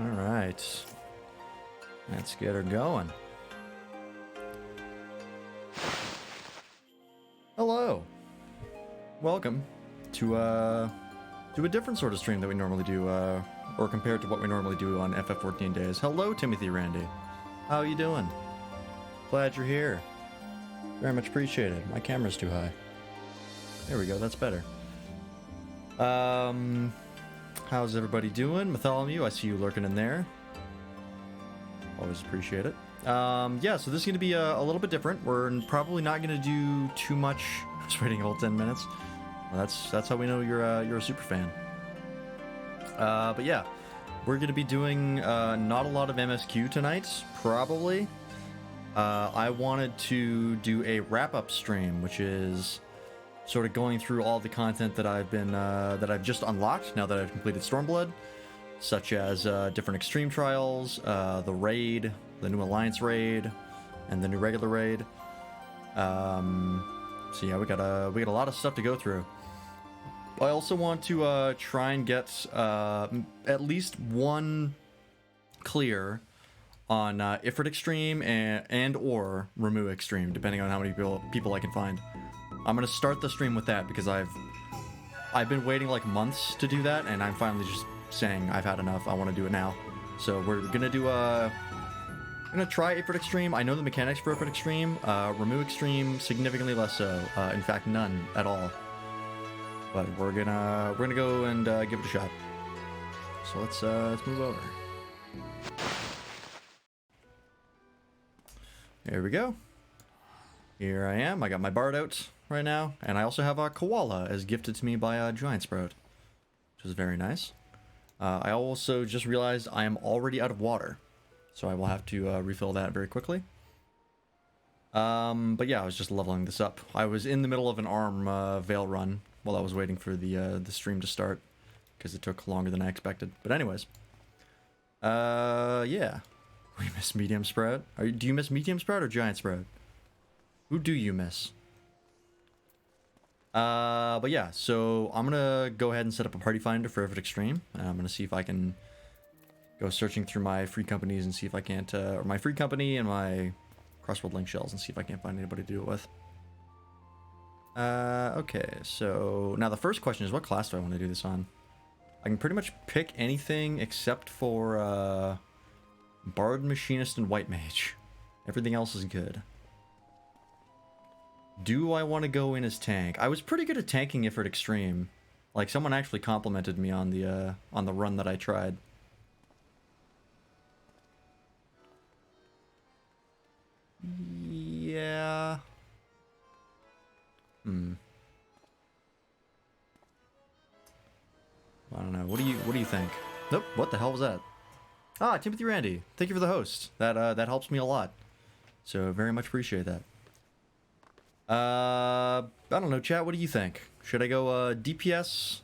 Alright. Let's get her going. Hello. Welcome to a different sort of stream that we normally do, or compared to what we normally do on FF14 days. Hello, Timothy Randy. How you doing? Glad you're here. Very much appreciated. My camera's too high. There we go, that's better. How's everybody doing? Bartholomew, I see you lurking in there. Always appreciate it. Yeah, so this is going to be a little bit different. We're probably not going to do too much. I was waiting a whole 10 minutes. Well, that's how we know you're a super fan. But yeah, we're going to be doing not a lot of MSQ tonight, probably. I wanted to do a wrap-up stream, which is sort of going through all the content that I've just unlocked now that I've completed Stormblood, such as different extreme trials, the raid, the new alliance raid, and the new regular raid. So yeah, we got a lot of stuff to go through. I also want to try and get at least one clear on Ifrit Extreme and or Ramuh Extreme, depending on how many people I can find. I'm gonna start the stream with that because I've been waiting like months to do that, and I'm finally just saying I've had enough. I want to do it now. So we're gonna do gonna try Ifrit Extreme. I know the mechanics for Ifrit Extreme. Ramuh Extreme significantly less so. In fact, none at all. But we're gonna go and give it a shot. So let's move over. There we go. Here I am. I got my Bard out right now, and I also have a Koala as gifted to me by a Giant Sprout, which is very nice. I also just realized I am already out of water, so I will have to refill that very quickly. But yeah, I was just leveling this up. I was in the middle of an ARM Veil run while I was waiting for the stream to start, because it took longer than I expected. But anyways, yeah, we miss Medium Sprout. Do you miss Medium Sprout or Giant Sprout? Who do you miss? But yeah, so I'm gonna go ahead and set up a party finder for Ifrit Extreme. I'm gonna see if I can go searching through my free companies and see if I can't, or my free company and my Crossworld Link shells, and see if I can't find anybody to do it with. Okay, so now the first question is, what class do I want to do this on? I can pretty much pick anything except for, Bard, Machinist, and White Mage. Everything else is good. Do I want to go in as tank? I was pretty good at tanking Ifrit Extreme. Like, someone actually complimented me on the run that I tried. Yeah. I don't know. What do you think? Nope. What the hell was that? Ah, Timothy Randy. Thank you for the host. That helps me a lot. So very much appreciate that. I don't know, chat, what do you think? Should I go DPS,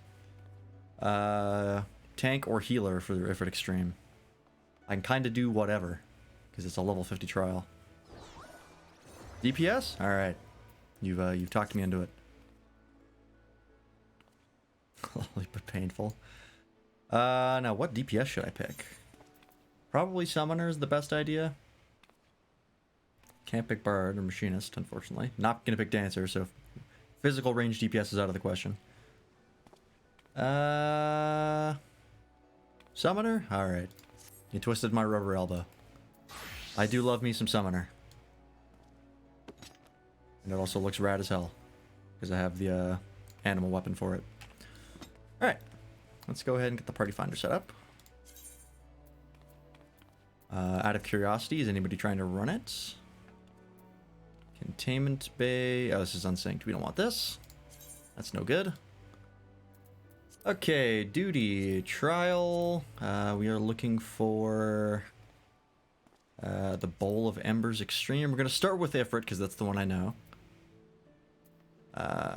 tank, or healer for the Ifrit Extreme? I can kind of do whatever, because it's a level 50 trial. DPS? Alright. You've talked me into it. Lovely but painful. Now what DPS should I pick? Probably Summoner is the best idea. Can't pick Bard or Machinist, unfortunately. Not gonna pick Dancer, so physical range DPS is out of the question. Summoner? Alright. You twisted my rubber elbow. I do love me some Summoner. And it also looks rad as hell, because I have the animal weapon for it. Alright. Let's go ahead and get the party finder set up. Out of curiosity, is anybody trying to run it? Containment Bay. Oh, this is unsynced. We don't want this. That's no good. Okay, duty. Trial. We are looking for the Bowl of Embers Extreme. We're going to start with Ifrit, because that's the one I know.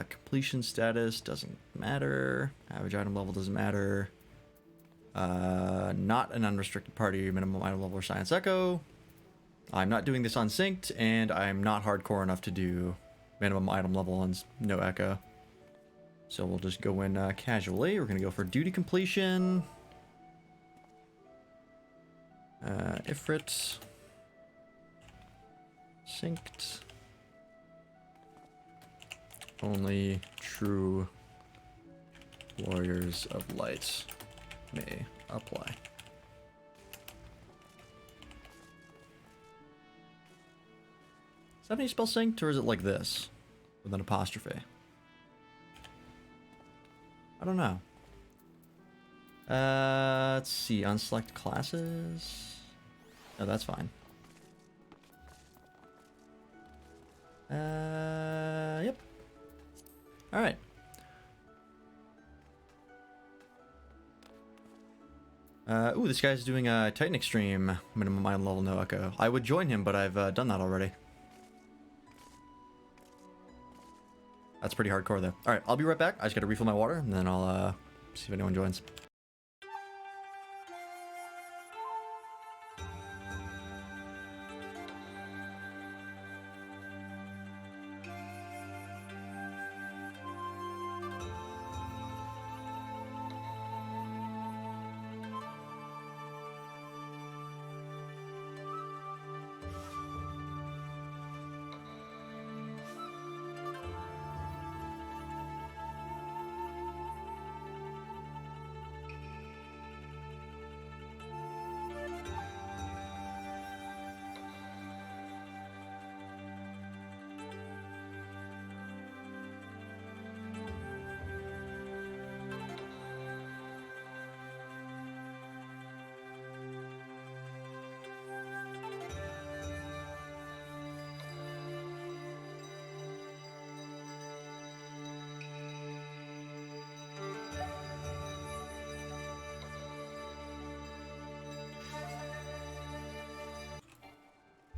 Completion status doesn't matter. Average item level doesn't matter. Not an unrestricted party. Minimum item level or Science Echo. I'm not doing this unsynced, and I'm not hardcore enough to do minimum item level and no echo. So we'll just go in casually. We're going to go for duty completion. Ifrit. Synced. Only true warriors of light may apply. Is that how you spell synced, or is it like this? With an apostrophe? I don't know. Let's see. Unselect classes. No, that's fine. Yep. Alright. Ooh, this guy's doing a Titan Extreme. Minimum mind level, no echo. I would join him, but I've done that already. That's pretty hardcore, though. Alright, I'll be right back. I just gotta refill my water, and then I'll see if anyone joins.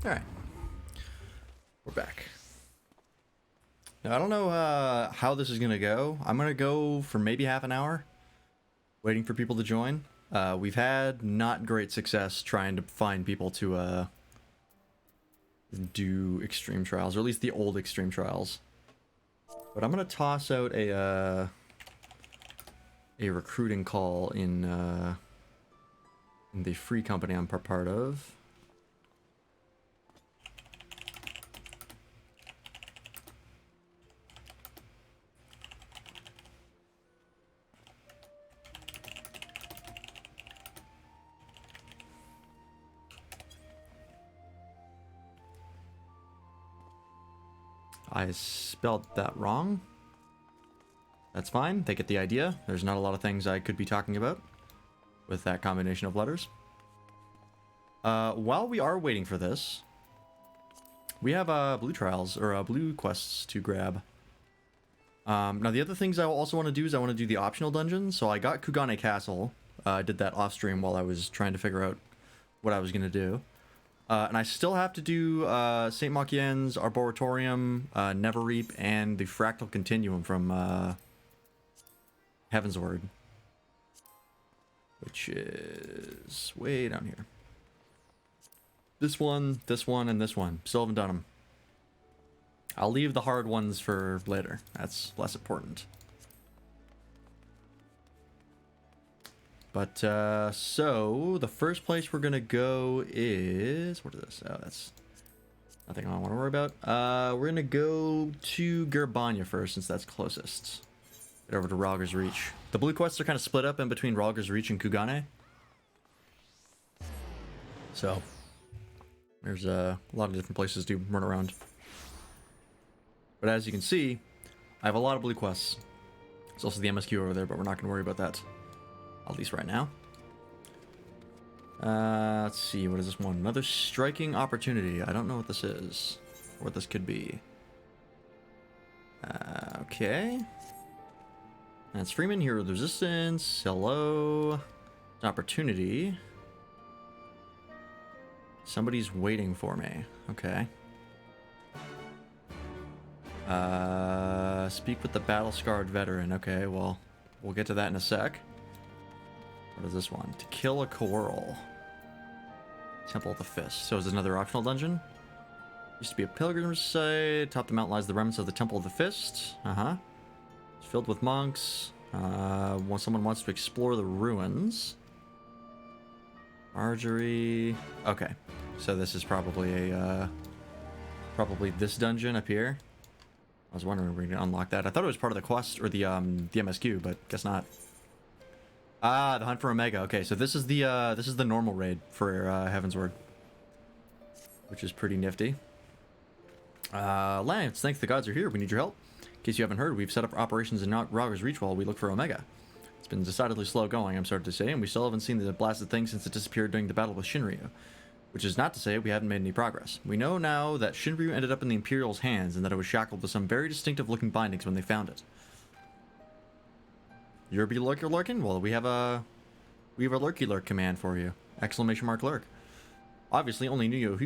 Alright. We're back. Now, I don't know how this is going to go. I'm going to go for maybe half an hour, waiting for people to join. We've had not great success trying to find people to do extreme trials, or at least the old extreme trials. But I'm going to toss out a recruiting call in the free company I'm part of. I spelled that wrong. That's fine. They get the idea. There's not a lot of things I could be talking about with that combination of letters. While we are waiting for this, we have blue trials, or blue quests to grab. Now, the other things I also want to do is I want to do the optional dungeons. So I got Kugane Castle. I did that off stream while I was trying to figure out what I was going to do. And I still have to do St. Machien's Arboretorium, Neverreap, and the Fractal Continuum from Heaven's Word, which is way down here. This one, and this one. Still haven't done them. I'll leave the hard ones for later. That's less important. But, so, the first place we're gonna go is... What is this? Oh, that's nothing I want to worry about. We're gonna go to Gerbanya first, since that's closest. Get over to Ralger's Reach. The blue quests are kind of split up in between Ralger's Reach and Kugane. So, there's a lot of different places to run around. But as you can see, I have a lot of blue quests. There's also the MSQ over there, but we're not going to worry about that. At least right now. Let's see, what is this one? Another striking opportunity. I don't know what this is. Or what this could be. Okay. That's Freeman, Hero of the Resistance. Hello. Opportunity. Somebody's waiting for me. Okay. Speak with the battle-scarred veteran. Okay, well, we'll get to that in a sec. What is this one? To kill a Coral. Temple of the Fist. So is this another optional dungeon? Used to be a pilgrimage site. Top of the mountain lies the remnants of the Temple of the Fist. It's filled with monks. Someone wants to explore the ruins. Marjorie. Okay. So this is probably a, probably this dungeon up here. I was wondering if we can unlock that. I thought it was part of the quest or the MSQ, but guess not. Ah, the hunt for Omega. Okay, so this is the normal raid for Heaven's Word, which is pretty nifty. Lance, thanks the gods are here. We need your help. In case you haven't heard, we've set up operations in Rogger's Reach while we look for Omega. It's been decidedly slow going, I'm sorry to say, and we still haven't seen the blasted thing since it disappeared during the battle with Shinryu. Which is not to say we haven't made any progress. We know now that Shinryu ended up in the Imperial's hands and that it was shackled with some very distinctive looking bindings when they found it. You're be lurking? Well, we have a lurky lurk command for you! Exclamation mark lurk. Obviously, only you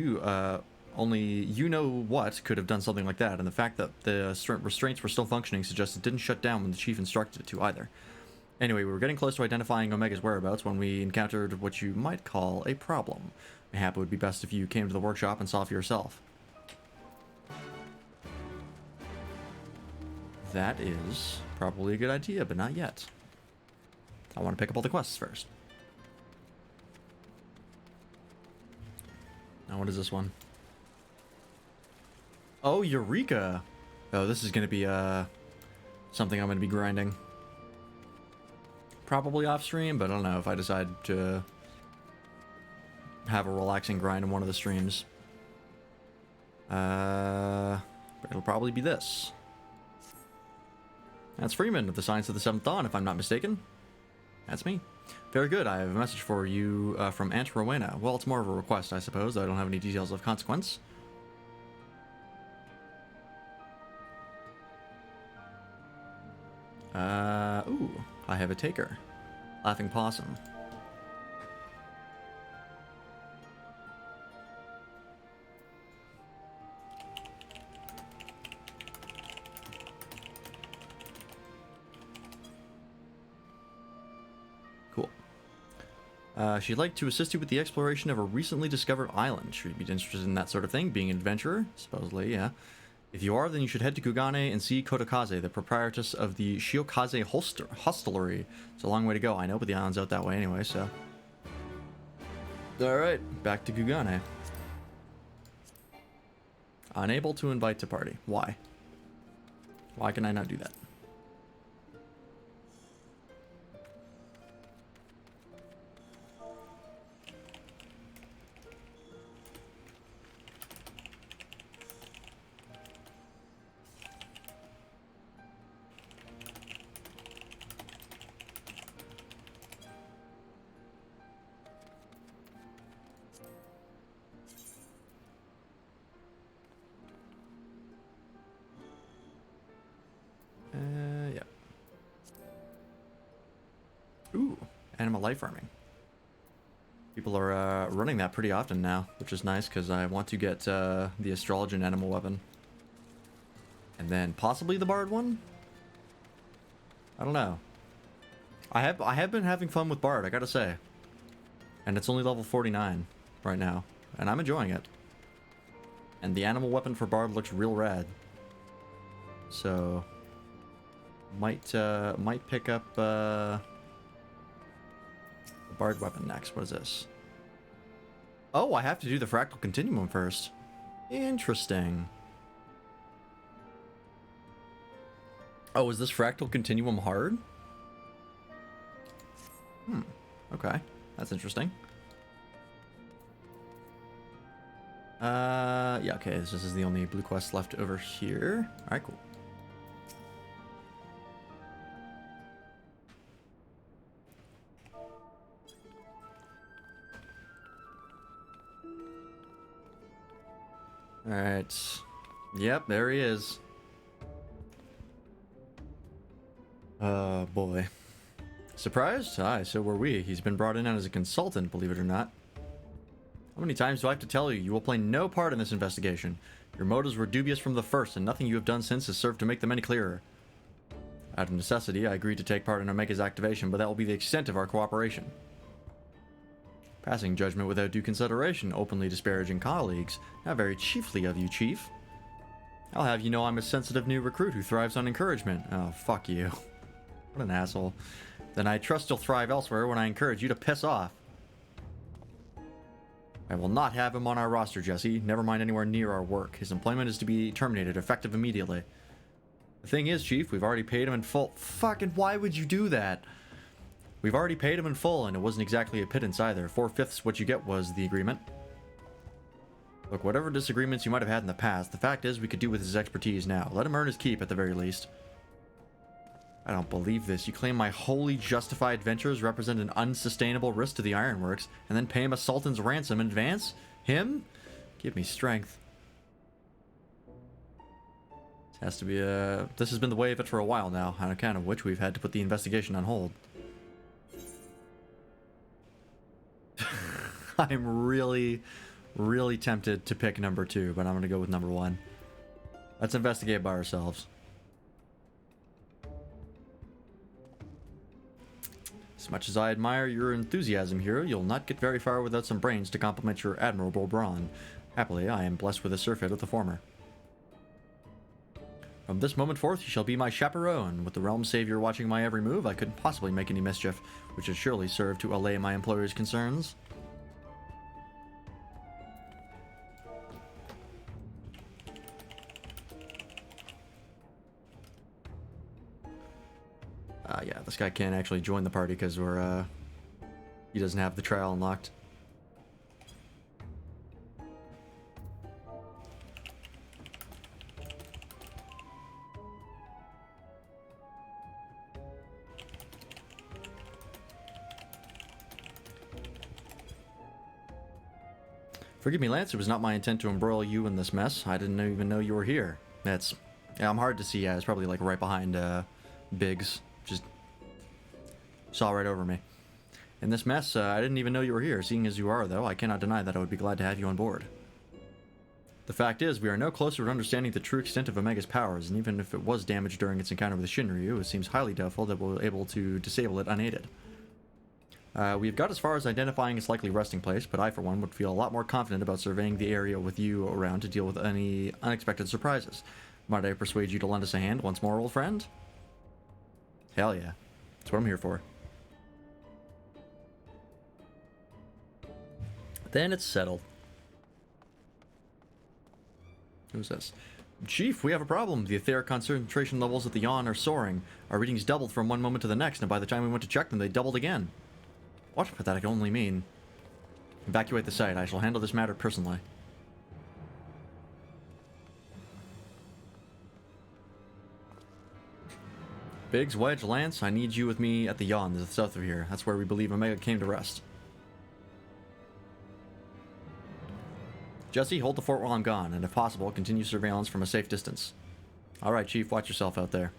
know what could have done something like that, and the fact that the restraints were still functioning suggests it didn't shut down when the chief instructed it to either. Anyway, we were getting close to identifying Omega's whereabouts when we encountered what you might call a problem. Mayhap it would be best if you came to the workshop and saw for yourself. That is probably a good idea, but not yet. I want to pick up all the quests first. Now, what is this one? Oh, Eureka! Oh, this is going to be something I'm going to be grinding. Probably off stream, but I don't know if I decide to have a relaxing grind in one of the streams. It'll probably be this. That's Freeman of the Science of the Seventh Dawn, if I'm not mistaken. That's me. Very good. I have a message for you from Aunt Rowena. Well, it's more of a request, I suppose, though I don't have any details of consequence. Ooh, I have a taker. Laughing Possum. Cool. She'd like to assist you with the exploration of a recently discovered island. Should you be interested in that sort of thing? Being an adventurer? Supposedly, yeah. If you are, then you should head to Kugane and see Kotokaze, the proprietress of the Shiokaze hostelry. It's a long way to go, I know, but the island's out that way anyway, so... Alright, back to Kugane. Unable to invite to party. Why? Why can I not do that? Yeah. Ooh, animal life farming. People are running that pretty often now, which is nice because I want to get the astrologian animal weapon. And then possibly the bard one? I don't know. I have been having fun with bard, I gotta say. And it's only level 49 right now, and I'm enjoying it. And the animal weapon for bard looks real rad. So might pick up the bard weapon next. What is this? Oh, I have to do the fractal continuum first. Interesting. Oh, is this fractal continuum hard? Okay, that's interesting. Yeah, okay, this is the only blue quest left over here. Alright, cool. Alright. Yep, there he is. Oh, boy. Surprised? Aye, so were we. He's been brought in as a consultant, believe it or not. How many times do I have to tell you? You will play no part in this investigation. Your motives were dubious from the first, and nothing you have done since has served to make them any clearer. Out of necessity, I agreed to take part in Omega's activation, but that will be the extent of our cooperation. Passing judgment without due consideration, openly disparaging colleagues. How very chiefly of you, Chief. I'll have you know I'm a sensitive new recruit who thrives on encouragement. Oh, fuck you. What an asshole. Then I trust you'll thrive elsewhere when I encourage you to piss off. I will not have him on our roster, Jesse. Never mind anywhere near our work. His employment is to be terminated, effective immediately. The thing is, Chief, we've already paid him in full. Fucking why would you do that? We've already paid him in full, and it wasn't exactly a pittance either. 4/5 what you get was the agreement. Look, whatever disagreements you might have had in the past, the fact is we could do with his expertise now. Let him earn his keep at the very least. I don't believe this. You claim my wholly justified ventures represent an unsustainable risk to the ironworks, and then pay him a sultan's ransom in advance? Him? Give me strength. This has to be this has been the way of it for a while now, on account of which we've had to put the investigation on hold. I'm really tempted to pick number 2, but I'm going to go with number 1. Let's investigate by ourselves. As much as I admire your enthusiasm here, you'll not get very far without some brains to complement your admirable brawn. Happily, I am blessed with a surfeit of the former. From this moment forth, you shall be my chaperone. With the realm savior watching my every move, I couldn't possibly make any mischief, which would surely serve to allay my employer's concerns. Yeah, this guy can't actually join the party because he doesn't have the trial unlocked. Forgive me, Lance, it was not my intent to embroil you in this mess. I didn't even know you were here. Yeah, I'm hard to see. Yeah, it's probably like right behind Biggs. Just saw right over me. In this mess, I didn't even know you were here. Seeing as you are, though, I cannot deny that I would be glad to have you on board. The fact is, we are no closer to understanding the true extent of Omega's powers, and even if it was damaged during its encounter with Shinryu, it seems highly doubtful that we'll be able to disable it unaided. We've got as far as identifying its likely resting place, but I, for one, would feel a lot more confident about surveying the area with you around to deal with any unexpected surprises. Might I persuade you to lend us a hand once more, old friend? Hell yeah. That's what I'm here for. Then it's settled. Who's this? Chief, we have a problem. The etheric concentration levels at the yawn are soaring. Our readings doubled from one moment to the next, and by the time we went to check them, they doubled again. What? But that can only mean... Evacuate the site. I shall handle this matter personally. Biggs, Wedge, Lance, I need you with me at the yawn to the south of here. That's where we believe Omega came to rest. Jesse, hold the fort while I'm gone, and if possible, continue surveillance from a safe distance. Alright, Chief, watch yourself out there.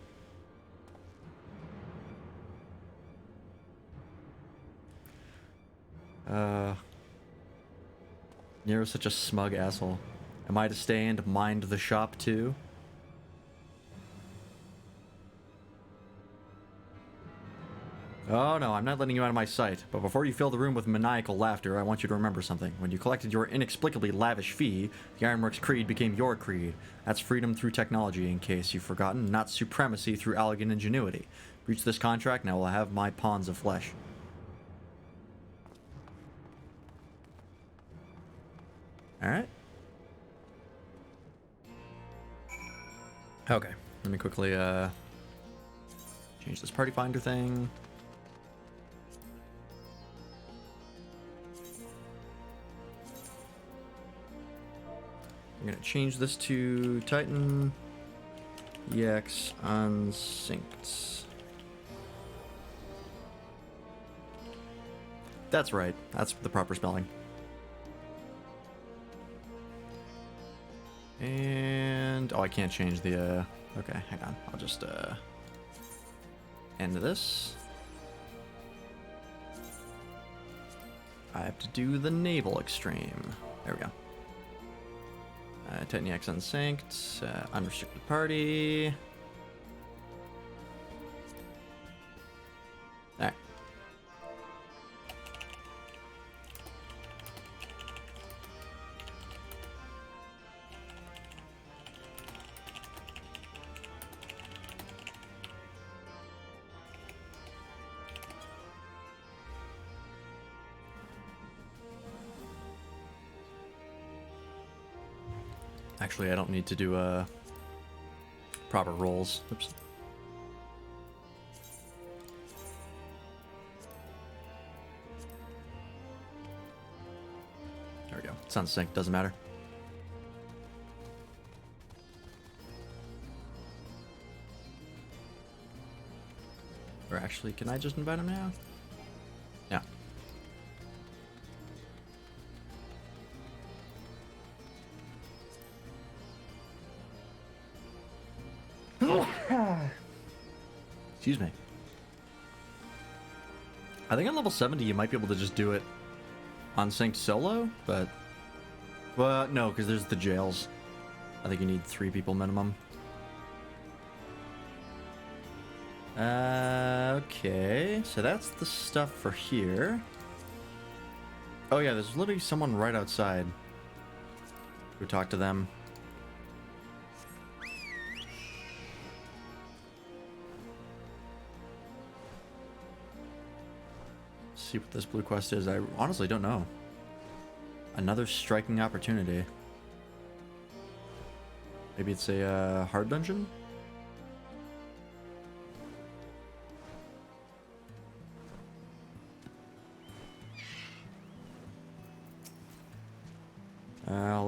Nero's such a smug asshole. Am I to stay and mind the shop too? Oh no, I'm not letting you out of my sight. But before you fill the room with maniacal laughter, I want you to remember something. When you collected your inexplicably lavish fee, the Ironworks creed became your creed. That's freedom through technology, in case you've forgotten, not supremacy through elegant ingenuity. Breach this contract, and I will have my pawns of flesh. Alright. Okay, let me quickly change this party finder thing. I'm gonna change this to Titan EX unsynced. That's right, that's the proper spelling. And oh, I can't change the okay, hang on. I'll just end this. I have to do the naval extreme. There we go. Titan EX unsynced, unrestricted party. Alright. Actually, I don't need to do proper rolls. Oops. There we go. It's on sync, doesn't matter. Or actually, can I just invite him now? Yeah. Excuse me. I think on level 70 you might be able to just do it on synced solo, but... Well, no, because there's the jails. I think you need 3 people minimum. Okay, so that's the stuff for here. Oh yeah, there's literally someone right outside. Go talk to them. See what this blue quest is. I honestly don't know. Another striking opportunity. Maybe it's a hard dungeon?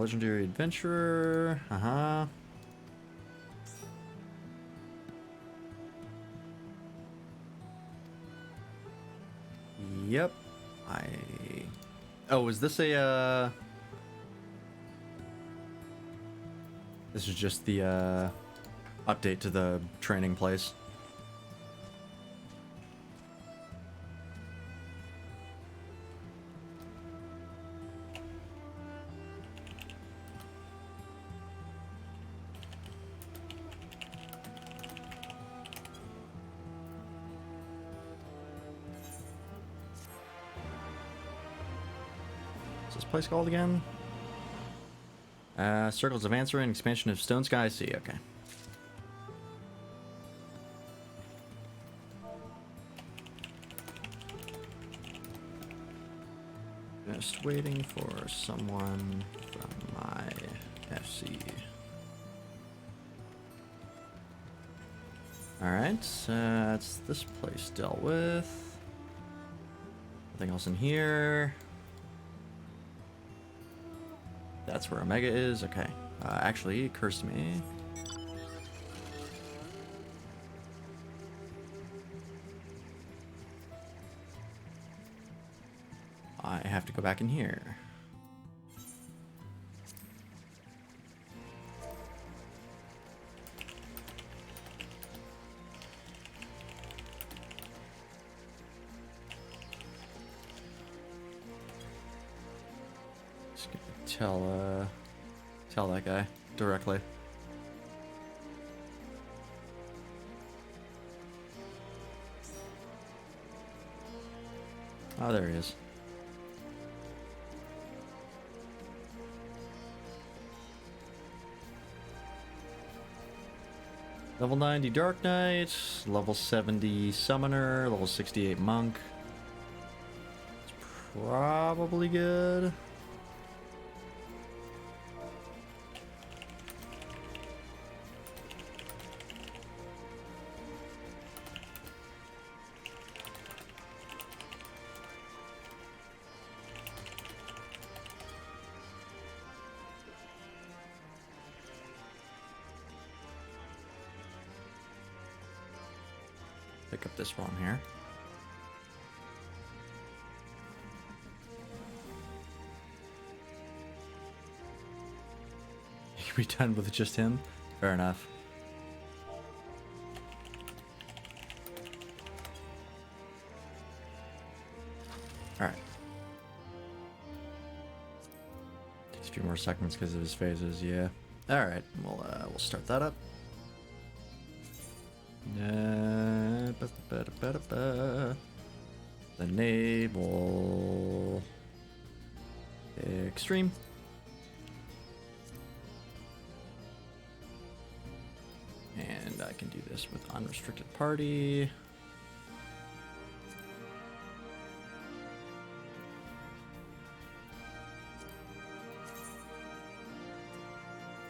Legendary adventurer. Uh-huh. Yep. Oh, is this a, This is just the, update to the training place. Place called again? Circles of Answer and expansion of Stone Sky. I see, okay. Just waiting for someone from my FC. Alright, that's this place dealt with. Nothing else in here. That's where Omega is. Okay. Actually, it occurs to me. I have to go back in here. Tell that guy directly. Oh, there he is. Level 90 Dark Knight, level 70 Summoner, level 68 Monk. It's probably good. Pick up this one here. You can be done with just him? Fair enough. Alright. Takes a few more seconds because of his phases, yeah. Alright, we'll start that up. The naval extreme. And I can do this with unrestricted party.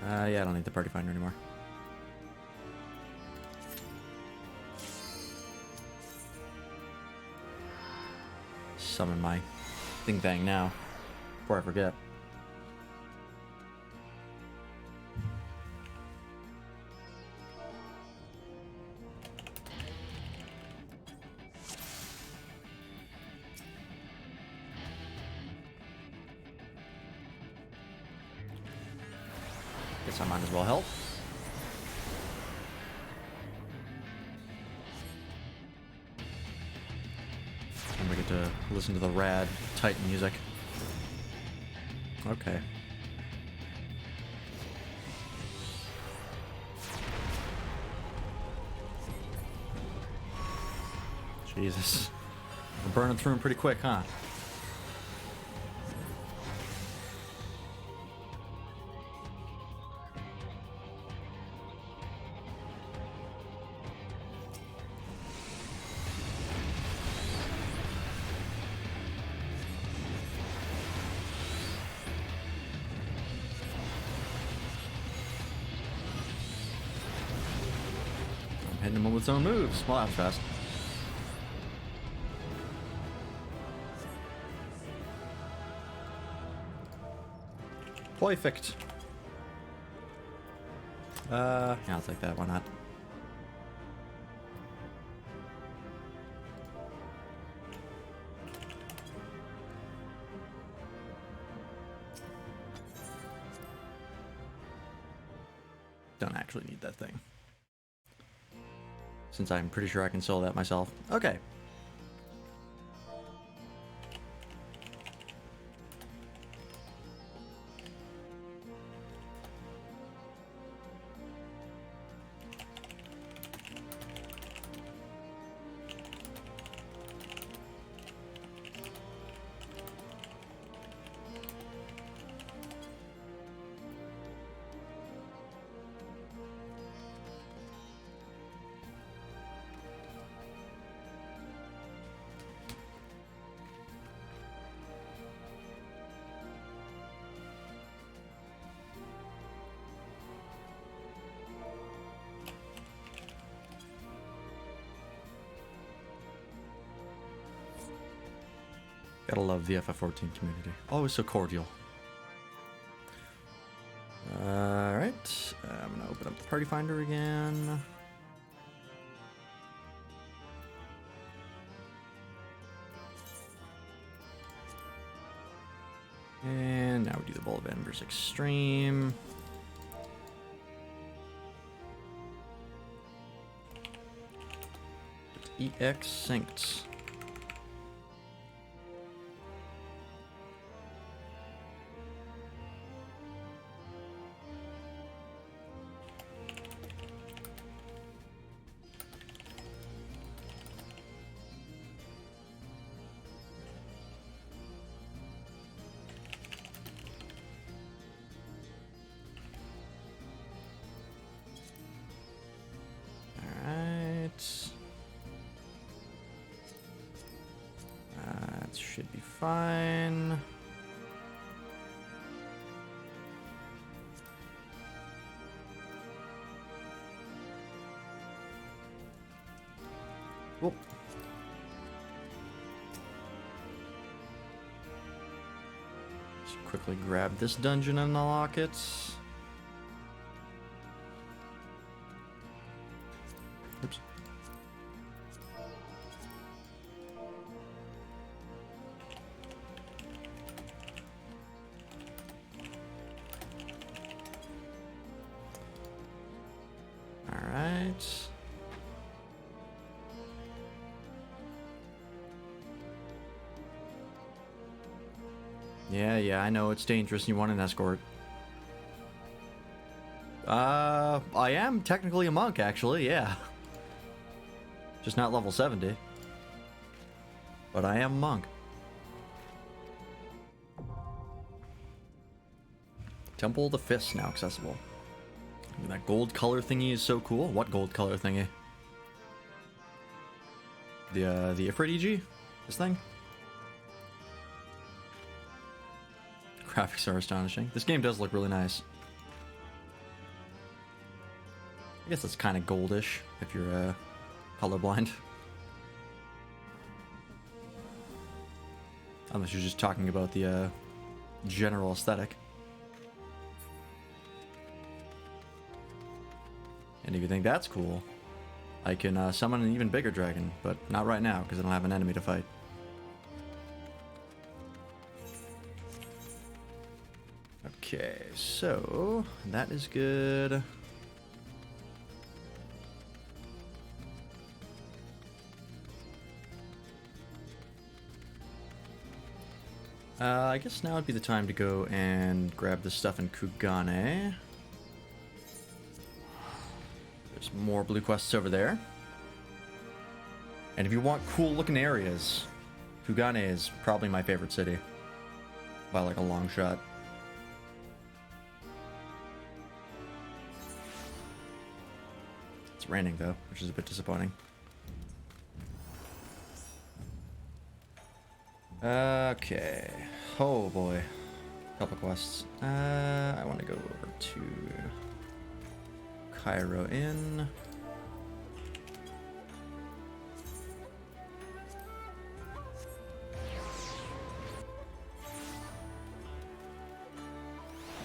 Yeah, I don't need the party finder anymore. Summon my thing thang now, before I forget. Guess I might as well help. And we get to listen to the rad Titan music. Okay. Jesus. We're burning through them pretty quick, huh? Hitting him with some moves. Well, that was fast. Perfect. Yeah, I'll take that. Why not? Don't actually need that thing, since I'm pretty sure I can sell that myself. Okay. Gotta love the FF14 community. Always so cordial. Alright. I'm gonna open up the party finder again. And now we do the Bowl of Embers Extreme. EX Synced. That should be fine. Whoop. Just quickly grab this dungeon and unlock it. Oops. Alright. Yeah, I know it's dangerous and you want an escort. I am technically a monk, actually, yeah. Just not level 70. But I am a monk. Temple of the Fist now accessible. That gold color thingy is so cool. What gold color thingy? The Ifrit EG? This thing? Graphics are astonishing. This game does look really nice. I guess it's kind of goldish if you're colorblind. Unless you're just talking about the general aesthetic. And if you think that's cool, I can summon an even bigger dragon, but not right now because I don't have an enemy to fight. Okay, so that is good. I guess now would be the time to go and grab the stuff in Kugane. There's more blue quests over there. And if you want cool looking areas, Kugane is probably my favorite city. By like a long shot. It's raining though, which is a bit disappointing. Okay. Oh boy. Couple quests. I want to go over to Cairo Inn.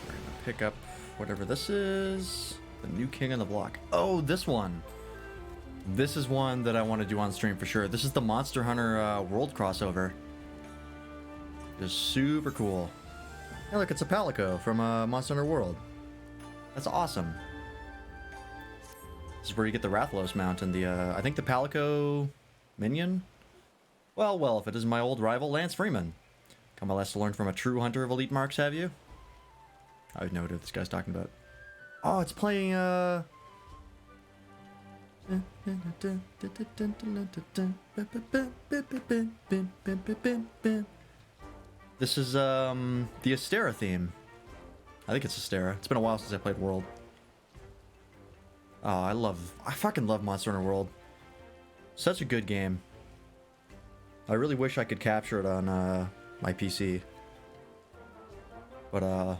We're gonna pick up whatever this is. The new king on the block. Oh, this one. This is one that I want to do on stream for sure. This is the Monster Hunter World crossover. It's super cool. Hey, look, it's a Palico from Monster Hunter World. That's awesome. This is where you get the Rathalos mount and the, I think the Palico minion? Well, if it isn't my old rival, Lance Freeman. Come less to learn from a true hunter of elite marks, have you? I have no idea what this guy's talking about. Oh, it's playing, This is, the Astera theme. I think it's Astera. It's been a while since I played World. Oh, I fucking love Monster Hunter World. Such a good game. I really wish I could capture it on, my PC. But,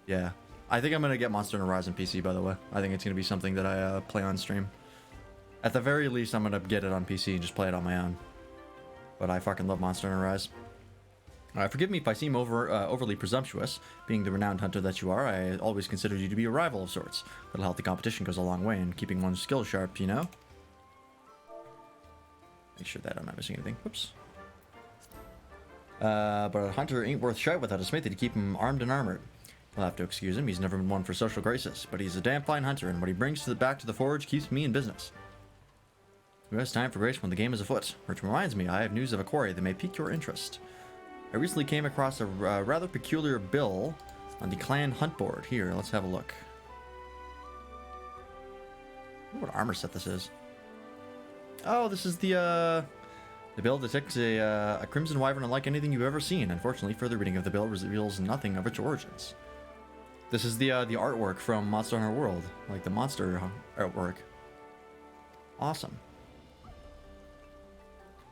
yeah. I think I'm gonna get Monster Hunter Rise on PC, by the way. I think it's gonna be something that I, play on stream. At the very least, I'm gonna get it on PC and just play it on my own. But I fucking love Monster Hunter Rise. Forgive me if I seem overly presumptuous. Being the renowned hunter that you are, I always considered you to be a rival of sorts. But a healthy competition goes a long way in keeping one's skills sharp, you know? Make sure that I'm not missing anything. Whoops. But a hunter ain't worth shite without a smithy to keep him armed and armored. You'll have to excuse him, he's never been one for social graces. But he's a damn fine hunter, and what he brings back to the forge keeps me in business. Who has time for grace when the game is afoot? Which reminds me, I have news of a quarry that may pique your interest. I recently came across a rather peculiar bill on the clan hunt board. Here, let's have a look. I wonder what armor set this is. Oh, this is the bill detects a crimson wyvern unlike anything you've ever seen. Unfortunately, further reading of the bill reveals nothing of its origins. This is the artwork from Monster Hunter World, like the monster artwork. Awesome.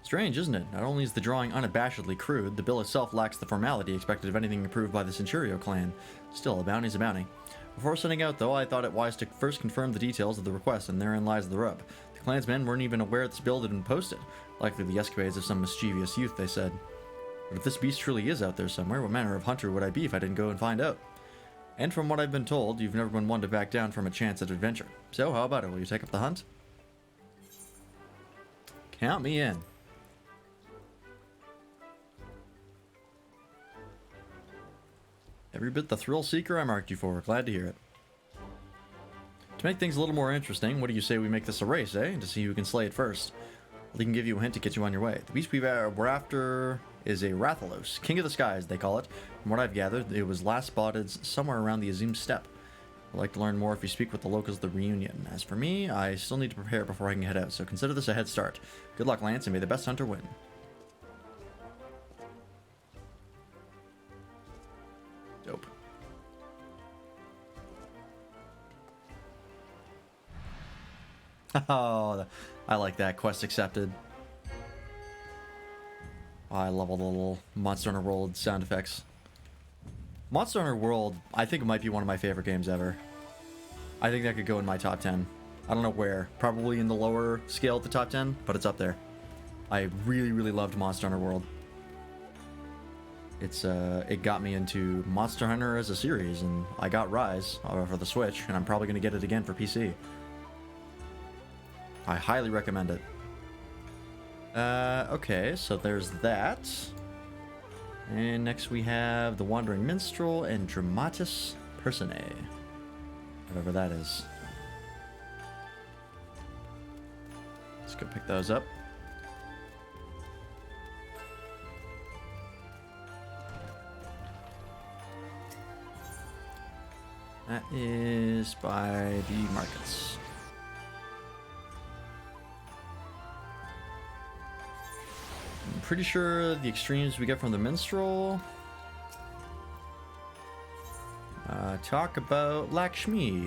Strange, isn't it? Not only is the drawing unabashedly crude, the bill itself lacks the formality expected of anything approved by the Centurio clan. Still, a bounty's a bounty. Before setting out, though, I thought it wise to first confirm the details of the request, and therein lies the rub. The clan's men weren't even aware this bill had been posted. Likely the escapades of some mischievous youth, they said. But if this beast truly is out there somewhere, what manner of hunter would I be if I didn't go and find out? And from what I've been told, you've never been one to back down from a chance at adventure. So, how about it? Will you take up the hunt? Count me in. Every bit the thrill seeker I marked you for. Glad to hear it. To make things a little more interesting, what do you say we make this a race, eh? To see who can slay it first. Well, he can give you a hint to get you on your way. The beast we're after is a Rathalos, king of the skies, they call it. From what I've gathered, it was last spotted somewhere around the Azim steppe. I'd like to learn more if you speak with the locals of the reunion. As for me, I still need to prepare before I can head out, so consider this a head start. Good luck, Lance, and may the best hunter win. Dope. Oh, I like that. Quest accepted. Oh, I love all the little Monster Hunter World sound effects. Monster Hunter World, I think it might be one of my favorite games ever. I think that could go in my top 10. I don't know where. Probably in the lower scale of the top 10, but it's up there. I really, really loved Monster Hunter World. It got me into Monster Hunter as a series, and I got Rise for the Switch, and I'm probably going to get it again for PC. I highly recommend it. Okay, so there's that. And next we have The Wandering Minstrel and Dramatis Personae. Whatever that is. Let's go pick those up. That is by the markets. I'm pretty sure the extremes we get from the Minstrel talk about Lakshmi.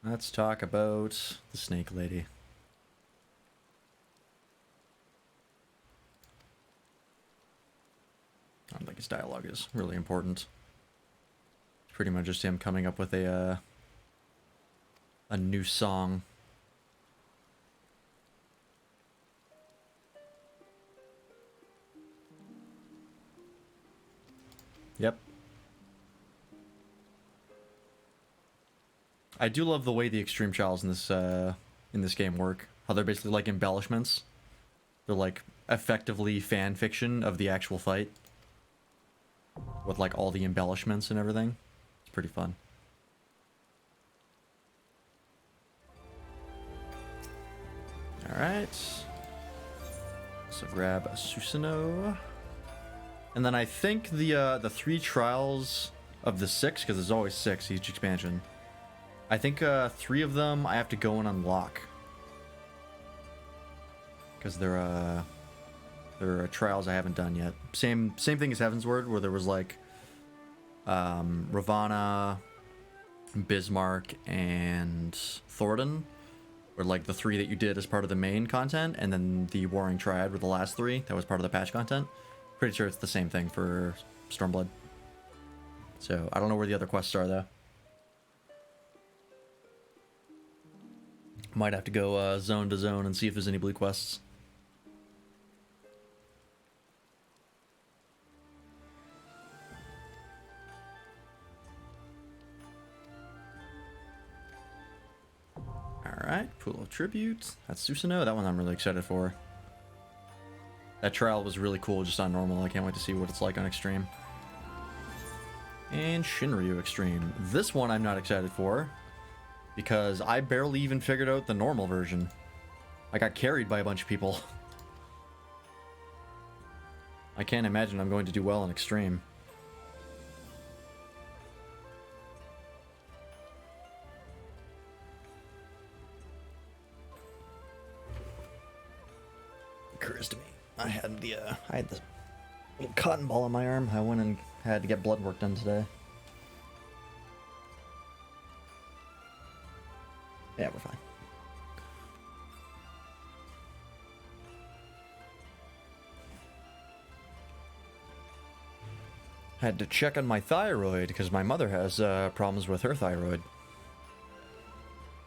Let's talk about the Snake Lady. I don't think his dialogue is really important. It's pretty much just him coming up with a new song. Yep. I do love the way the extreme trials in this game work. How they're basically like embellishments. They're like effectively fan fiction of the actual fight. With like all the embellishments and everything. It's pretty fun. Alright. So grab a Susanoo. And then I think the 3 trials of the 6, because there's always 6 each expansion. I think 3 of them I have to go and unlock. Because they're trials I haven't done yet. Same thing as Heavensward, where there was like Ravana, Bismarck, and Thornton were like the 3 that you did as part of the main content, and then the Warring Triad were the last 3 that was part of the patch content. Pretty sure it's the same thing for Stormblood. So I don't know where the other quests are though. Might have to go zone to zone and see if there's any blue quests. Alright, Pool of Tribute. That's Susanoo. That one I'm really excited for. That trial was really cool just on normal. I can't wait to see what it's like on Extreme. And Shinryu Extreme. This one I'm not excited for, because I barely even figured out the normal version. I got carried by a bunch of people. I can't imagine I'm going to do well in Extreme. Occurs to me, I had the little cotton ball on my arm. I went and had to get blood work done today. Yeah, we're fine. Had to check on my thyroid because my mother has problems with her thyroid.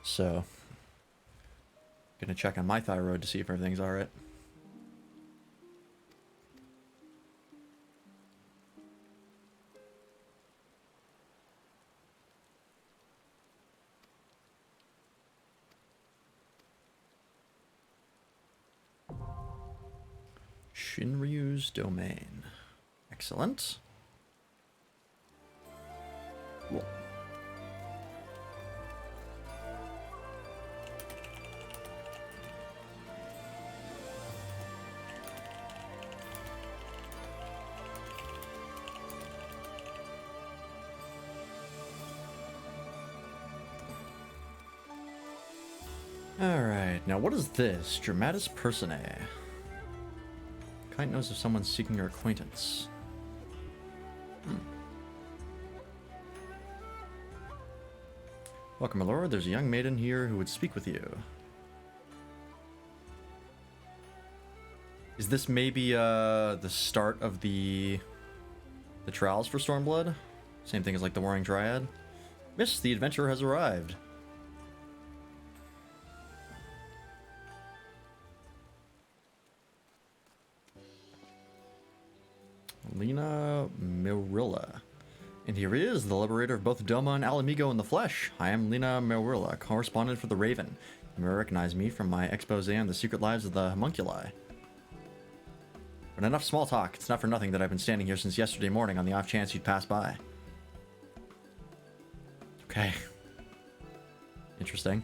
So, gonna check on my thyroid to see if everything's alright. Shinryu's Domain. Excellent. Cool. Alright, now what is this? Dramatis Personae. Kite knows if someone's seeking your acquaintance. Welcome, my lord. There's a young maiden here who would speak with you. Is this maybe the start of the trials for Stormblood? Same thing as like the Warring Dryad. Miss, the adventurer has arrived. Lena Mirilla. And here he is, the liberator of both Doma and Alamigo in the flesh. I am Lena Mirilla, correspondent for the Raven. You may recognize me from my expose on the secret lives of the homunculi. But enough small talk. It's not for nothing that I've been standing here since yesterday morning on the off chance you'd pass by. Okay. Interesting.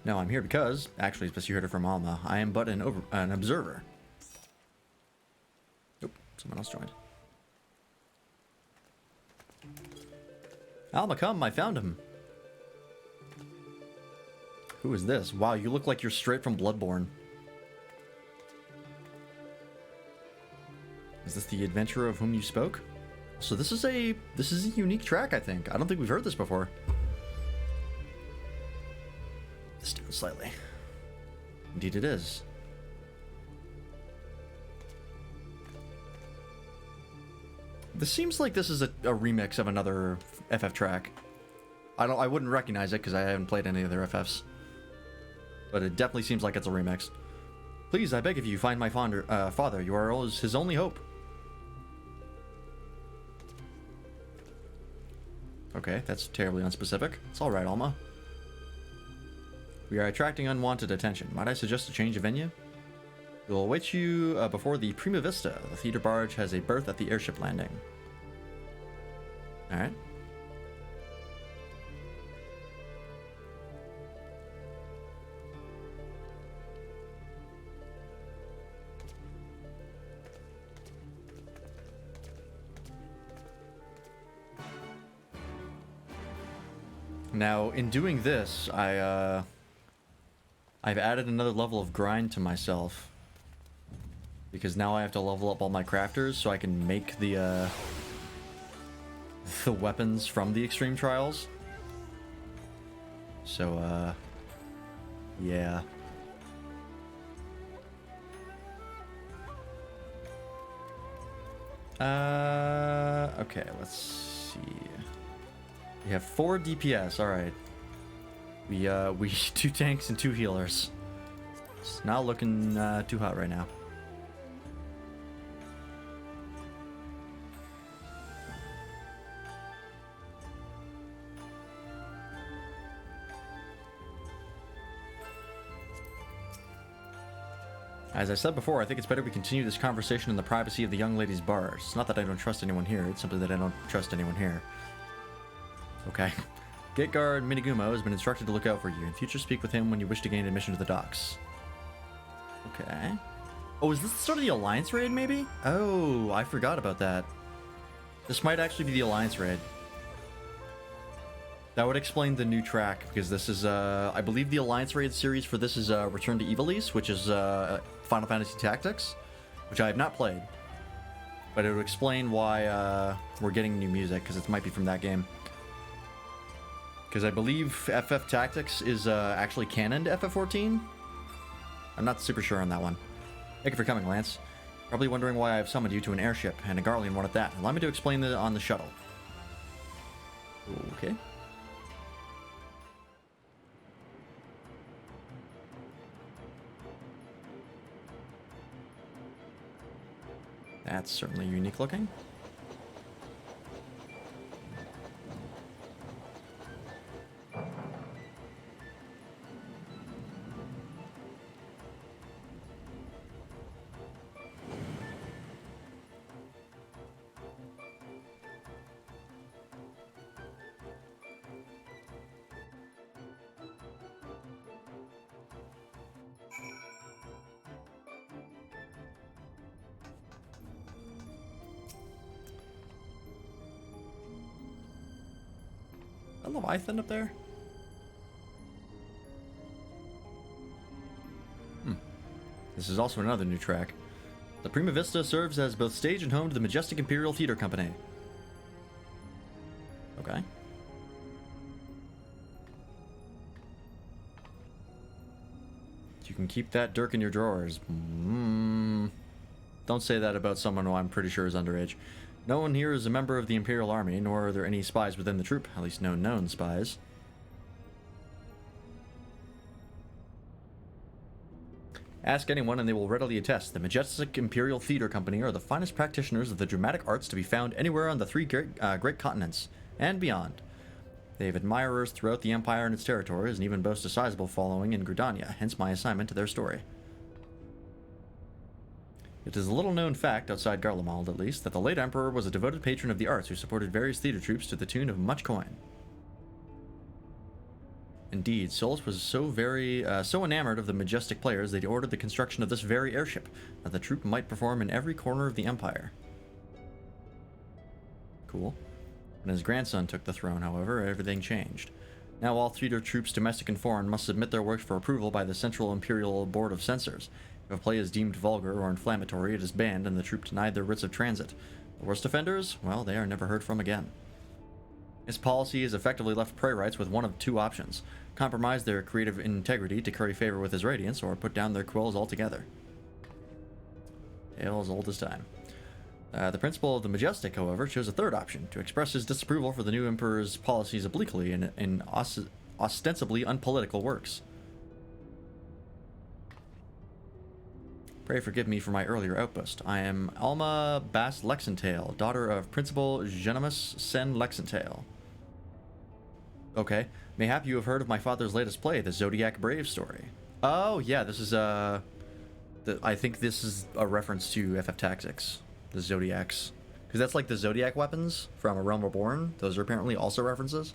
No, I'm here because, actually, as you heard it from Alma, I am but an observer. Oop, someone else joined. Alma, come, I found him. Who is this? Wow, you look like you're straight from Bloodborne. Is this the adventurer of whom you spoke? So this is a unique track, I think. I don't think we've heard this before. Let's do it slightly. Indeed it is. This seems like this is a remix of another FF track. I wouldn't recognize it because I haven't played any of their FFs. But it definitely seems like it's a remix. Please, I beg of you, find my father. You are his only hope. Okay, that's terribly unspecific. It's alright, Alma. We are attracting unwanted attention. Might I suggest a change of venue? We will await you before the Prima Vista. The theater barge has a berth at the airship landing. Alright. Now, in doing this, I've added another level of grind to myself. Because now I have to level up all my crafters so I can make the weapons from the extreme trials. So, yeah. Okay, let's see. We have 4 DPS, alright. We 2 tanks and 2 healers. It's not looking too hot right now. As I said before, I think it's better we continue this conversation in the privacy of the young lady's bar. It's not that I don't trust anyone here, it's simply that I don't trust anyone here. Okay. Gate guard Minigumo has been instructed to look out for you. In future, speak with him when you wish to gain admission to the docks. Okay. Oh, is this the start of the Alliance raid, maybe? Oh, I forgot about that. This might actually be the Alliance raid. That would explain the new track, because this is, I believe the Alliance raid series for this is Return to Ivalice, which is Final Fantasy Tactics, which I have not played. But it would explain why we're getting new music, because it might be from that game. Because I believe FF Tactics is actually canon to FF14. I'm not super sure on that one. Thank you for coming, Lance. Probably wondering why I've summoned you to an airship, and a Garlean one at that. Allow me to explain that on the shuttle. Okay. That's certainly unique looking. Is that Leviathan up there? This is also another new track. The Prima Vista serves as both stage and home to the majestic Imperial Theater Company. Okay. can keep that dirk in your drawers. Don't say that about someone who I'm pretty sure is underage. No one here is a member of the Imperial Army, nor are there any spies within the troop, at least no known spies. Ask anyone and they will readily attest. The Majestic Imperial Theater Company are the finest practitioners of the dramatic arts to be found anywhere on the three great continents, and beyond. They have admirers throughout the Empire and its territories, and even boast a sizable following in Gridania, hence my assignment to their story. It is a little-known fact, outside Garlemald at least, that the late Emperor was a devoted patron of the arts who supported various theater troupes to the tune of much coin. Indeed, Solus was so enamored of the majestic players that he ordered the construction of this very airship, that the troupe might perform in every corner of the Empire. Cool. When his grandson took the throne, however, everything changed. Now all theater troupes, domestic and foreign, must submit their works for approval by the Central Imperial Board of Censors. If a play is deemed vulgar or inflammatory, it is banned and the troupe denied their writs of transit. The worst offenders? Well, they are never heard from again. This policy has effectively left playwrights with one of two options: compromise their creative integrity to curry favor with his radiance, or put down their quills altogether. Tale as old as time. The principal of the Majestic, however, chose a third option: to express his disapproval for the new Emperor's policies obliquely in ostensibly unpolitical works. Pray forgive me for my earlier outburst. I am Alma Bass Lexentale, daughter of Principal Genimus Sen Lexentale. Okay. Mayhap you have heard of my father's latest play, the Zodiac Brave story. Oh, yeah, this is, I think this is a reference to FF Tactics, the Zodiacs. Because that's like the Zodiac weapons from A Realm Reborn. Those are apparently also references.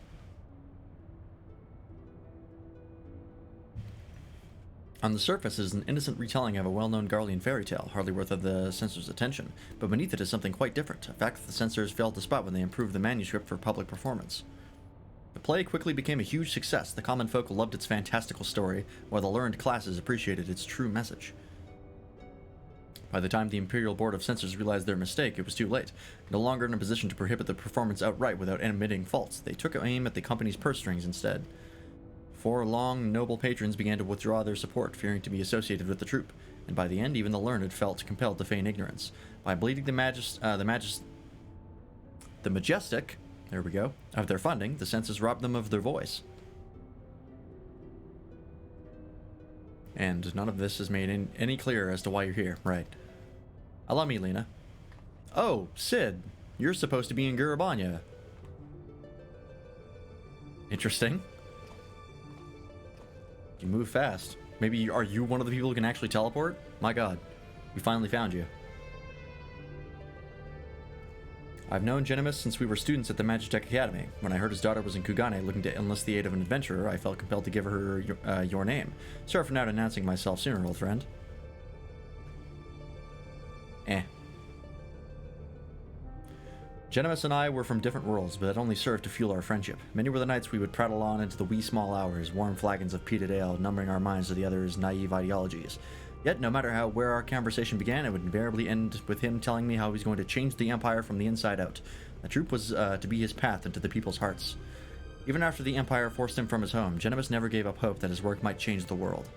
On the surface, it is an innocent retelling of a well-known Garlean fairy tale, hardly worth of the censor's attention, but beneath it is something quite different, a fact that the censors failed to spot when they improved the manuscript for public performance. The play quickly became a huge success. The common folk loved its fantastical story, while the learned classes appreciated its true message. By the time the Imperial Board of Censors realized their mistake, it was too late. No longer in a position to prohibit the performance outright without admitting faults, they took aim at the company's purse strings instead. 4 long, noble patrons began to withdraw their support, fearing to be associated with the troupe, and by the end, even the learned felt compelled to feign ignorance. By bleeding the Majestic, there we go, of their funding, the censors robbed them of their voice. And none of this is made any clearer as to why you're here, right? Allow me, Lena. Oh, Sid, you're supposed to be in Garabanya. Interesting. You move fast. Maybe are you one of the people who can actually teleport? My god. We finally found you. I've known Genimus since we were students at the Magitech Academy. When I heard his daughter was in Kugane looking to enlist the aid of an adventurer, I felt compelled to give her your name. Sorry for not announcing myself sooner, old friend. Genimus and I were from different worlds, but it only served to fuel our friendship. Many were the nights we would prattle on into the wee small hours, warm flagons of peated ale, numbing our minds to the other's naive ideologies. Yet, no matter where our conversation began, it would invariably end with him telling me how he's going to change the Empire from the inside out. The troop was to be his path into the people's hearts. Even after the Empire forced him from his home, Genimus never gave up hope that his work might change the world.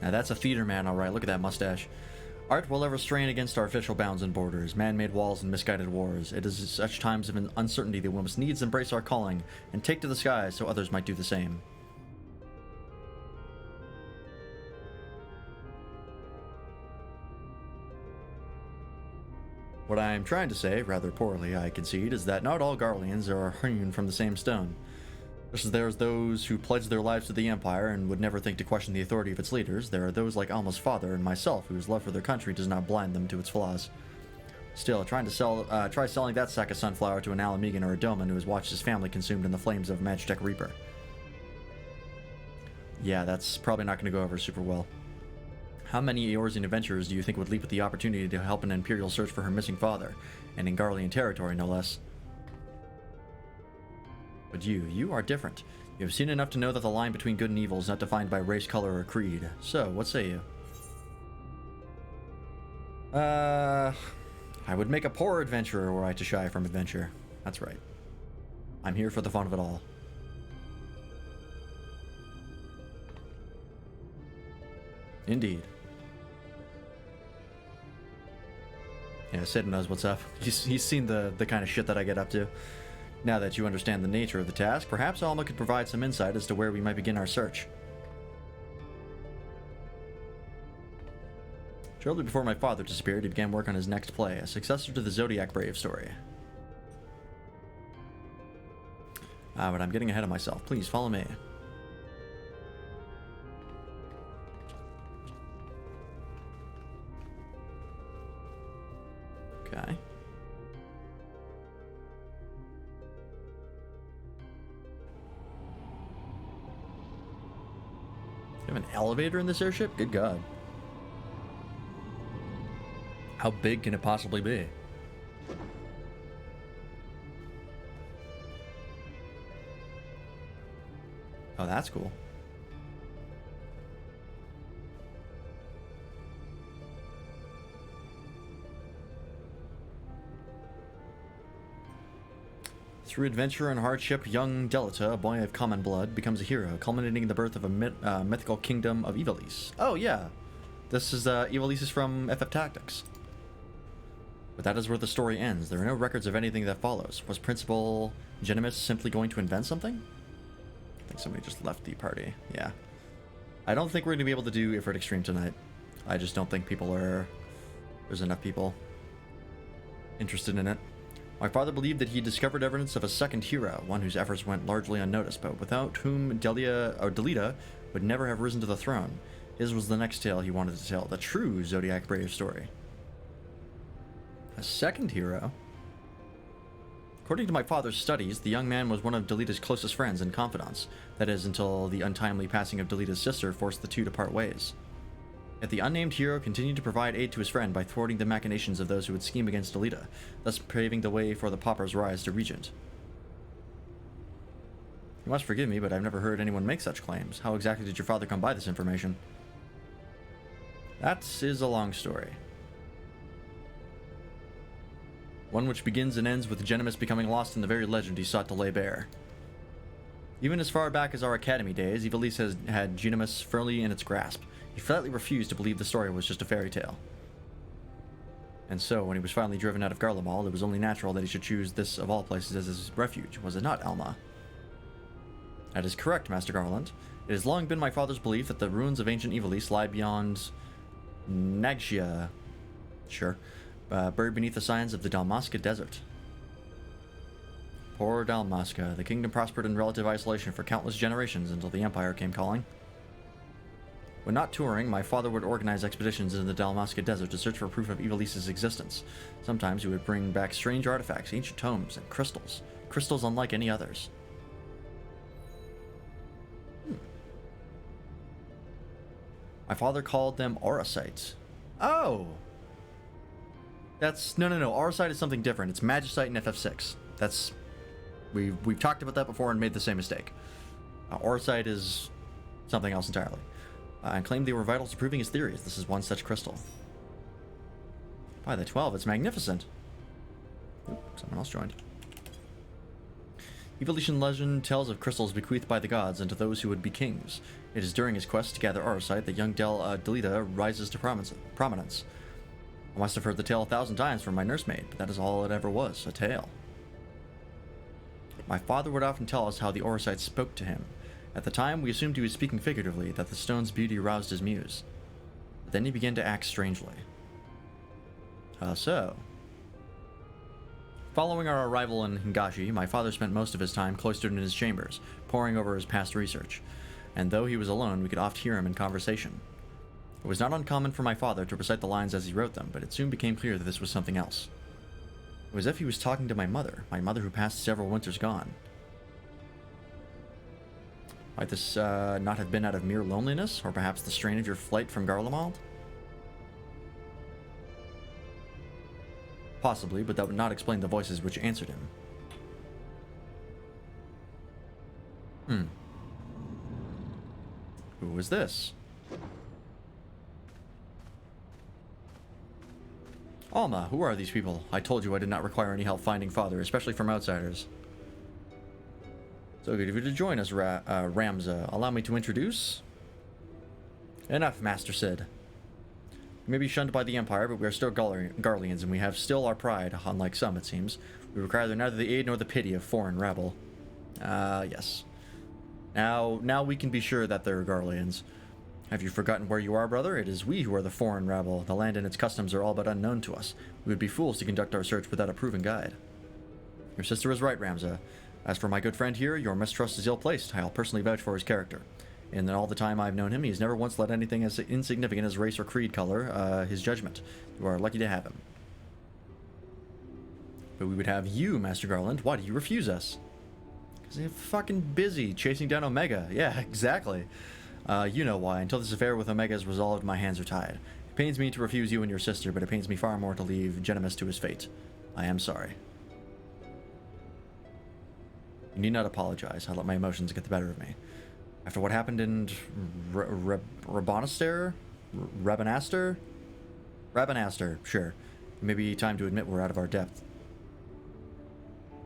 Now that's a theater man, alright, look at that mustache. Art will ever strain against our official bounds and borders, man-made walls and misguided wars. It is such times of uncertainty that we must needs embrace our calling, and take to the skies so others might do the same. What I am trying to say, rather poorly I concede, is that not all Garleans are hewn from the same stone. Just as there are those who pledge their lives to the Empire and would never think to question the authority of its leaders, there are those like Alma's father and myself whose love for their country does not blind them to its flaws. Still, try selling that sack of sunflower to an Alamegan or a Doman who has watched his family consumed in the flames of Magitech Reaper. Yeah, that's probably not going to go over super well. How many Eorzean adventurers do you think would leap at the opportunity to help an Imperial search for her missing father, and in Garlean territory, no less? But you are different. You have seen enough to know that the line between good and evil is not defined by race, color, or creed. So, what say you? I would make a poor adventurer were I to shy from adventure. That's right. I'm here for the fun of it all. Indeed. Yeah, Sid knows what's up. He's seen the kind of shit that I get up to. Now that you understand the nature of the task, perhaps Alma could provide some insight as to where we might begin our search. Shortly before my father disappeared, he began work on his next play, a successor to the Zodiac Brave story. But I'm getting ahead of myself. Please, follow me. Okay. You have an elevator in this airship? Good God. How big can it possibly be? Oh, that's cool. Through adventure and hardship, young Delita, a boy of common blood, becomes a hero, culminating in the birth of a mythical kingdom of Ivalice. Oh, yeah. This is Ivalice is from FF Tactics. But that is where the story ends. There are no records of anything that follows. Was Principal Genimus simply going to invent something? I think somebody just left the party. Yeah. I don't think we're going to be able to do Ifrit Extreme tonight. I just don't think there's enough people interested in it. My father believed that he discovered evidence of a second hero, one whose efforts went largely unnoticed, but without whom Delita would never have risen to the throne. His was the next tale he wanted to tell, the true Zodiac Brave story. A second hero? According to my father's studies, the young man was one of Delita's closest friends and confidants. That is, until the untimely passing of Delita's sister forced the two to part ways. Yet the unnamed hero continued to provide aid to his friend by thwarting the machinations of those who would scheme against Delita, thus paving the way for the Pauper's rise to regent. You must forgive me, but I've never heard anyone make such claims. How exactly did your father come by this information? That is a long story. One which begins and ends with Genimus becoming lost in the very legend he sought to lay bare. Even as far back as our academy days, Ivalice has had Genimus firmly in its grasp. He flatly refused to believe the story was just a fairy tale. And so, when he was finally driven out of Garlemald, it was only natural that he should choose this of all places as his refuge, was it not, Alma? That is correct, Master Garland. It has long been my father's belief that the ruins of ancient Ivalice lie beyond Nagxia. Sure. Buried beneath the signs of the Dalmasca Desert. Poor Dalmasca. The kingdom prospered in relative isolation for countless generations until the Empire came calling. When not touring, my father would organize expeditions into the Dalmasca Desert to search for proof of Ivalice's existence. Sometimes he would bring back strange artifacts, ancient tomes, and crystals. Crystals unlike any others. My father called them auricites. Oh! That's... No. Auricite is something different. It's magicite in FF6. That's... We've talked about that before and made the same mistake. Auricite is something else entirely. And claimed they were vital to proving his theories. This is one such crystal. By the 12, it's magnificent. Oop, someone else joined. Evolution legend tells of crystals bequeathed by the gods unto those who would be kings. It is during his quest to gather auricite that young Delita rises to prominence. I must have heard the tale 1,000 times from my nursemaid, but that is all it ever was, a tale. My father would often tell us how the auricite spoke to him. At the time, we assumed he was speaking figuratively, that the stone's beauty roused his muse. But then he began to act strangely. How so? Following our arrival in Hingashi, my father spent most of his time cloistered in his chambers, poring over his past research. And though he was alone, we could oft hear him in conversation. It was not uncommon for my father to recite the lines as he wrote them, but it soon became clear that this was something else. It was as if he was talking to my mother who passed several winters gone. Might this not have been out of mere loneliness, or perhaps the strain of your flight from Garlemald? Possibly, but that would not explain the voices which answered him. Who was this? Alma, who are these people? I told you I did not require any help finding father, especially from outsiders. So good of you to join us, Ramza. Allow me to introduce... Enough, Master Sid. We may be shunned by the Empire, but we are still Garleans, and we have still our pride, unlike some, it seems. We require neither the aid nor the pity of foreign rabble. Yes. Now we can be sure that they're Garleans. Have you forgotten where you are, brother? It is we who are the foreign rabble. The land and its customs are all but unknown to us. We would be fools to conduct our search without a proven guide. Your sister is right, Ramza. As for my good friend here, your mistrust is ill-placed. I'll personally vouch for his character. In all the time I've known him, he's never once let anything as insignificant as race or creed color his judgment. You are lucky to have him. But we would have you, Master Garland. Why do you refuse us? Because they're fucking busy chasing down Omega. Yeah, exactly. You know why. Until this affair with Omega is resolved, my hands are tied. It pains me to refuse you and your sister, but it pains me far more to leave Genimus to his fate. I am sorry. You need not apologize. I let my emotions get the better of me. After what happened in Rabanaster? Rabanaster, sure. It may be time to admit we're out of our depth.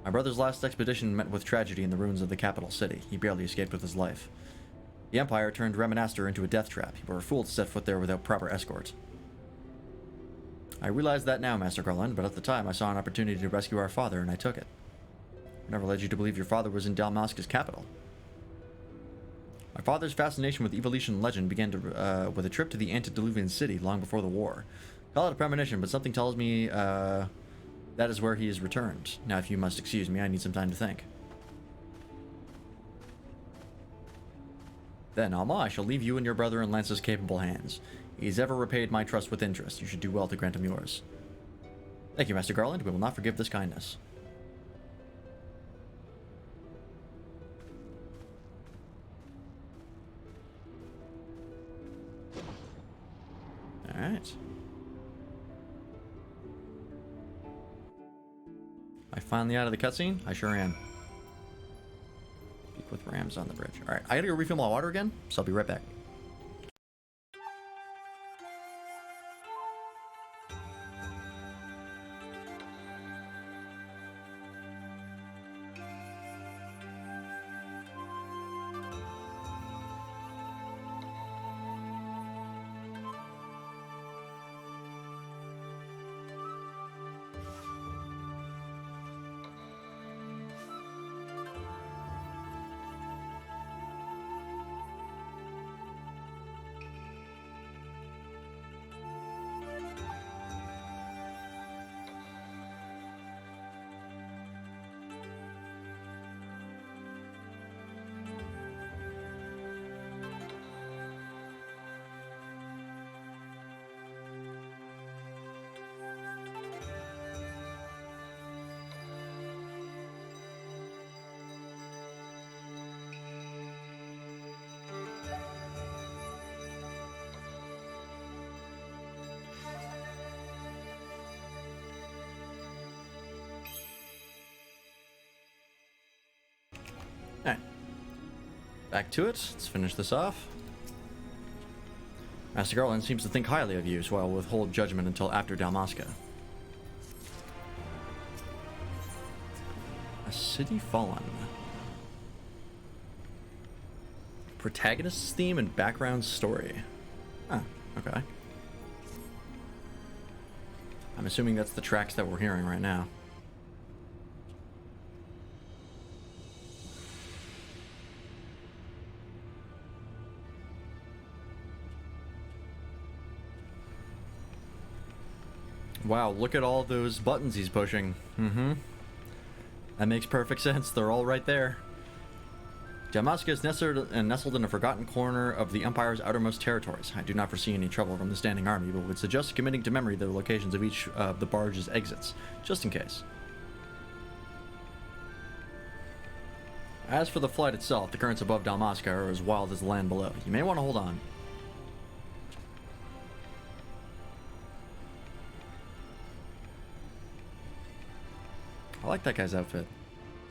My brother's last expedition met with tragedy in the ruins of the capital city. He barely escaped with his life. The Empire turned Rabanaster into a death trap. You were a fool to set foot there without proper escort. I realize that now, Master Garland, but at the time I saw an opportunity to rescue our father, and I took it. I never led you to believe your father was in Dalmasca's capital. My father's fascination with Evolution legend began with a trip to the antediluvian city long before the war. Call it a premonition, but something tells me that is where he is returned. Now, if you must excuse me, I need some time to think. Then, Alma, I shall leave you and your brother in Lance's capable hands. He has ever repaid my trust with interest. You should do well to grant him yours. Thank you, Master Garland. We will not forgive this kindness. Alright. Am I finally out of the cutscene? I sure am. Speak with Rams on the bridge. Alright, I gotta go refill my water again, so I'll be right back. Alright. Back to it. Let's finish this off. Master Garland seems to think highly of you, so I'll withhold judgment until after Dalmasca. A City Fallen. Protagonist's theme and background story. Huh, okay. I'm assuming that's the tracks that we're hearing right now. Wow, look at all those buttons he's pushing. That makes perfect sense. They're all right there. Dalmasca is nestled in a forgotten corner of the Empire's outermost territories. I do not foresee any trouble from the standing army, but would suggest committing to memory the locations of each of the barge's exits, just in case. As for the flight itself, the currents above Dalmasca are as wild as the land below. You may want to hold on. I like that guy's outfit.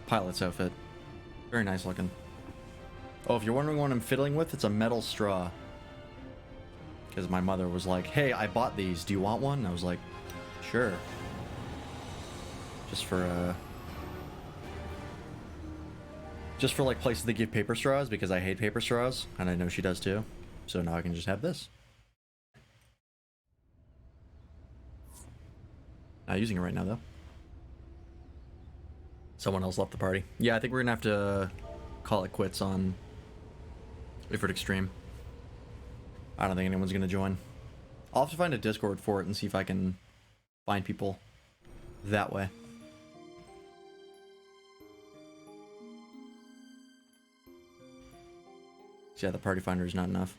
Pilot's outfit. Very nice looking. Oh, if you're wondering what I'm fiddling with, it's a metal straw. Because my mother was like, hey, I bought these. Do you want one? And I was like, Sure. Just for like places that give paper straws, because I hate paper straws, and I know she does too. So now I can just have this. Not using it right now though. Someone else left the party. Yeah, I think we're gonna have to call it quits on FFXIV. I don't think anyone's gonna join. I'll have to find a Discord for it and see if I can find people that way. So yeah, the party finder is not enough.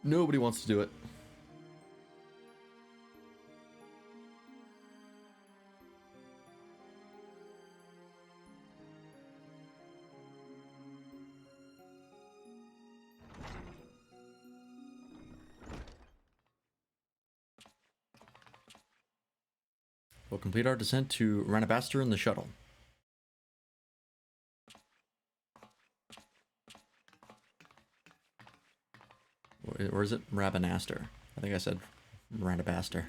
Nobody wants to do it. We'll complete our descent to Ranabaster in the shuttle. Or is it Rabanaster? I think I said Ranabaster.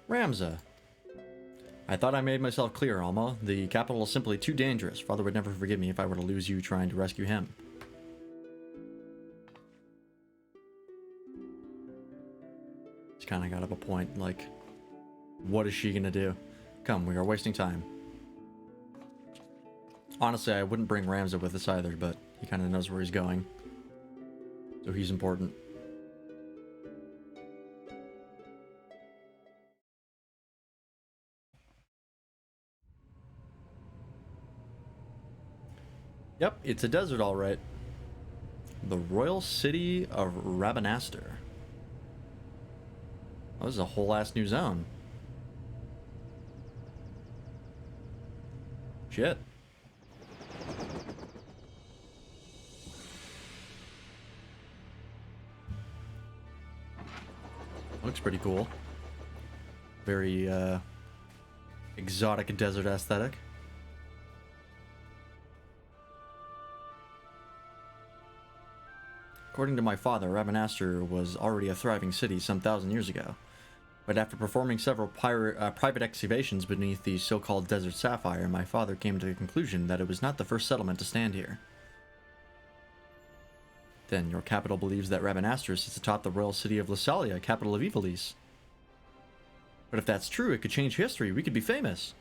Ramza. I thought I made myself clear, Alma. The capital is simply too dangerous. Father would never forgive me if I were to lose you trying to rescue him. He's kind of got up a point, like, what is she gonna do? Come, we are wasting time. Honestly, I wouldn't bring Ramza with us either, but he kind of knows where he's going. So he's important. Yep, it's a desert all right. The royal city of Rabanaster. Oh, this is a whole ass new zone. Shit. Looks pretty cool. Very exotic desert aesthetic. According to my father, Rabanaster was already a thriving city some 1,000 years ago. But after performing several private excavations beneath the so-called Desert Sapphire, my father came to the conclusion that it was not the first settlement to stand here. Then your capital believes that Rabanaster sits atop the royal city of Lysalia, capital of Ivalice. But if that's true, it could change history. We could be famous.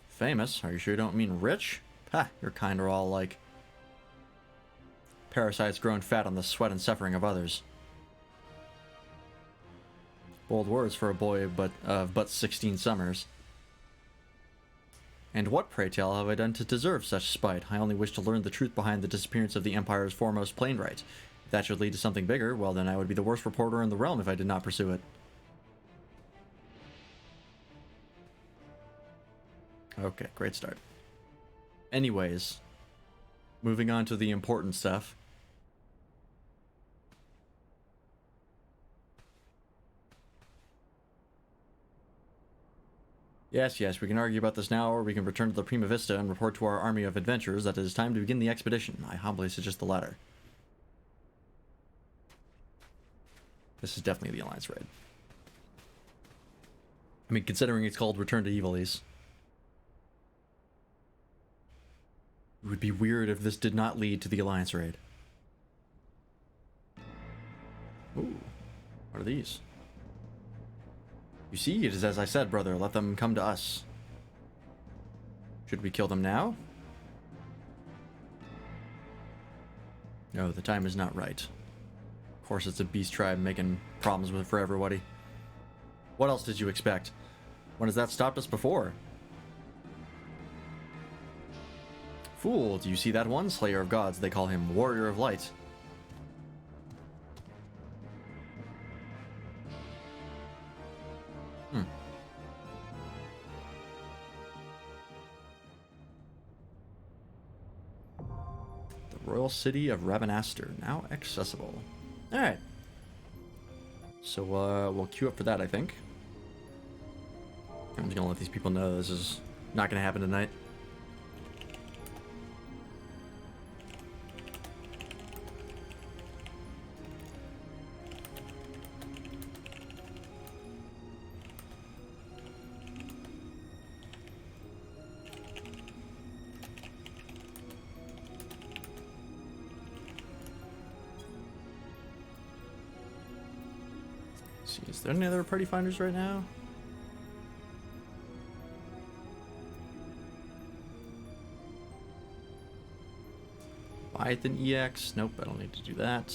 Famous? Are you sure you don't mean rich? Ha, your kind are all like parasites growing fat on the sweat and suffering of others. Bold words for a boy but 16 summers. And what, pray tell, have I done to deserve such spite? I only wish to learn the truth behind the disappearance of the Empire's foremost plainwright. If that should lead to something bigger, well then I would be the worst reporter in the realm if I did not pursue it. Okay, great start. Anyways, moving on to the important stuff. Yes, we can argue about this now, or we can return to the Prima Vista and report to our army of adventurers that it is time to begin the expedition. I humbly suggest the latter. This is definitely the Alliance raid. I mean, considering it's called Return to Ivalice. It would be weird if this did not lead to the Alliance raid. Ooh, what are these? You see, it is as I said, brother. Let them come to us. Should we kill them now? No, the time is not right. Of course, it's a beast tribe making problems for everybody. What else did you expect? When has that stopped us before? Fool, do you see that one? Slayer of gods, they call him Warrior of Light. Royal City of Rabanaster, now accessible. Alright. So, we'll queue up for that, I think. I'm just gonna let these people know this is not gonna happen tonight. See, is there any other party finders right now? Python EX. Nope, I don't need to do that.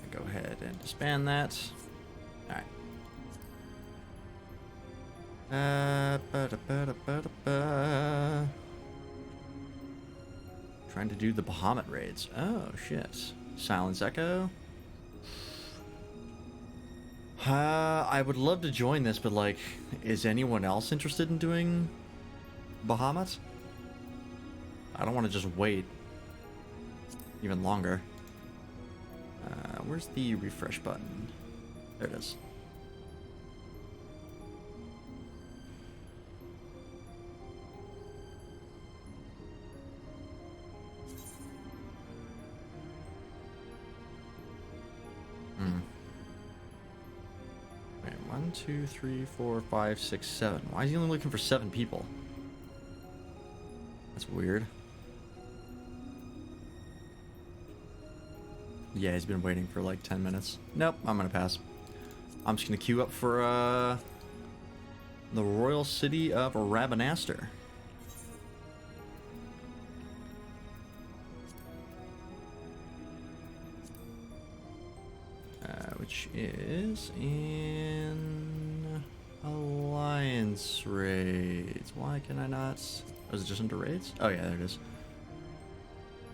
Go ahead and disband that. Alright. Trying to do the Bahamut raids. Oh, shit. Silence Echo. I would love to join this, but, like, is anyone else interested in doing Bahamut? I don't want to just wait even longer. Where's the refresh button? There it is. Wait, 1, 2, 3, 4, 5, 6, 7. Why is he only looking for 7 people? That's weird. Yeah, he's been waiting for like 10 minutes. Nope, I'm gonna pass. I'm just gonna queue up for the Royal City of Rabanaster. Which is in Alliance Raids. Why can I not? Oh, is it just under raids? Oh yeah, there it is.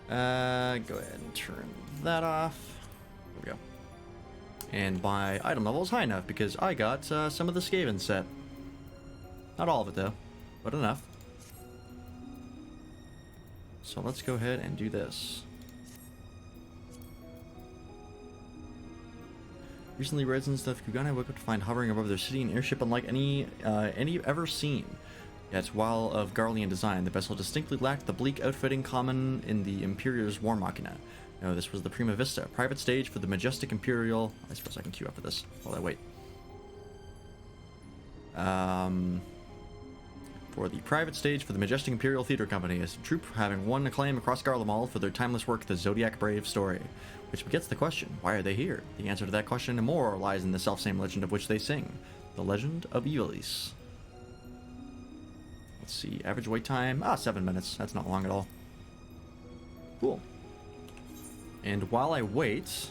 Go ahead and turn that off. There we go. And my item level is high enough because I got some of the Skaven set. Not all of it though, but enough. So let's go ahead and do this. Recently, residents of Kugane woke up to find hovering above their city an airship unlike any ever seen. Yet, while of Garlean design, the vessel distinctly lacked the bleak outfitting common in the Imperior's War Machina. No, this was the Prima Vista, private stage for the majestic Imperial... I suppose I can queue up for this while I wait. For the private stage for the majestic Imperial Theater Company, a troupe having won acclaim across Garlemald for their timeless work, The Zodiac Brave Story. Which begets the question, why are they here? The answer to that question and more lies in the selfsame legend of which they sing. The Legend of Ivalice. Let's see, average wait time, 7 minutes. That's not long at all. Cool. And while I wait,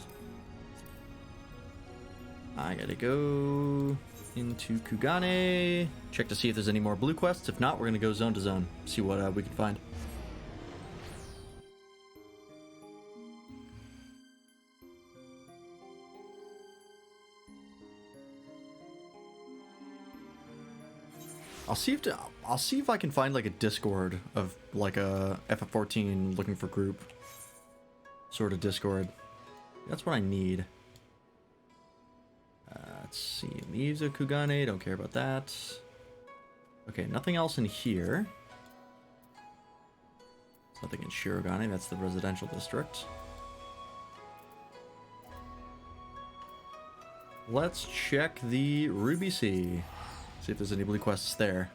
I gotta go into Kugane, check to see if there's any more blue quests. If not, we're gonna go zone to zone, see what we can find. I'll see if I can find like a Discord of like a FF14 looking for group sort of Discord. That's what I need. Let's see, leaves of Kugane, don't care about that. Okay, nothing else in here. Nothing in Shirogane, that's the residential district. Let's check the Ruby Sea. See if there's any blue quests there.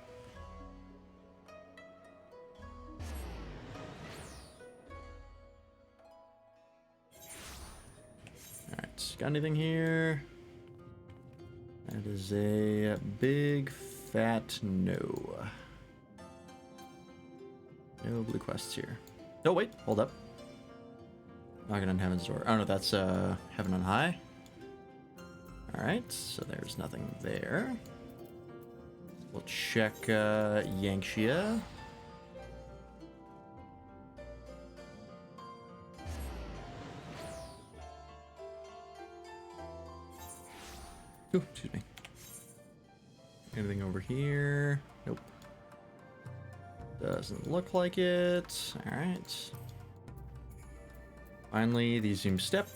Alright, got anything here? That is a big fat no. No blue quests here. Oh wait, hold up. Knocking on Heaven's Door. Oh no, that's Heaven on High. Alright, so there's nothing there. We'll check Yangxia. Ooh, excuse me. Anything over here? Nope. Doesn't look like it. Alright. Finally, the zoom step.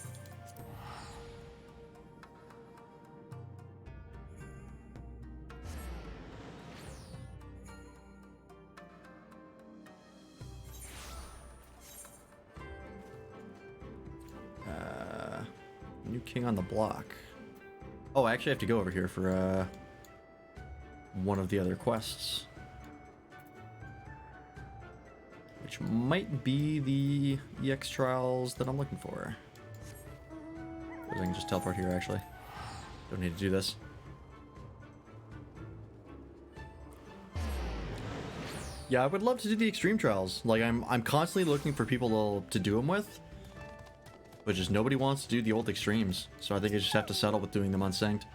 New king on the block. Oh, I actually have to go over here for one of the other quests. which might be the EX trials that I'm looking for. I can just teleport here, actually. Don't need to do this. Yeah, I would love to do the extreme trials. Like, I'm constantly looking for people to do them with, but just nobody wants to do the old extremes. So I think I just have to settle with doing them unsynced.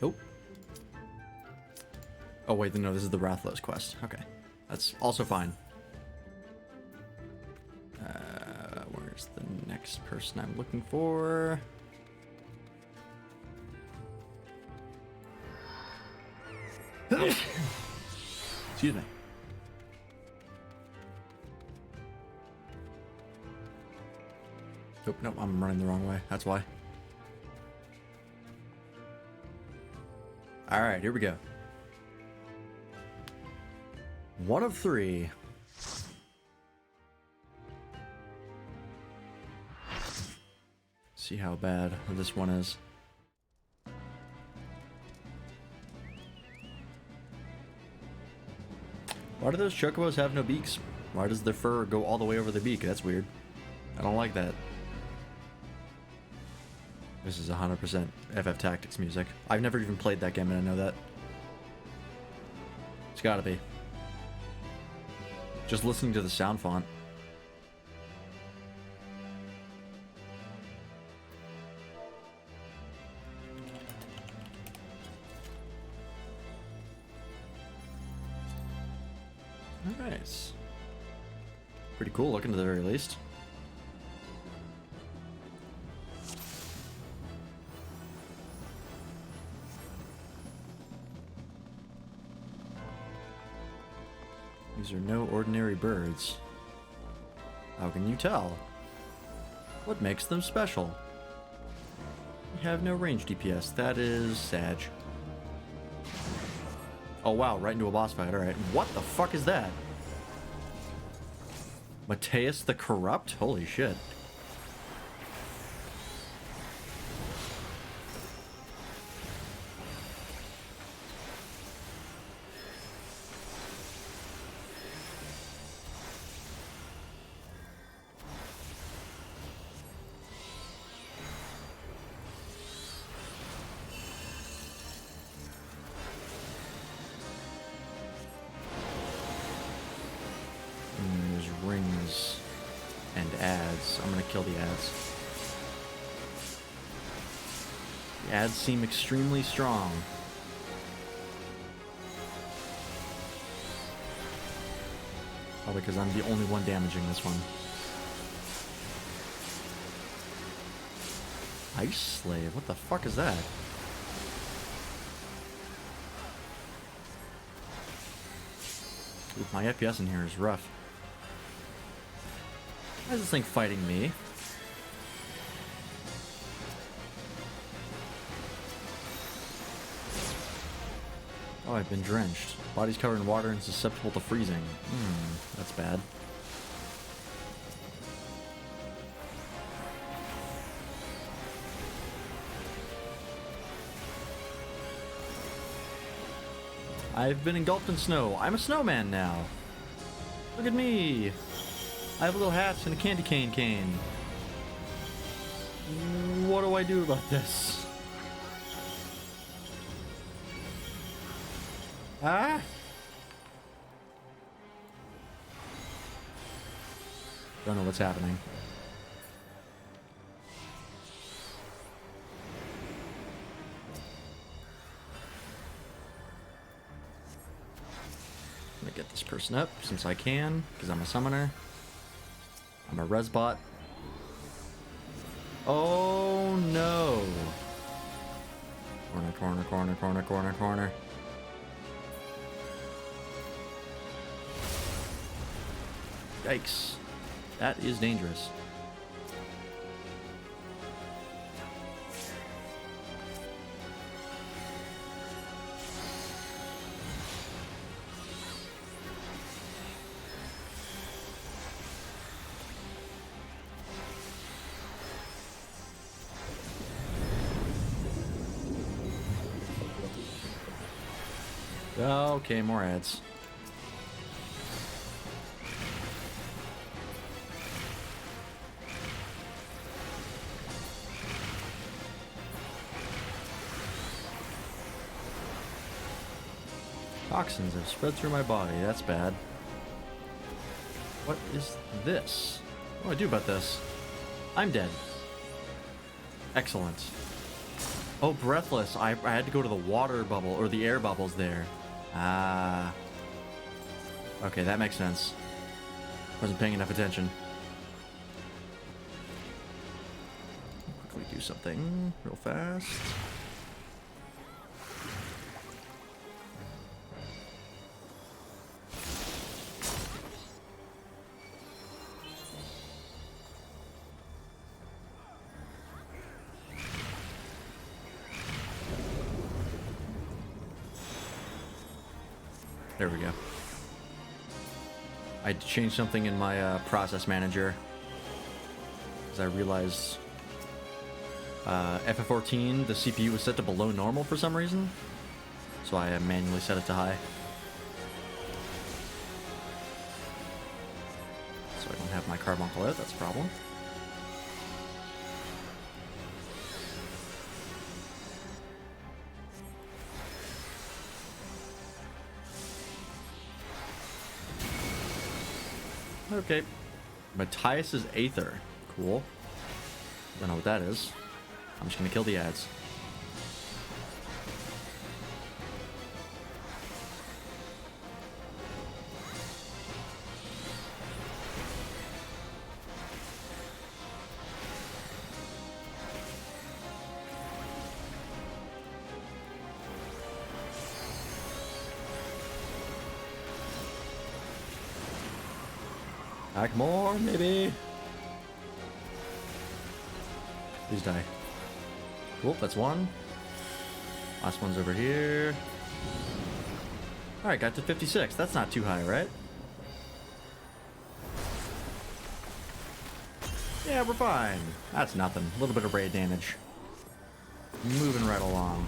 Nope. Oh wait, no, this is the Rathalos quest. Okay, that's also fine. Where's the next person I'm looking for? Excuse me. Nope, I'm running the wrong way. That's why. Alright, here we go. 1 of 3. See how bad this one is. Why do those chocobos have no beaks? Why does their fur go all the way over the beak? That's weird. I don't like that. This is 100% FF Tactics music. I've never even played that game and I know that. It's gotta be. Just listening to the sound font. Nice. Pretty cool looking at the very least. These are no ordinary birds. How can you tell? What makes them special? We have no range DPS. That is Sag. Oh wow, right into a boss fight. Alright. What the fuck is that? Mateus the Corrupt? Holy shit. Rings and ads. I'm gonna kill the ads. The ads seem extremely strong. Probably because I'm the only one damaging this one. Ice Slave? What the fuck is that? Ooh, my FPS in here is rough. Why is this thing fighting me? Oh, I've been drenched. Body's covered in water and susceptible to freezing. That's bad. I've been engulfed in snow. I'm a snowman now. Look at me. I have a little hat and a candy cane. What do I do about this? Ah? Don't know what's happening. I'm gonna get this person up since I can, because I'm a summoner. I'm a resbot. Oh no. Corner. Yikes. That is dangerous. Okay, more ads. Toxins have spread through my body. That's bad. What is this? What do I do about this? I'm dead. Excellent. Oh, breathless. I had to go to the water bubble, or the air bubbles there. Ah. Okay, that makes sense. Wasn't paying enough attention. Quickly do something real fast. There we go. I had to change something in my process manager because I realized FF14, the CPU was set to below normal for some reason, so I manually set it to high. So I don't have my carbuncle out, that's a problem. Okay. Matthias's Aether. Cool. Don't know what that is. I'm just gonna kill the ads. Back more, maybe. Please die. Cool, that's one. Last one's over here. Alright, got to 56. That's not too high, right? Yeah, we're fine. That's nothing. A little bit of raid damage. Moving right along.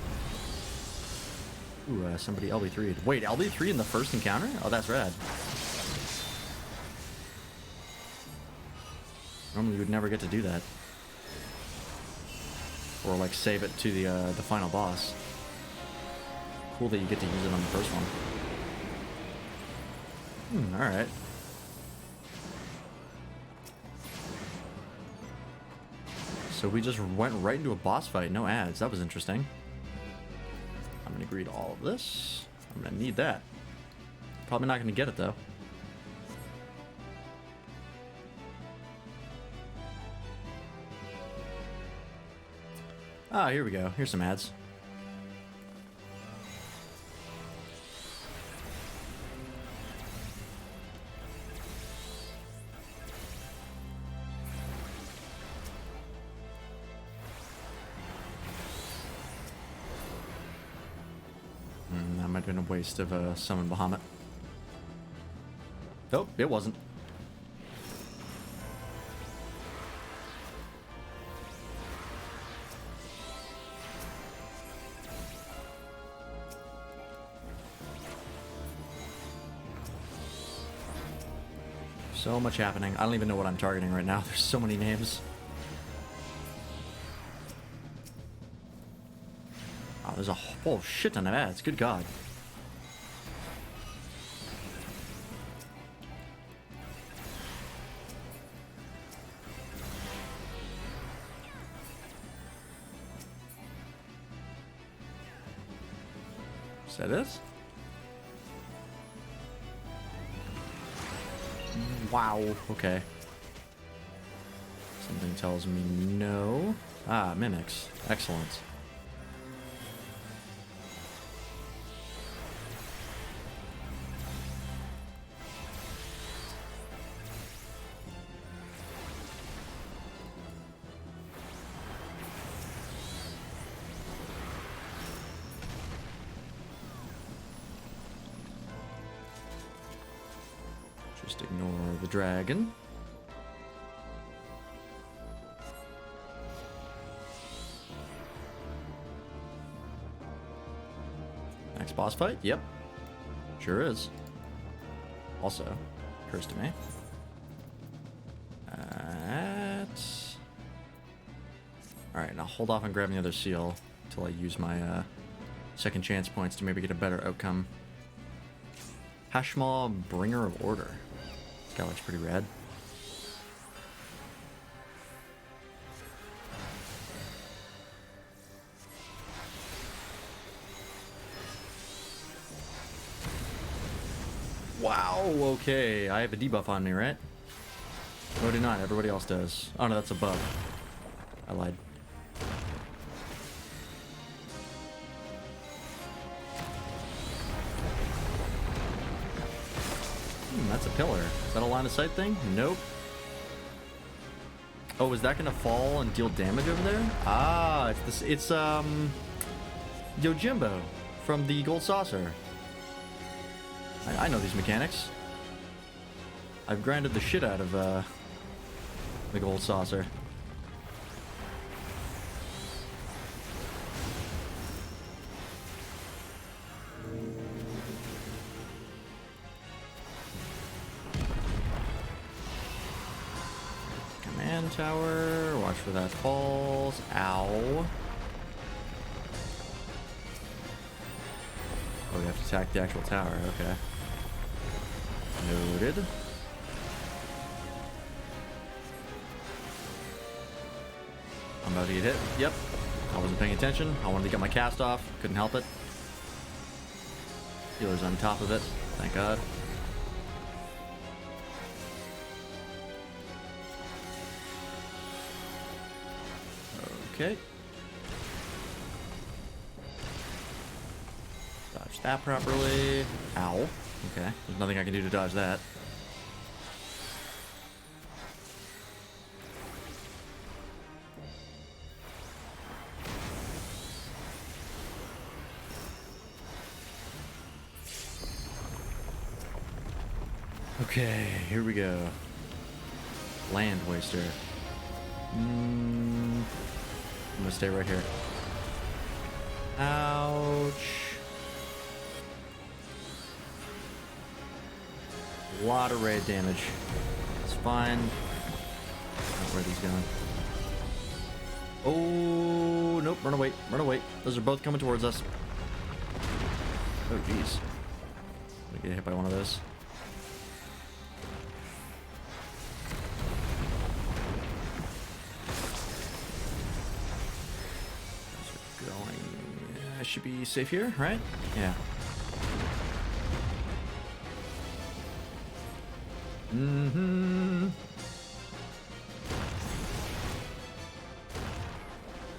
Ooh, somebody LB3'd. Wait, LB3 in the first encounter? Oh, that's rad. Normally you would never get to do that. Or like save it to the final boss. Cool that you get to use it on the first one. Alright. So we just went right into a boss fight, no ads. That was interesting. I'm gonna read all of this. I'm gonna need that. Probably not gonna get it though. Ah, here we go. Here's some ads. That might have been a waste of summon Bahamut. Nope, it wasn't. So much happening. I don't even know what I'm targeting right now. There's so many names. Oh, there's a whole shit ton of ads. Good God. Is that it? Wow, okay. Something tells me no. Ah, mimics. Excellent. Just ignore the dragon. Next boss fight? Yep. Sure is. Also, occurs to me. Alright, now hold off on grabbing the other seal until I use my second chance points to maybe get a better outcome. Hashmaw, Bringer of Order. This guy looks pretty rad. Wow, okay. I have a debuff on me, right? No, I do not. Everybody else does. Oh, no, that's a buff. I lied. That's a pillar. Is that a line of sight thing? Nope. Oh, is that gonna fall and deal damage over there? Ah, it's this. It's Yojimbo from the Gold Saucer. I know these mechanics. I've grinded the shit out of the Gold Saucer. Command tower. Watch for that falls. Ow. Oh, we have to attack the actual tower. Okay. Noted. I'm about to get hit. Yep. I wasn't paying attention. I wanted to get my cast off. Couldn't help it. Healer's on top of it. Thank God. Okay. Dodge that properly. Ow. Okay. There's nothing I can do to dodge that. Okay, here we go. Land Waster. I'm gonna stay right here. Ouch. A lot of raid damage. It's fine. Not where he's going. Oh, nope. Run away. Run away. Those are both coming towards us. Oh, jeez. I'm gonna get hit by one of those. I should be safe here, right? Yeah.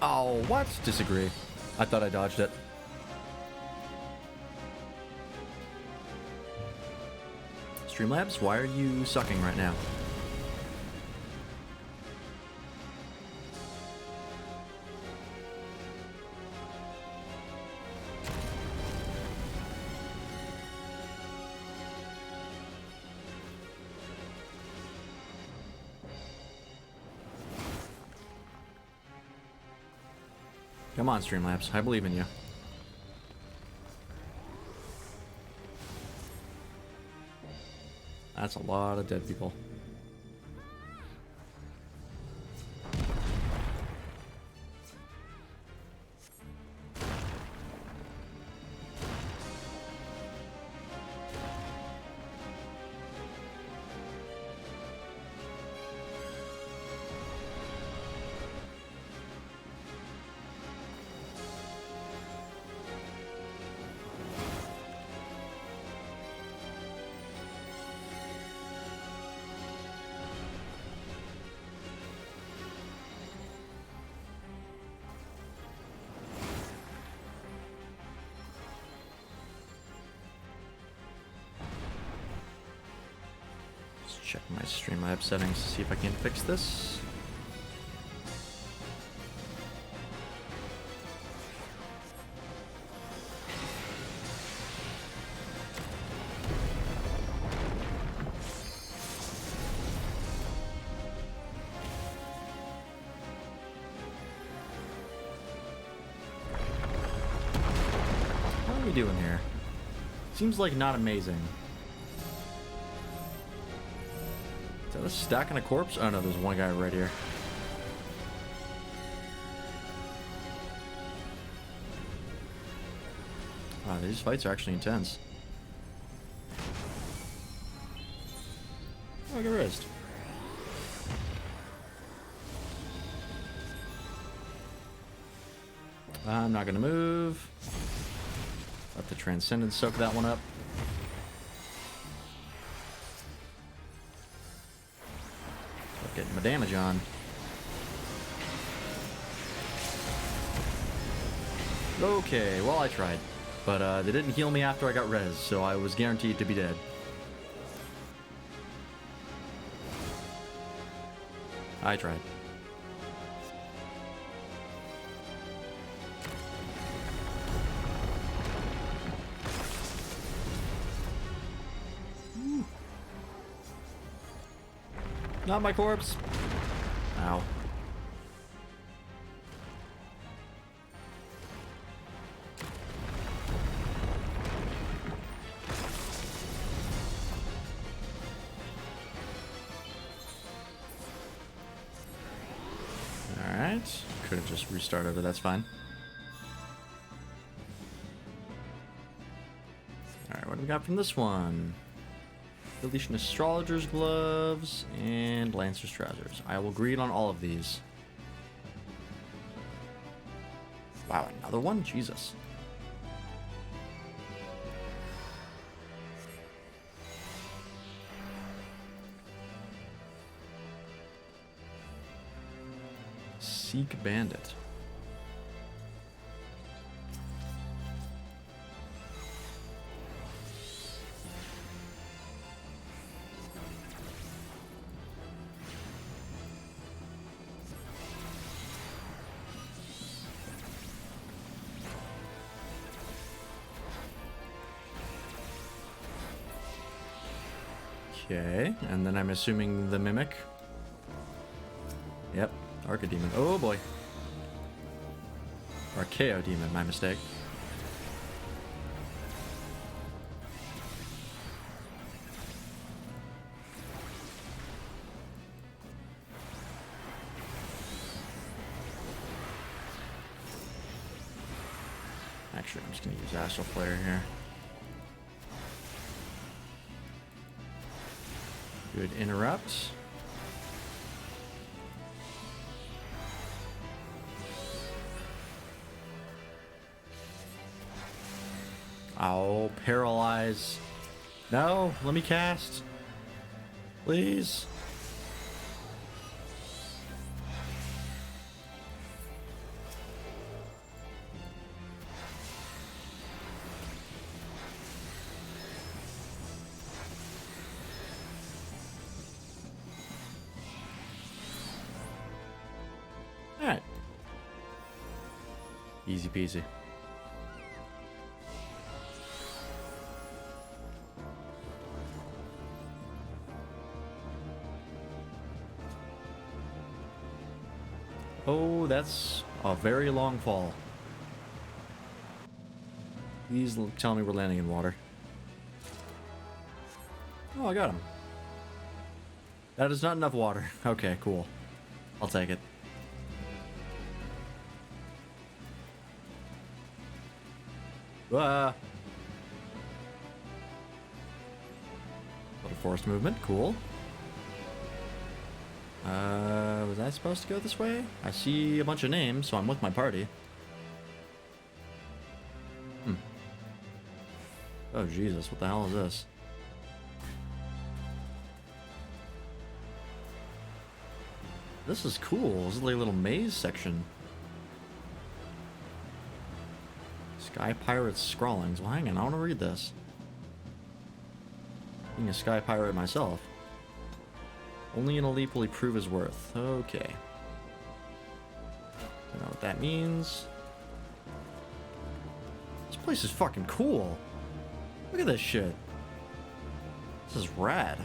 Oh, what? Disagree. I thought I dodged it. Streamlabs, why are you sucking right now? Come on, Streamlabs. I believe in you. That's a lot of dead people. Check my Streamlabs settings to see if I can fix this. How are we doing here? Seems like not amazing. Is that a stack and a corpse? Oh no, there's one guy right here. Wow, these fights are actually intense. I got rezzed. I'm not gonna move. Let the Transcendence soak that one up. Start getting my damage on. Okay, well I tried. But they didn't heal me after I got res, so I was guaranteed to be dead. I tried. Not my corpse. Ow. Alright. Could have just restarted, but that's fine. Alright, what do we got from this one? Deletion Astrologer's Gloves and Lancer's Trousers. I will greed on all of these. Wow, another one? Jesus. Seek Bandit. Okay, and then I'm assuming the Mimic. Yep, Arcademon. Oh boy. Archaeo Demon, my mistake. Actually, I'm just going to use Astral Flare here. Good interrupt. I'll paralyze. No, let me cast. Please. Alright. Easy peasy. Oh, that's a very long fall. Please tell me we're landing in water. Oh, I got him. That is not enough water. Okay, cool. I'll take it. Little forest movement, cool. Was I supposed to go this way? I see a bunch of names, so I'm with my party. Oh, Jesus, what the hell is this? This is cool. This is like a little maze section. Sky Pirate's Scrawlings. Well, hang on, I want to read this. Being a Sky Pirate myself. Only an elite will he prove his worth. Okay. Don't know what that means. This place is fucking cool. Look at this shit. This is rad.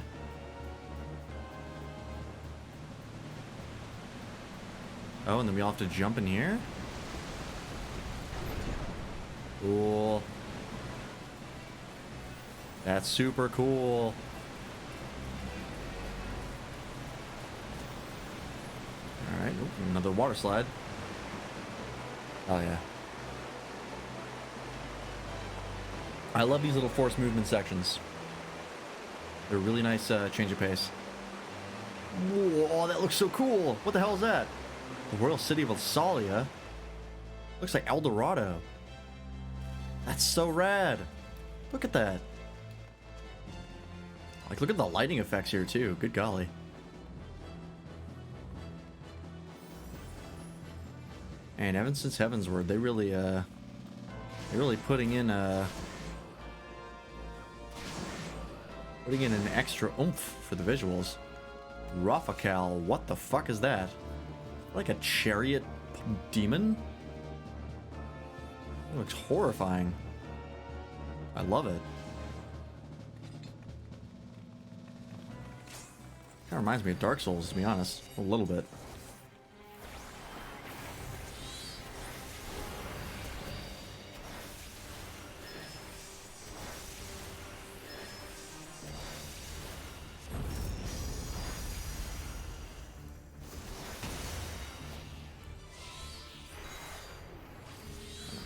Oh, and then we all have to jump in here? Cool. That's super cool. Alright, another water slide. Oh yeah. I love these little force movement sections. They're a really nice change of pace. Whoa, oh, that looks so cool. What the hell is that? The Royal City of Alsalia? Looks like El Dorado. That's so rad. Look at that. Like, look at the lighting effects here, too. Good golly. And ever since Heavensward, they're really putting in an extra oomph for the visuals. Rafakal, what the fuck is that? Like a chariot demon? It looks horrifying. I love it. Kind of reminds me of Dark Souls, to be honest. A little bit.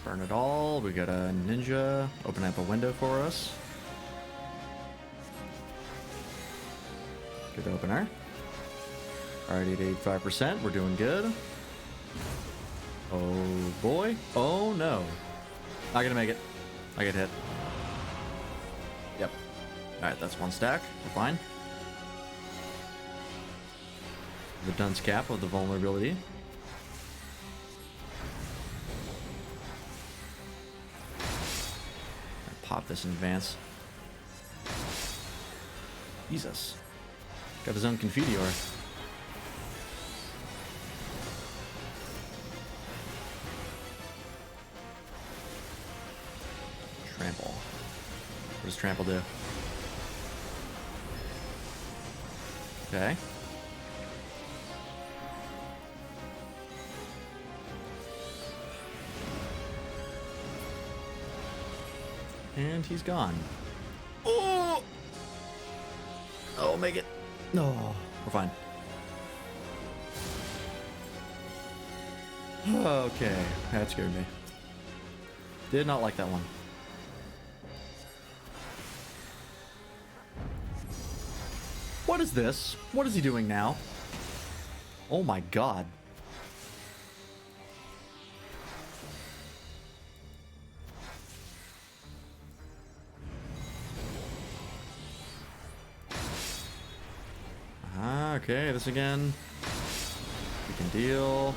Burn it all. We got a ninja. Open up a window for us. Good opener. Already at 85%. We're doing good. Oh boy. Oh no. Not gonna make it. I get hit. Yep. Alright, that's one stack. We're fine. The dunce cap of the vulnerability. Pop this in advance. Jesus. Got his own Confiteor. Trample. What does trample do? Okay. And he's gone. Oh! Oh, make it. No, we're fine. Okay, that scared me. Did not like that one. What is this? What is he doing now? Oh my god. Okay, this again. We can deal.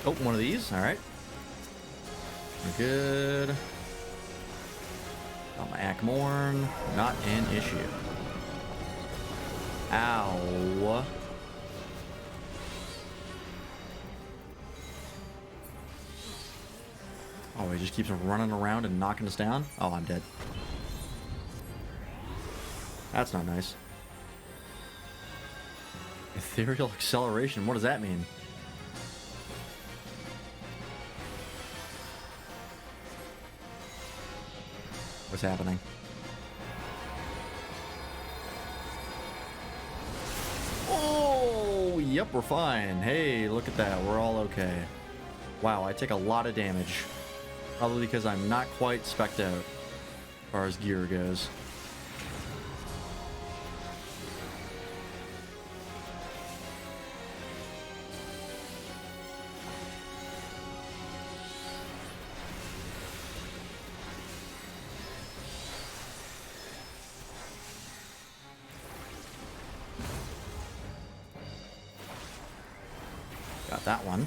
Oh, one of these. All right. We're good. Got my Akmorn. Not an issue. Ow. Oh, he just keeps running around and knocking us down? Oh, I'm dead. That's not nice. Ethereal acceleration, what does that mean? What's happening? Oh, yep, we're fine. Hey, look at that. We're all okay. Wow, I take a lot of damage. Probably because I'm not quite spec'd out as far as gear goes. Got that one.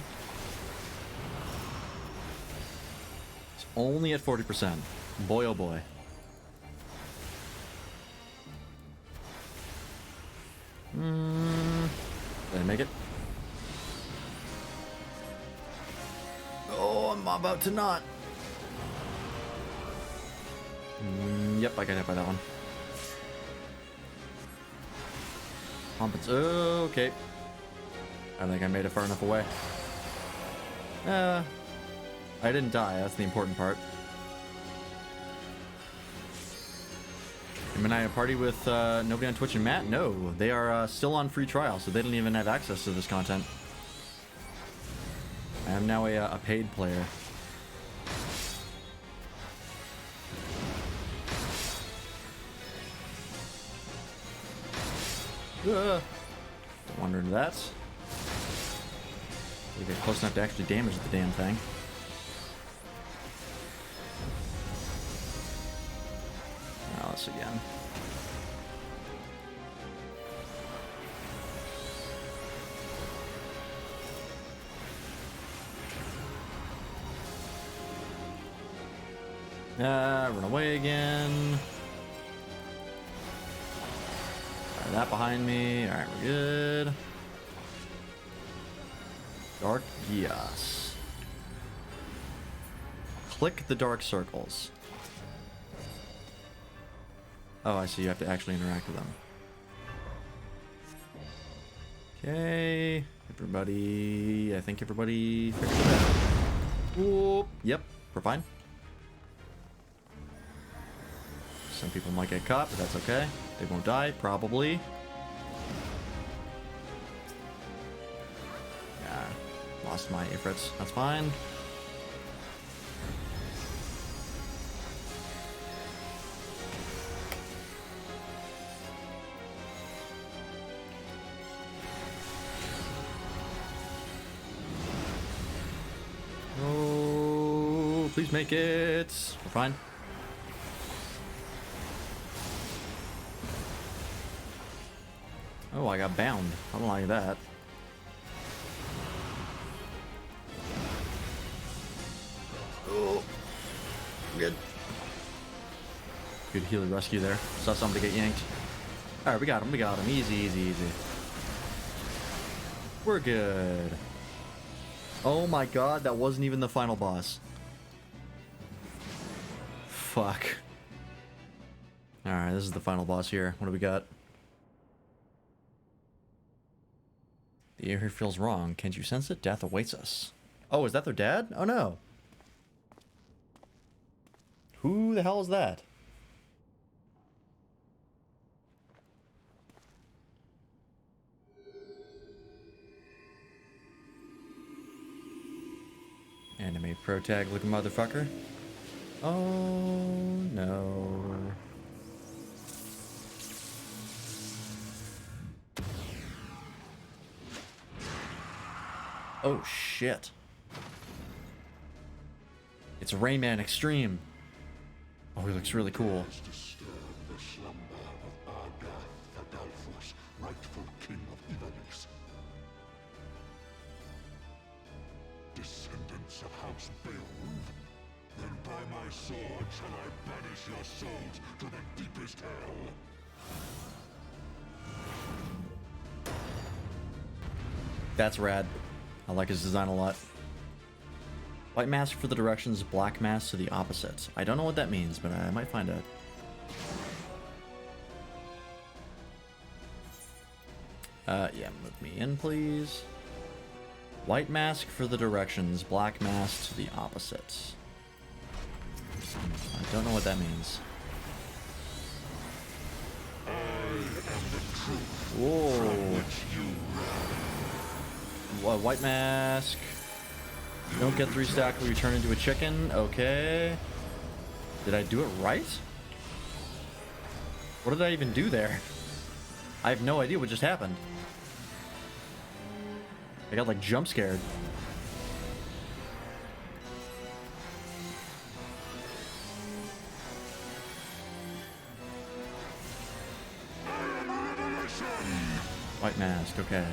Only at 40%. Boy, oh boy. Did I make it? Oh, I'm about to not. Yep, I got hit by that one. Okay. I think I made it far enough away. I didn't die, that's the important part. Am I a party with nobody on Twitch and Matt? No, they are still on free trial, so they don't even have access to this content. I am now a paid player. Don't wander into that. We get close enough to actually damage the damn thing. Now this again. Run away again. Alright, that behind me. Alright, we're good. Dark Gias. Click the dark circles. Oh, I see. You have to actually interact with them. Okay. Everybody... I think everybody figured it out. Whoop. Yep. We're fine. Some people might get caught, but that's okay. They won't die, probably. Yeah, lost my Ifrits. That's fine. Oh, please make it. We're fine. Oh, I got bound. I don't like that. Oh, good. Good healer rescue there. Saw somebody get yanked. All right, we got him. We got him. Easy, easy, easy. We're good. Oh my god, that wasn't even the final boss. Fuck. All right, this is the final boss here. What do we got? The air here feels wrong. Can't you sense it? Death awaits us. Oh, is that their dad? Oh no. Who the hell is that? Anime pro tag looking motherfucker. Oh no. Oh shit. It's Rayman Extreme. Oh, he looks really cool. Rightful king of Ivalice. Descendants of House Beowulf, then by my sword shall I banish your souls to the deepest hell. That's rad. I like his design a lot. White mask for the directions, black mask to the opposite. I don't know what that means, but I might find out. Yeah, move me in, please. White mask for the directions, black mask to the opposite. I don't know what that means. Whoa. White mask. Don't get 3 stack when you turn into a chicken. Okay. Did I do it right? What did I even do there? I have no idea what just happened. I got like jump scared. White mask, okay.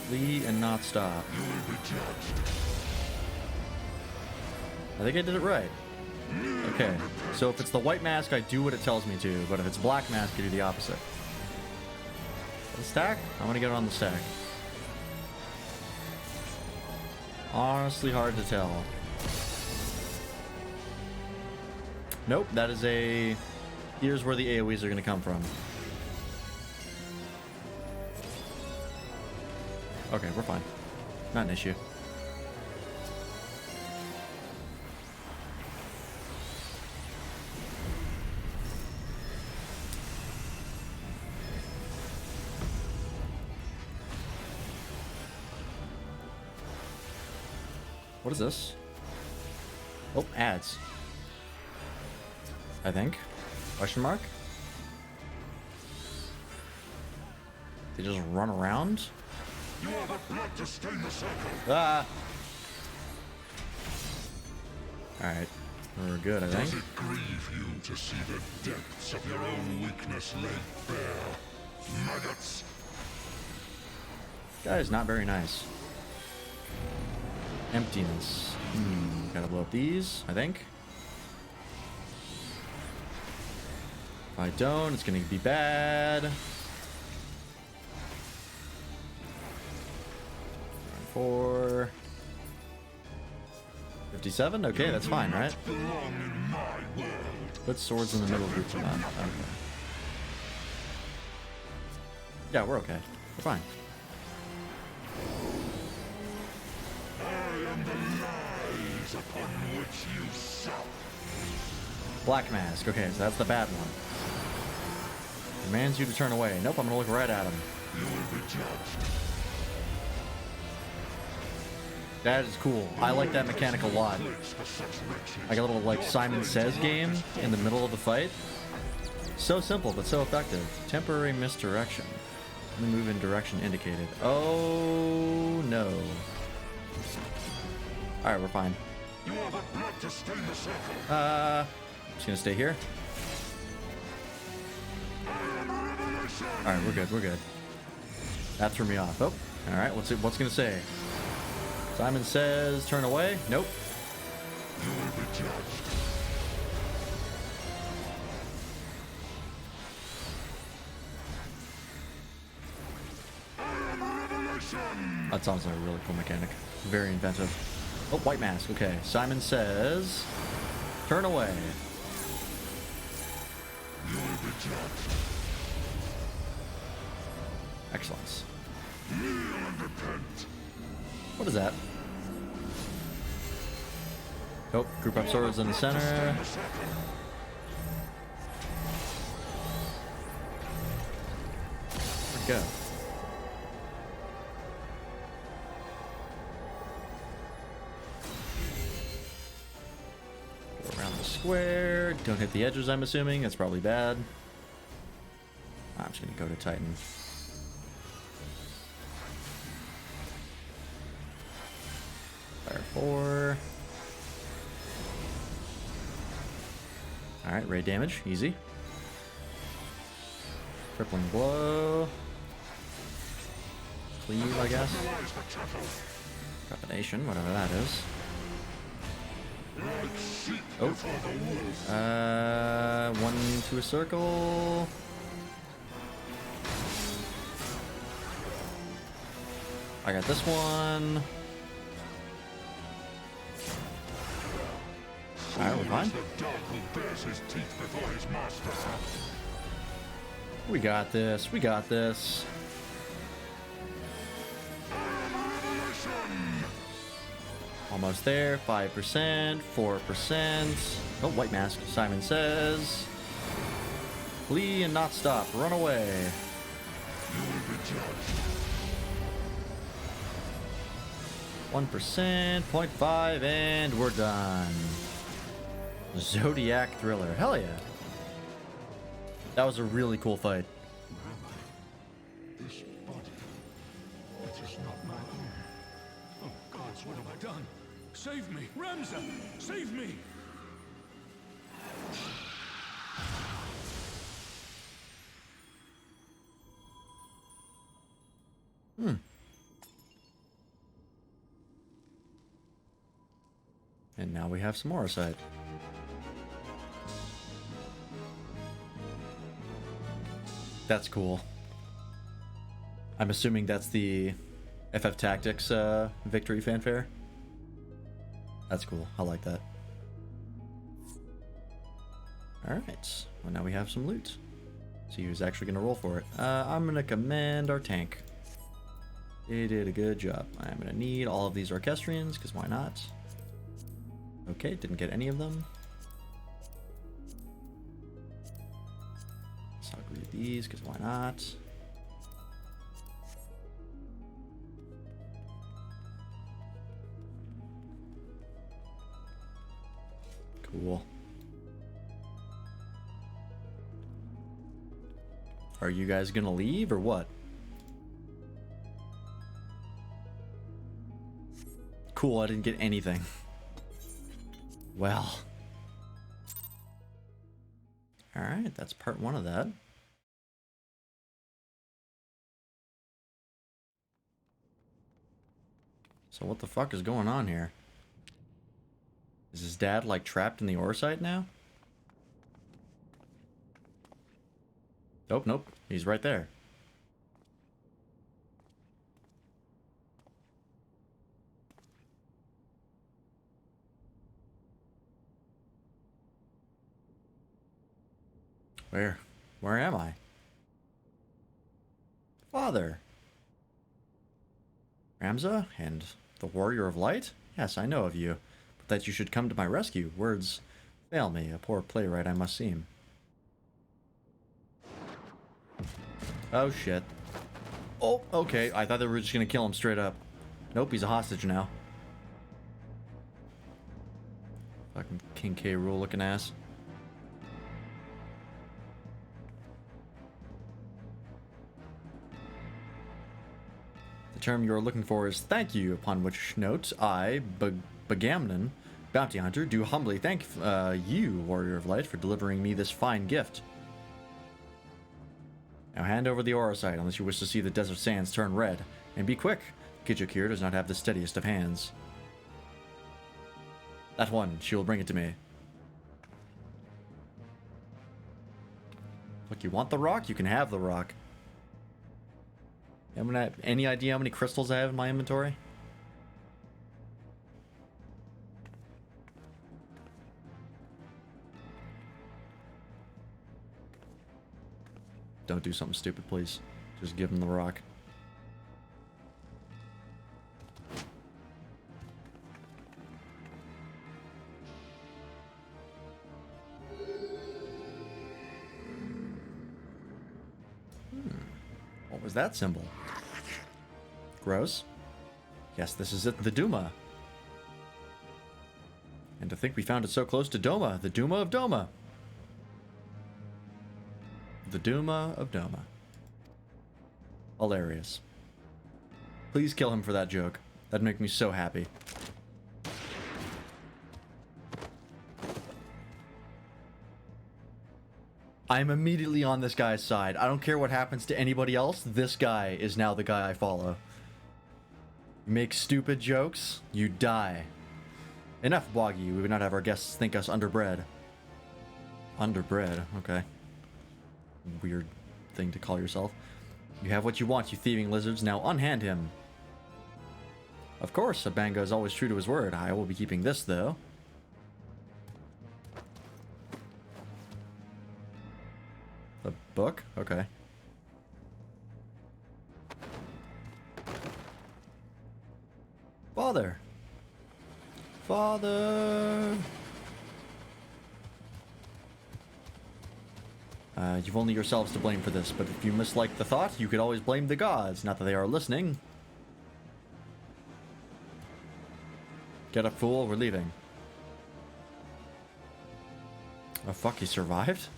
Flee and not stop. I think I did it right. Okay, so if it's the white mask, I do what it tells me to, but if it's black mask, I do the opposite. The stack? I'm gonna get it on the stack. Honestly hard to tell. Nope, that is a... Here's where the AoEs are gonna come from. Okay, we're fine. Not an issue. What is this? Oh, ads. I think. Question mark? They just run around? You are the blood to stain the circle. Ah! Alright. We're good, I think. Does it grieve you to see the depths of your own weakness laid bare? Maggots! Guy is not very nice. Emptiness. Gotta blow up these, I think. If I don't, it's gonna be bad. 4. 57? Okay, that's fine, right? Put swords in the middle group for that. Okay. Yeah, we're okay. We're fine. I am the lies upon which you sup. Black mask. Okay, so that's the bad one. Demands you to turn away. Nope, I'm gonna look right at him. You will be judged. That is cool. I like that mechanic a lot. Like a little like Simon Says game in the middle of the fight. So simple but so effective. Temporary misdirection. Only move in direction indicated. Oh no. Alright, we're fine. You are the blood to stain the circle. Just gonna stay here. Alright, we're good, we're good. That threw me off. Oh, alright, what's gonna say? Simon Says turn away. Nope. You will be judged. That sounds like a really cool mechanic. Very inventive. Oh, white mask. Okay. Simon Says turn away. You will be judged. Excellence. Kneel and repent. What is that? Oh, group up swords in the center. Where'd it go? Go around the square. Don't hit the edges, I'm assuming. That's probably bad. I'm just gonna go to Titan. Fire 4. Alright, raid damage. Easy. Crippling blow. Cleave, I guess. Combination, whatever that is. Oh. 1 to a circle. I got this one. Alright, we're fine. We got this. We got this. Almost there. 5%. 4%. Oh, white mask. Simon Says. Flee and not stop. Run away. 1%, 0.5, and we're done. Zodiac Thriller. Hell yeah. That was a really cool fight. This body, it is not my own. Oh, gods, what have I done? Save me! Ramza! Save me! And now we have some more sight. That's cool. I'm assuming that's the FF Tactics victory fanfare. That's cool. I like that. Alright. Well, now we have some loot. See who's actually going to roll for it. I'm going to command our tank. They did a good job. I'm going to need all of these Orchestrions, because why not? Okay, didn't get any of them. So I'll read these, because why not? Cool. Are you guys gonna leave, or what? Cool, I didn't get anything. Well. Alright, that's part 1 of that. So what the fuck is going on here? Is his dad, like, trapped in the ore site now? Nope, nope. He's right there. Where am I? Father. Ramza and the Warrior of Light? Yes, I know of you. But that you should come to my rescue. Words fail me. A poor playwright I must seem. Oh, shit. Oh, okay. I thought they were just gonna kill him straight up. Nope, he's a hostage now. Fucking King K. Rool looking ass. The term you are looking for is thank you, upon which note I, Bagamnon, bounty hunter, do humbly thank you, Warrior of Light, for delivering me this fine gift. Now hand over the aura site unless you wish to see the desert sands turn red. And be quick. Kijok here does not have the steadiest of hands. That one, she will bring it to me. Look, you want the rock? You can have the rock. Any idea how many crystals I have in my inventory? Don't do something stupid, please. Just give him the rock. What was that symbol? Gross. Yes, this is it, the Duma. And to think we found it so close to Doma, the Duma of Doma. The Duma of Doma. Hilarious. Please kill him for that joke. That'd make me so happy. I'm immediately on this guy's side. I don't care what happens to anybody else. This guy is now the guy I follow. You make stupid jokes, you die. Enough, Boggy. We would not have our guests think us underbred. Underbred, okay. Weird thing to call yourself. You have what you want, you thieving lizards. Now unhand him. Of course, Abanga is always true to his word. I will be keeping this, though. The book? Okay. Father! Father! You've only yourselves to blame for this, but if you mislike the thought, you could always blame the gods. Not that they are listening. Get up, fool. We're leaving. Oh, fuck. He survived?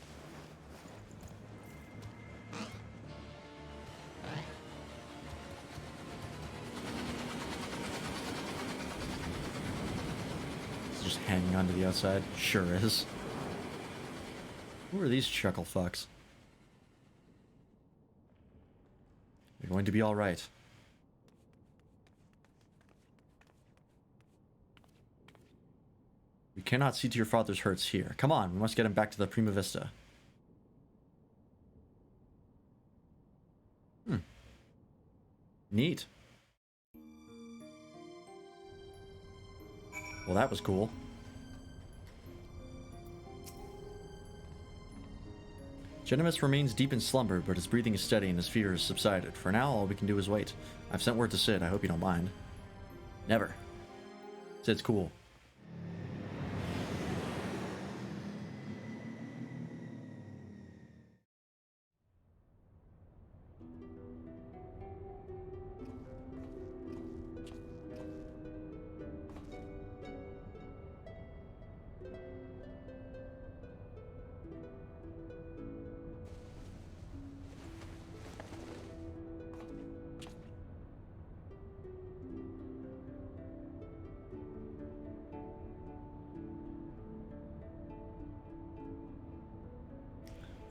He's just hanging onto the outside. Sure is. Who are these chuckle fucks? You're going to be alright. We cannot see to your father's hurts here. Come on, we must get him back to the Prima Vista. Neat. Well, that was cool. Genimus remains deep in slumber, but his breathing is steady and his fever has subsided. For now, all we can do is wait. I've sent word to Sid. I hope you don't mind. Never. Sid's cool.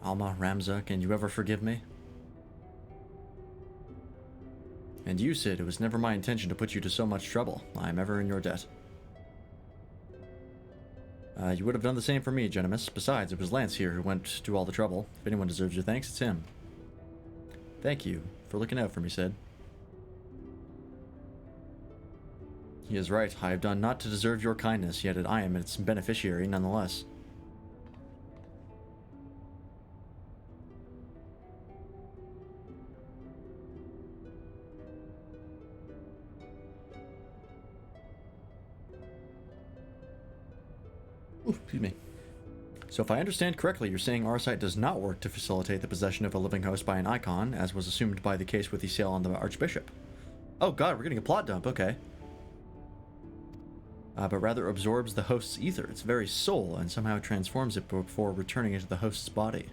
Alma, Ramza, can you ever forgive me? And you, Sid, it was never my intention to put you to so much trouble. I am ever in your debt. You would have done the same for me, Genimus. Besides, it was Lance here who went to all the trouble. If anyone deserves your thanks, it's him. Thank you for looking out for me, Sid. He is right. I have done not to deserve your kindness, yet I am its beneficiary nonetheless. Ooh, excuse me. So if I understand correctly, you're saying Arcite does not work to facilitate the possession of a living host by an icon, as was assumed by the case with the sale on the Archbishop. Oh god, we're getting a plot dump, okay. But rather absorbs the host's ether, its very soul, and somehow transforms it before returning into the host's body.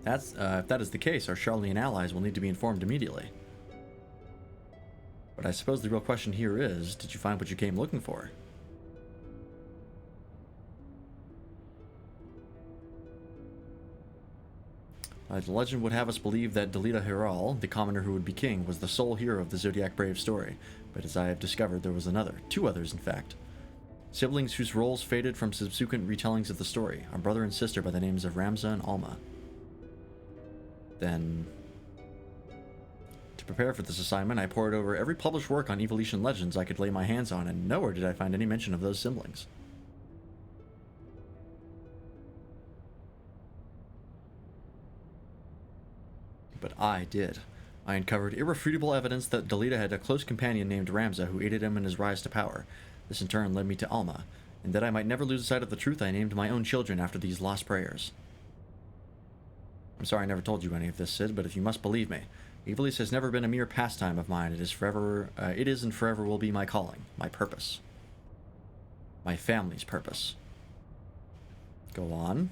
If that is the case, our Charlene allies will need to be informed immediately. But I suppose the real question here is, did you find what you came looking for? The legend would have us believe that Delita Hiral, the commoner who would be king, was the sole hero of the Zodiac Brave story, but as I have discovered, there was another. Two others, in fact. Siblings whose roles faded from subsequent retellings of the story, a brother and sister by the names of Ramza and Alma. Then, to prepare for this assignment, I pored over every published work on Evolution legends I could lay my hands on, and nowhere did I find any mention of those siblings. But I did. I uncovered irrefutable evidence that Delita had a close companion named Ramza who aided him in his rise to power. This in turn led me to Alma, and that I might never lose sight of the truth, I named my own children after these lost prayers. I'm sorry I never told you any of this, Sid, but if you must believe me, Ivalice has never been a mere pastime of mine. It is and forever will be my calling, my purpose. My family's purpose. Go on.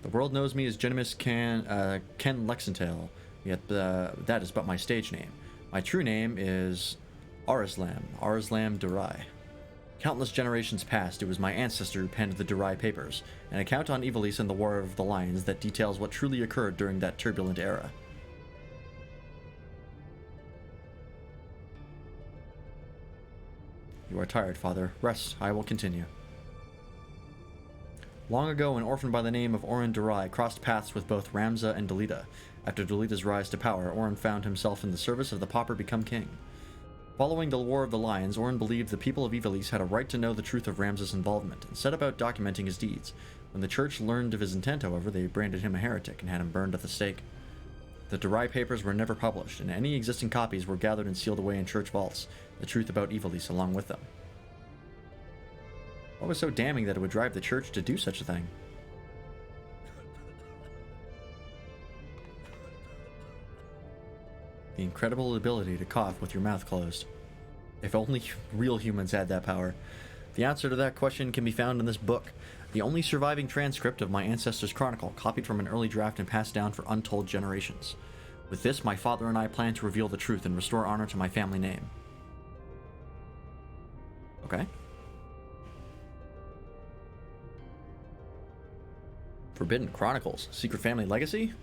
The world knows me as Genimus Ken Lexentale, yet that is but my stage name. My true name is Arislam Durai. Countless generations past, it was my ancestor who penned the Durai Papers, an account on Ivalice and the War of the Lions that details what truly occurred during that turbulent era. You are tired, Father. Rest. I will continue. Long ago, an orphan by the name of Orin Durai crossed paths with both Ramza and Delita. After Delita's rise to power, Orin found himself in the service of the pauper become king. Following the War of the Lions, Orin believed the people of Ivalice had a right to know the truth of Ramza's involvement, and set about documenting his deeds. When the church learned of his intent, however, they branded him a heretic and had him burned at the stake. The Durai Papers were never published, and any existing copies were gathered and sealed away in church vaults, the truth about Ivalice along with them. What was so damning that it would drive the church to do such a thing? The incredible ability to cough with your mouth closed. If only real humans had that power. The answer to that question can be found in this book, the only surviving transcript of my ancestors' chronicle, copied from an early draft and passed down for untold generations. With this, my father and I plan to reveal the truth and restore honor to my family name. Okay. Forbidden Chronicles, Secret Family Legacy?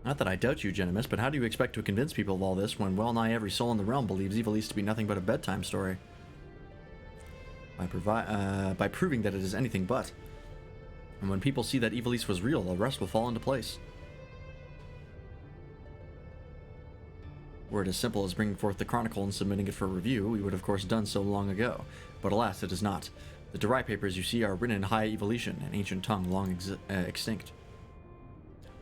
Not that I doubt you, Genimus, but how do you expect to convince people of all this when well-nigh every soul in the realm believes Ivalice to be nothing but a bedtime story? By proving that it is anything but. And when people see that Ivalice was real, the rest will fall into place. Were it as simple as bringing forth the Chronicle and submitting it for review, we would of course done so long ago. But alas, it is not. The Durai Papers you see are written in High Evolution, an ancient tongue long extinct.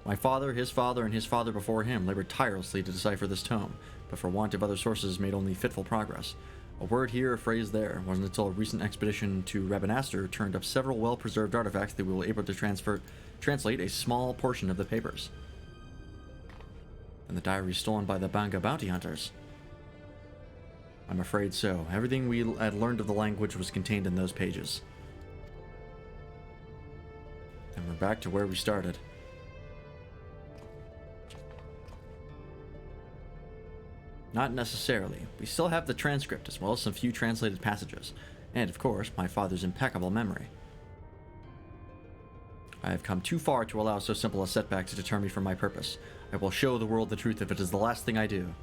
My father, his father, and his father before him labored tirelessly to decipher this tome, but for want of other sources made only fitful progress. A word here, a phrase there. It wasn't until a recent expedition to Rabanastre turned up several well-preserved artifacts that we were able to translate a small portion of the papers. And the diaries stolen by the Banga bounty hunters. I'm afraid so. Everything we had learned of the language was contained in those pages. And we're back to where we started. Not necessarily. We still have the transcript, as well as some few translated passages. And, of course, my father's impeccable memory. I have come too far to allow so simple a setback to deter me from my purpose. I will show the world the truth if it is the last thing I do.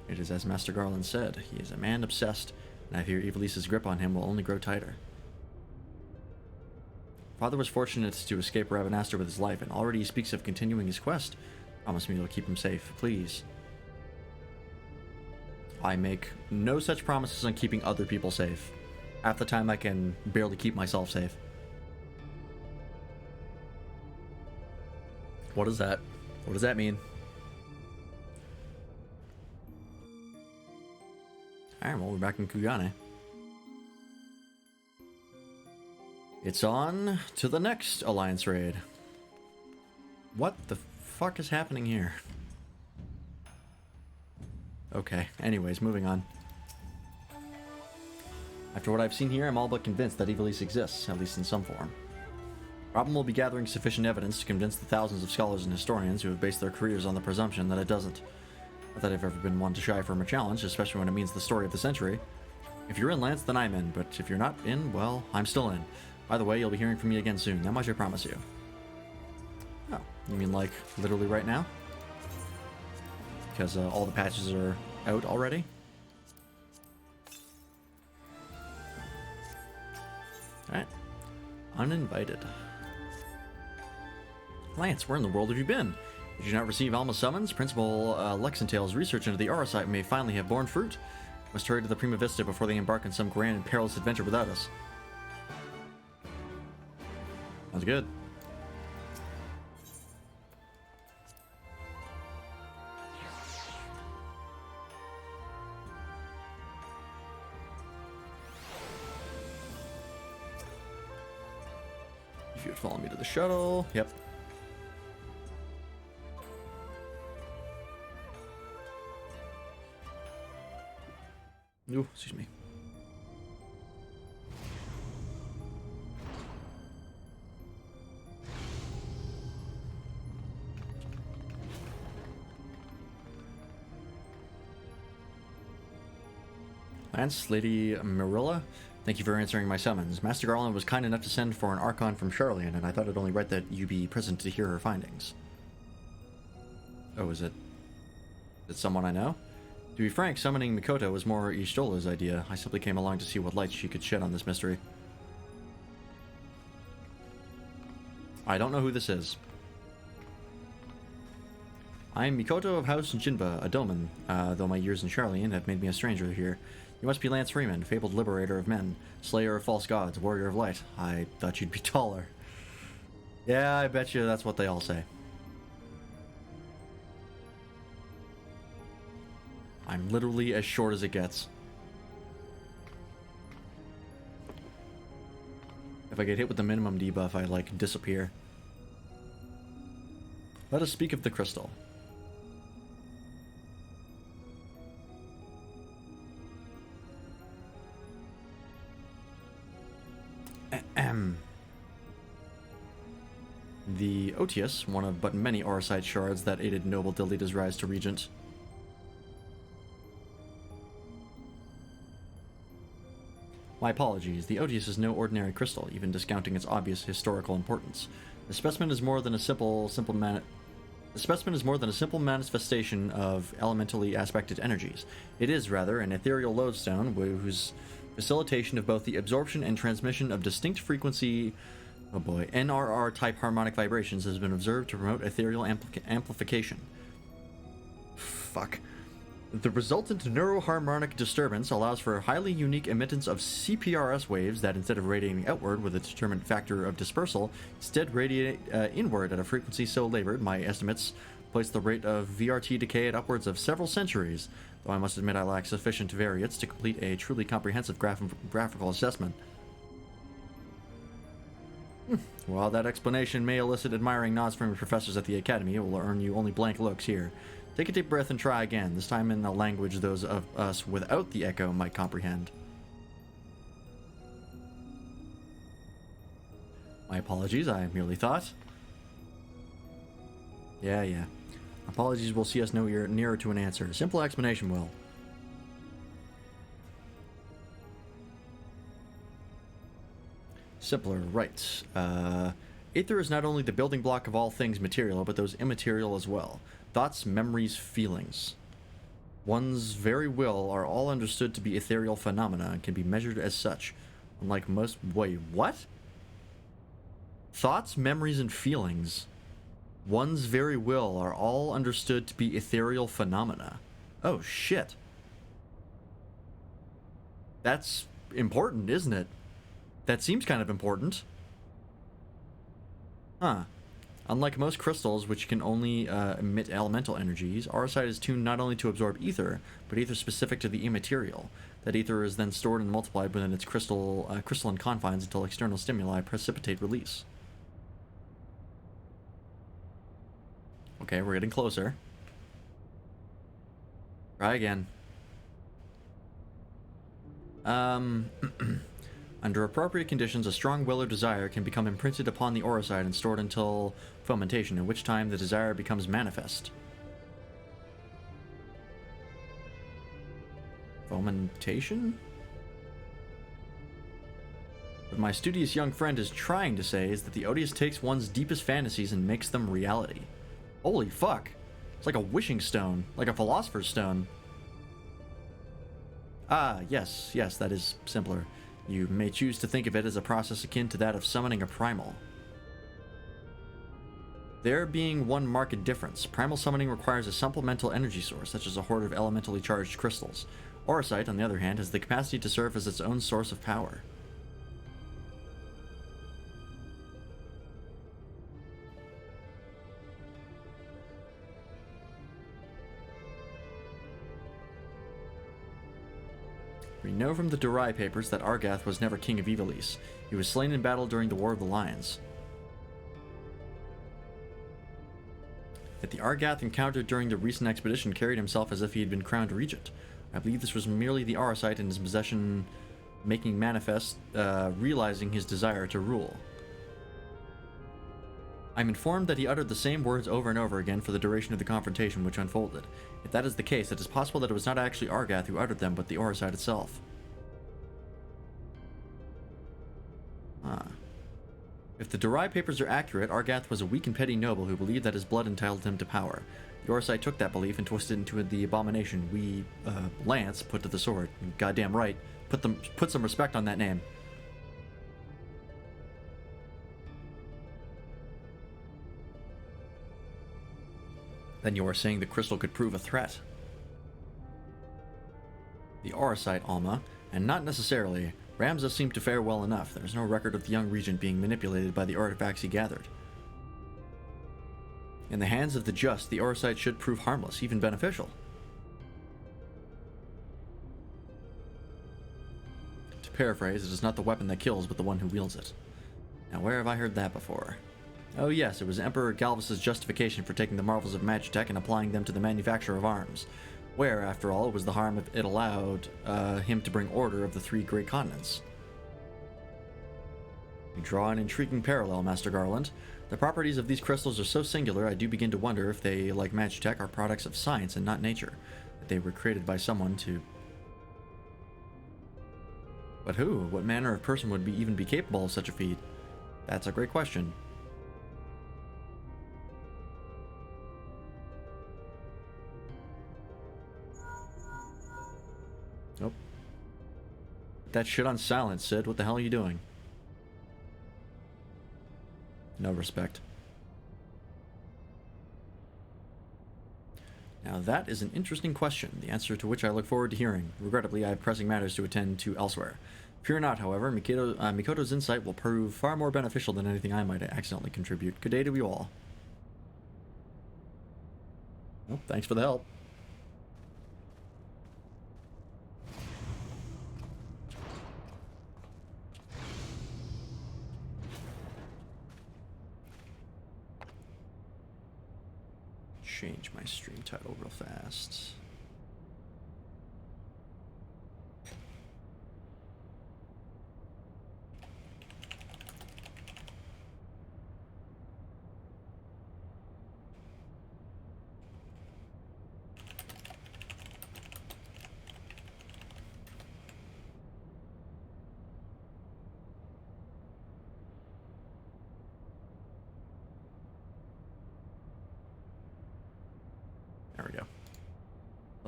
It is as Master Garland said, he is a man obsessed, and I fear Ivalice's grip on him will only grow tighter. Father was fortunate to escape Ravenaster with his life, and already he speaks of continuing his quest. Promise me you'll keep him safe, please. I make no such promises on keeping other people safe. Half the time I can barely keep myself safe. What is that? What does that mean? Alright, well, we're back in Kugane. It's on to the next Alliance raid. What the fuck is happening here? Okay, anyways, moving on. After what I've seen here, I'm all but convinced that Ivalice exists, at least in some form. Problem will be gathering sufficient evidence to convince the thousands of scholars and historians who have based their careers on the presumption that it doesn't. Not that I've ever been one to shy from a challenge, especially when it means the story of the century. If you're in, Lance, then I'm in, but if you're not in, well, I'm still in. By the way, you'll be hearing from me again soon, that much I promise you. Oh, you mean like literally right now? Because all the patches are out already? Alright. Uninvited. Lance, where in the world have you been? Did you not receive Alma's summons? Principal Lexentale's research into the Aura site may finally have borne fruit. Must hurry to the Prima Vista before they embark on some grand and perilous adventure without us. Sounds good. If you would follow me to the shuttle. Yep. Ooh, excuse me. Lance, Lady Marilla, thank you for answering my summons. Master Garland was kind enough to send for an Archon from Charlian, and I thought it only right that you be present to hear her findings. Oh, is it someone I know? To be frank, summoning Mikoto was more Ishtola's idea. I simply came along to see what light she could shed on this mystery. I don't know who this is. I am Mikoto of House Jinba, a Doman, though my years in Charlian have made me a stranger here. You must be Lance Freeman, fabled liberator of men, slayer of false gods, warrior of light. I thought you'd be taller. Yeah, I bet you that's what they all say. I'm literally as short as it gets. If I get hit with the minimum debuff, I, like, disappear. Let us speak of the crystal. The Otius, one of but many Auracite shards that aided noble Delita's rise to regent. My apologies, the Otius is no ordinary crystal, even discounting its obvious historical importance. The specimen is more than a simple manifestation of elementally aspected energies. It is, rather, an ethereal lodestone whose facilitation of both the absorption and transmission of distinct frequency, oh boy, NRR-type harmonic vibrations has been observed to promote ethereal amplification. Fuck. The resultant neuroharmonic disturbance allows for a highly unique emittance of CPRS waves that, instead of radiating outward with a determined factor of dispersal, instead radiate inward at a frequency so labored, my estimates place the rate of VRT decay at upwards of several centuries, though I must admit I lack sufficient variance to complete a truly comprehensive graphical assessment. While that explanation may elicit admiring nods from your professors at the Academy, it will earn you only blank looks here. Take a deep breath and try again, this time in a language those of us without the echo might comprehend. My apologies, I merely thought. Yeah. Apologies will see us nearer to an answer. A simple explanation will. Simpler, right. Aether is not only the building block of all things material, but those immaterial as well. Thoughts, memories, feelings. One's very will are all understood to be ethereal phenomena and can be measured as such. Unlike most... Wait, what? Thoughts, memories, and feelings. One's very will are all understood to be ethereal phenomena. Oh, shit. That's important, isn't it? That seems kind of important. Huh. Unlike most crystals, which can only emit elemental energies, Auracite is tuned not only to absorb ether, but ether specific to the immaterial. That ether is then stored and multiplied within its crystalline confines until external stimuli precipitate release. Okay, we're getting closer. Try again. Under appropriate conditions, a strong will or desire can become imprinted upon the auracite and stored until fomentation, at which time the desire becomes manifest. Fomentation? What my studious young friend is trying to say is that the odious takes one's deepest fantasies and makes them reality. Holy fuck. It's like a wishing stone, like a philosopher's stone. Ah, yes, that is simpler. You may choose to think of it as a process akin to that of summoning a primal. There being one marked difference, primal summoning requires a supplemental energy source, such as a hoard of elementally charged crystals. Auracite, on the other hand, has the capacity to serve as its own source of power. We know from the Durai papers that Argath was never king of Ivalice. He was slain in battle during the War of the Lions. Yet the Argath encountered during the recent expedition carried himself as if he had been crowned regent. I believe this was merely the Auracite in his possession making manifest, realizing his desire to rule. I'm informed that he uttered the same words over and over again for the duration of the confrontation which unfolded. If that is the case, it is possible that it was not actually Argath who uttered them, but the Auracite itself. If the Durai papers are accurate, Argath was a weak and petty noble who believed that his blood entitled him to power. The Auracite took that belief and twisted it into the abomination we, Lance, put to the sword. Goddamn right. Put some respect on that name. Then you are saying the crystal could prove a threat. The Auracite, Alma, and not necessarily. Ramza seemed to fare well enough. There is no record of the young regent being manipulated by the artifacts he gathered. In the hands of the just, the Auracite should prove harmless, even beneficial. To paraphrase, it is not the weapon that kills, but the one who wields it. Now, where have I heard that before? Oh yes, it was Emperor Galvus's justification for taking the marvels of Magitech and applying them to the manufacture of arms, where, after all, it was the harm if it allowed him to bring order of the three great continents. You draw an intriguing parallel, Master Garland. The properties of these crystals are so singular, I do begin to wonder if they, like Magitech, are products of science and not nature, that they were created by someone to... But who? What manner of person would even be capable of such a feat? That's a great question. Nope. Put that shit on silent, Sid. What the hell are you doing? No respect. Now that is an interesting question, the answer to which I look forward to hearing. Regrettably, I have pressing matters to attend to elsewhere. Fear not, however, Mikoto's insight will prove far more beneficial than anything I might accidentally contribute. Good day to you all. Well, thanks for the help. Change my stream title real fast.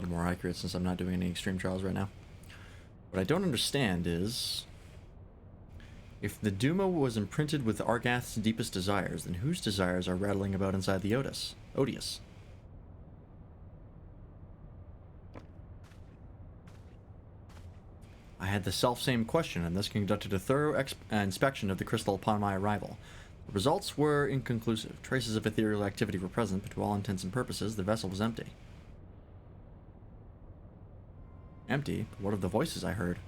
probably more accurate since I'm not doing any extreme trials right now. What I don't understand is, if the Duma was imprinted with Argath's deepest desires, then whose desires are rattling about inside the Odious? I had the self-same question, and thus conducted a thorough inspection of the crystal upon my arrival. The results were inconclusive. Traces of ethereal activity were present, but to all intents and purposes, the vessel was empty. Empty? But what of the voices I heard?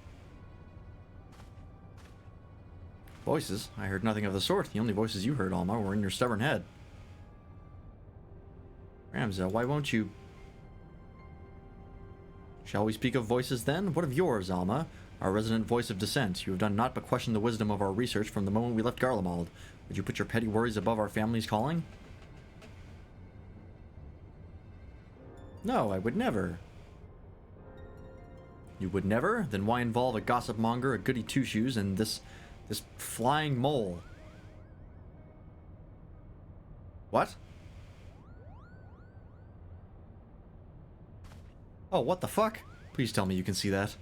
Voices? I heard nothing of the sort. The only voices you heard, Alma, were in your stubborn head. Ramza, why won't you... Shall we speak of voices then? What of yours, Alma? Our resident voice of dissent. You have done naught but question the wisdom of our research from the moment we left Garlemald. Would you put your petty worries above our family's calling? No, I would never. You would never? Then why involve a gossip monger, a goody two-shoes, and this flying mole? What? Oh, what the fuck? Please tell me you can see that.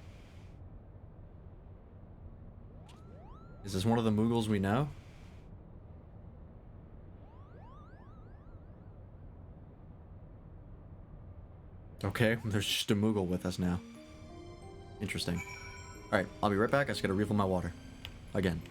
Is this one of the Moogles we know? Okay, there's just a Moogle with us now. Interesting. Alright, I'll be right back. I just gotta refill my water. Again.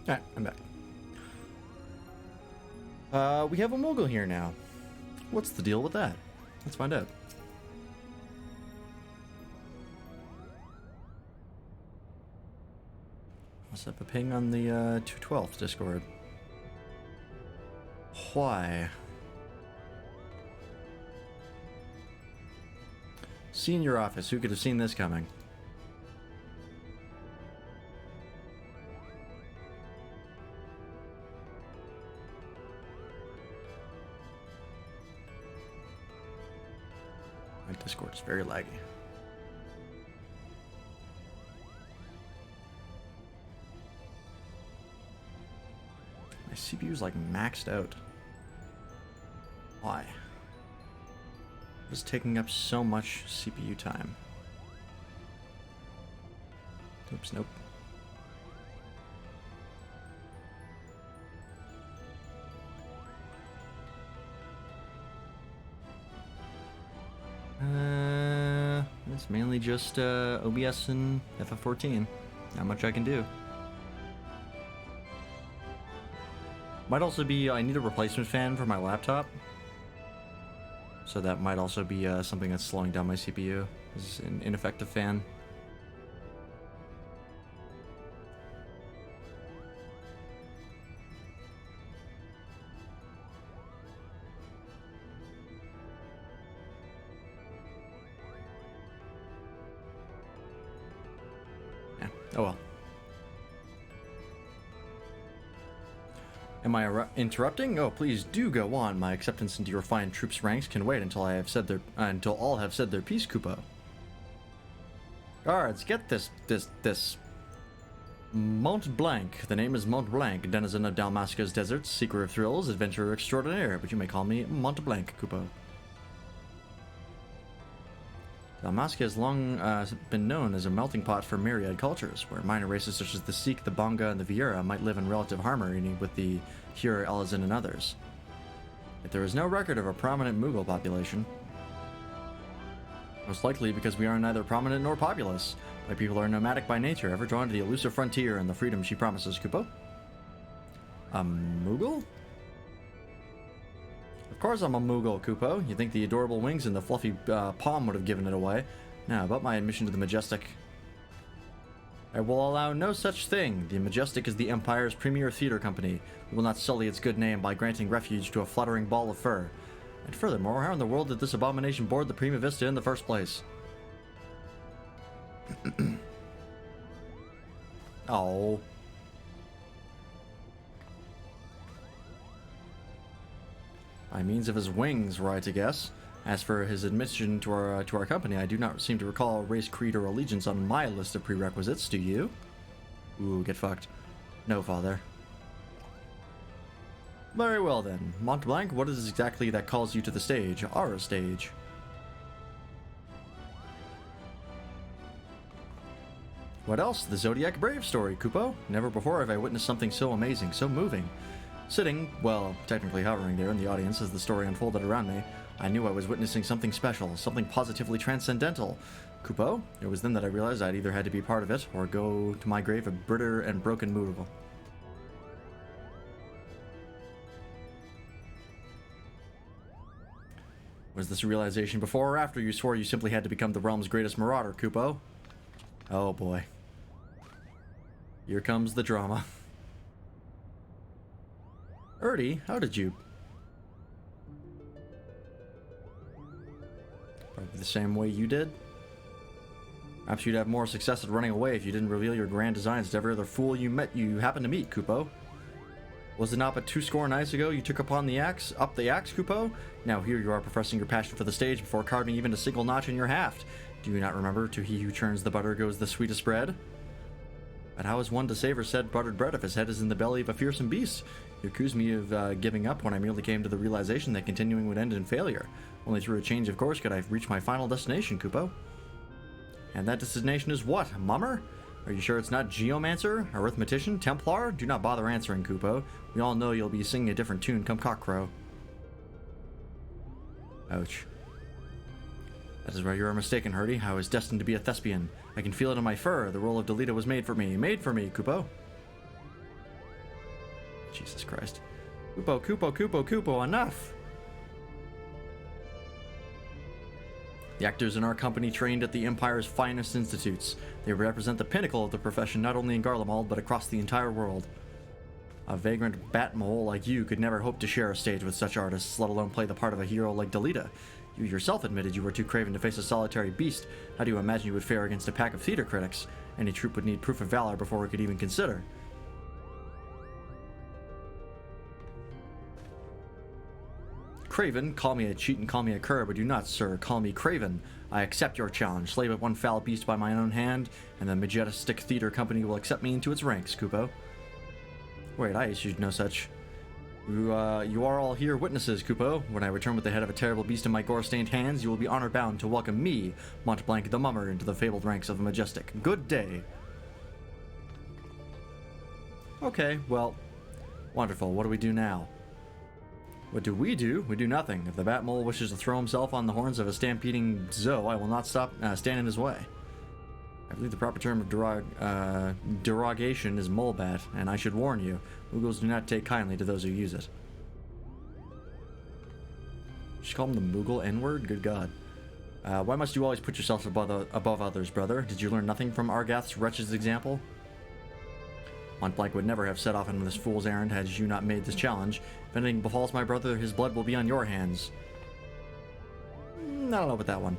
Alright, I'm back. We have a Mogul here now. What's the deal with that? Let's find out. What's up a ping on the 212th Discord? Why? See in your office, who could have seen this coming? My Discord is very laggy. My CPU is like maxed out. Why? It's taking up so much CPU time. Oops, nope. It's mainly just OBS and FF14. Not much I can do. Might also be I need a replacement fan for my laptop. So that might also be something that's slowing down my CPU. This is an ineffective fan. Yeah. Oh well. Am I interrupting? Oh, please do go on. My acceptance into your fine troops' ranks can wait until until all have said their piece, Kupo. Guards, get this Mont Blanc. The name is Mont Blanc, denizen of Dalmasca's deserts, seeker of thrills, adventurer extraordinaire, but you may call me Mont Blanc, Kupo. Dalmasca has long been known as a melting pot for myriad cultures, where minor races such as the Sikh, the Bonga, and the Viera might live in relative harmony with the Hur, Elazin, and others. Yet there is no record of a prominent Mughal population. Most likely because we are neither prominent nor populous. My people are nomadic by nature, ever drawn to the elusive frontier and the freedom she promises, Kupo. A Mughal? Of course I'm a Mughal, Kupo. You think the adorable wings and the fluffy palm would have given it away. Now, about my admission to the Majestic. I will allow no such thing. The Majestic is the Empire's premier theater company. We will not sully its good name by granting refuge to a fluttering ball of fur. And furthermore, how in the world did this abomination board the Prima Vista in the first place? Oh. By means of his wings, were I to guess. As for his admission to our company, I do not seem to recall race, creed, or allegiance on my list of prerequisites, do you? Ooh, get fucked. No, father. Very well then. Mont Blanc, what is exactly that calls you to the stage? Our stage. What else? The Zodiac Brave story, Kupo. Never before have I witnessed something so amazing, so moving. Sitting, well, technically hovering there in the audience as the story unfolded around me, I knew I was witnessing something special, something positively transcendental. Kupo, it was then that I realized I'd either had to be part of it, or go to my grave a bitter and broken Mughal. Was this a realization before or after you swore you simply had to become the realm's greatest marauder, Kupo? Oh boy. Here comes the drama. Erdy, how did you? Probably the same way you did? Perhaps you'd have more success at running away if you didn't reveal your grand designs to every other fool you happened to meet, Kupo. Was it not but 20 nights ago you took up the axe, Kupo? Now here you are professing your passion for the stage before carving even a single notch in your haft. Do you not remember, to he who churns the butter goes the sweetest bread? But how is one to savor said buttered bread if his head is in the belly of a fearsome beast? You accuse me of giving up when I merely came to the realization that continuing would end in failure. Only through a change of course could I reach my final destination, Kupo. And that destination is what, Mummer? Are you sure it's not Geomancer, Arithmetician, Templar? Do not bother answering, Kupo. We all know you'll be singing a different tune come cockcrow. Ouch. That is where you are mistaken, Herdy. I was destined to be a thespian. I can feel it in my fur. The role of Delita was made for me. Made for me, Kupo. Jesus Christ. Kupo, enough! The actors in our company trained at the Empire's finest institutes. They represent the pinnacle of the profession not only in Garlemald, but across the entire world. A vagrant bat mole like you could never hope to share a stage with such artists, let alone play the part of a hero like Delita. You yourself admitted you were too craven to face a solitary beast. How do you imagine you would fare against a pack of theater critics? Any troop would need proof of valor before we could even consider. Craven, call me a cheat and call me a cur, but do not, sir, call me Craven. I accept your challenge. Slay but one foul beast by my own hand, and the Majestic Theater Company will accept me into its ranks, Kupo. Wait, I issued no such. You are all here witnesses, Kupo. When I return with the head of a terrible beast in my gore-stained hands, you will be honor-bound to welcome me, Montblanc the Mummer, into the fabled ranks of the Majestic. Good day. Okay, well, wonderful. What do we do now? What do? We do nothing. If the Batmole wishes to throw himself on the horns of a stampeding Zoe, I will not stand in his way. I believe the proper term of derogation is molebat, and I should warn you, Moogles do not take kindly to those who use it. You should call him the Moogle N-word? Good God. Why must you always put yourself above others, brother? Did you learn nothing from Argath's wretched example? Montblanc would never have set off on this fool's errand had you not made this challenge. If anything befalls my brother, his blood will be on your hands. I don't know about that one.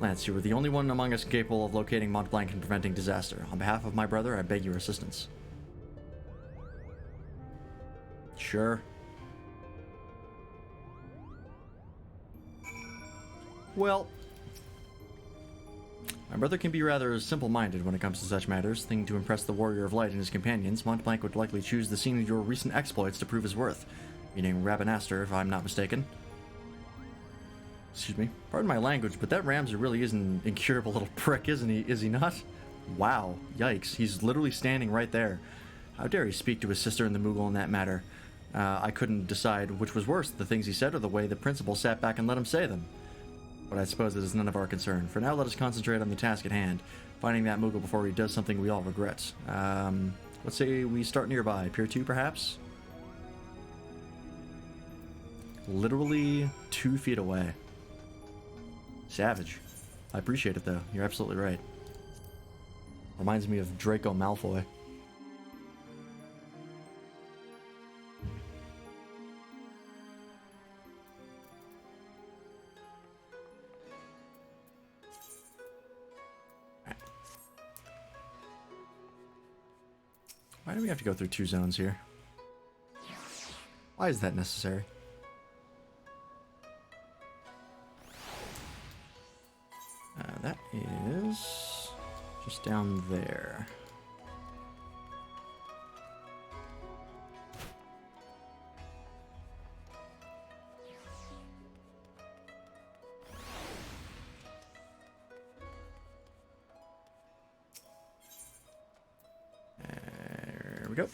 Lance, you were the only one among us capable of locating Montblanc and preventing disaster. On behalf of my brother, I beg your assistance. Sure. Well, my brother can be rather simple-minded when it comes to such matters. Thinking to impress the Warrior of Light and his companions, Montblanc would likely choose the scene of your recent exploits to prove his worth. Meaning Rabanaster, if I'm not mistaken. Excuse me. Pardon my language, but that Ramsar really is an incurable little prick, isn't he? Is he not? Wow. Yikes. He's literally standing right there. How dare he speak to his sister and the Moogle in that matter? I couldn't decide which was worse, the things he said or the way the principal sat back and let him say them. But I suppose it is none of our concern. For now, let us concentrate on the task at hand, finding that Moogle before he does something we all regret. Let's say we start nearby. Pier 2, perhaps? Literally 2 feet away. Savage. I appreciate it, though. You're absolutely right. Reminds me of Draco Malfoy. Why do we have to go through 2 zones here? Why is that necessary? That is just down there. There we go. I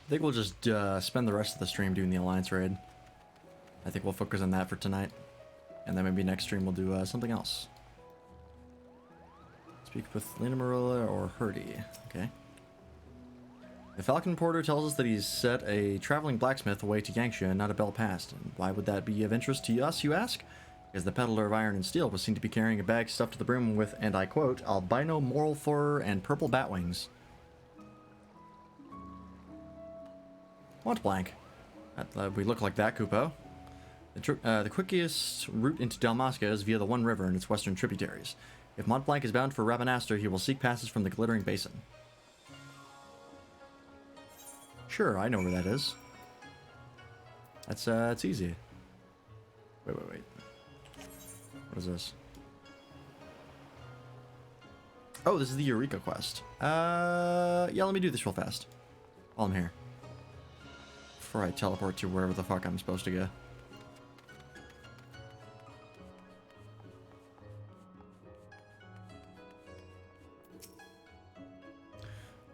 think we'll just spend the rest of the stream doing the Alliance raid. I think we'll focus on that for tonight. And then maybe next stream we'll do something else. Speak with Lena Marilla or Hurdy. Okay. The Falcon Porter tells us that he's set a traveling blacksmith away to Yangsha and not a Bell Past. And why would that be of interest to us, you ask? Because the peddler of iron and steel was seen to be carrying a bag stuffed to the brim with, and I quote, albino moral fur and purple bat wings. Montblanc. We look like that, Kupo. The quickest route into Dalmasca is via the One River and its western tributaries. If Montblanc is bound for Rabanaster, he will seek passage from the Glittering Basin. Sure, I know where that is. That's, it's easy. Wait. What is this? Oh, this is the Eureka quest. Yeah, let me do this real fast. While I'm here. Before I teleport to wherever the fuck I'm supposed to go.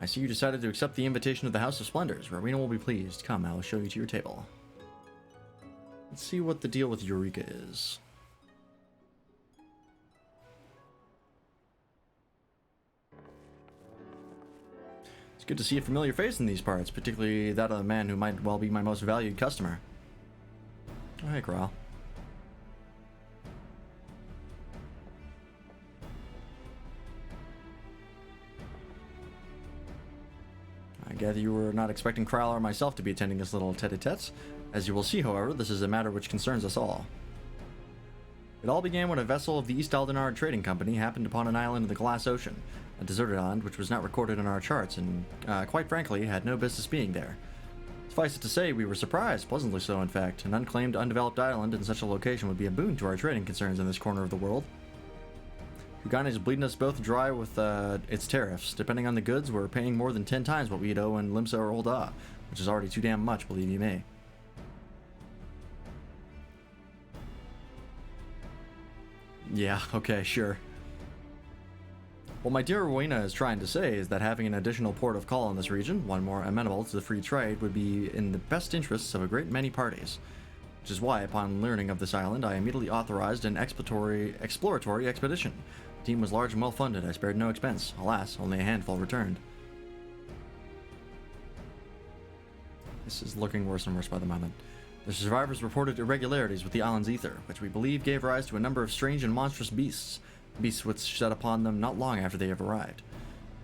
I see you decided to accept the invitation of the House of Splendors. Rowena will be pleased. Come, I will show you to your table. Let's see what the deal with Eureka is. Good to see a familiar face in these parts, particularly that of a man who might well be my most valued customer. Oh, hey, Kral. I gather you were not expecting Kral or myself to be attending this little tete-a-tete. As you will see, however, this is a matter which concerns us all. It all began when a vessel of the East Aldenard Trading Company happened upon an island in the Glass Ocean, a deserted island which was not recorded in our charts and, quite frankly, had no business being there. Suffice it to say, we were surprised, pleasantly so in fact. An unclaimed, undeveloped island in such a location would be a boon to our trading concerns in this corner of the world. Uganda is bleeding us both dry with its tariffs. Depending on the goods, we're paying more than 10 times what we'd owe in Limsa or Olda, which is already too damn much, believe you me. Yeah, okay, sure. What my dear Rowena is trying to say is that having an additional port of call in this region, one more amenable to the free trade, would be in the best interests of a great many parties. Which is why, upon learning of this island, I immediately authorized an exploratory expedition. The team was large and well funded. I spared no expense. Alas, only a handful returned. This is looking worse and worse by the moment. The survivors reported irregularities with the island's ether, which we believe gave rise to a number of strange and monstrous beasts which set upon them not long after they have arrived.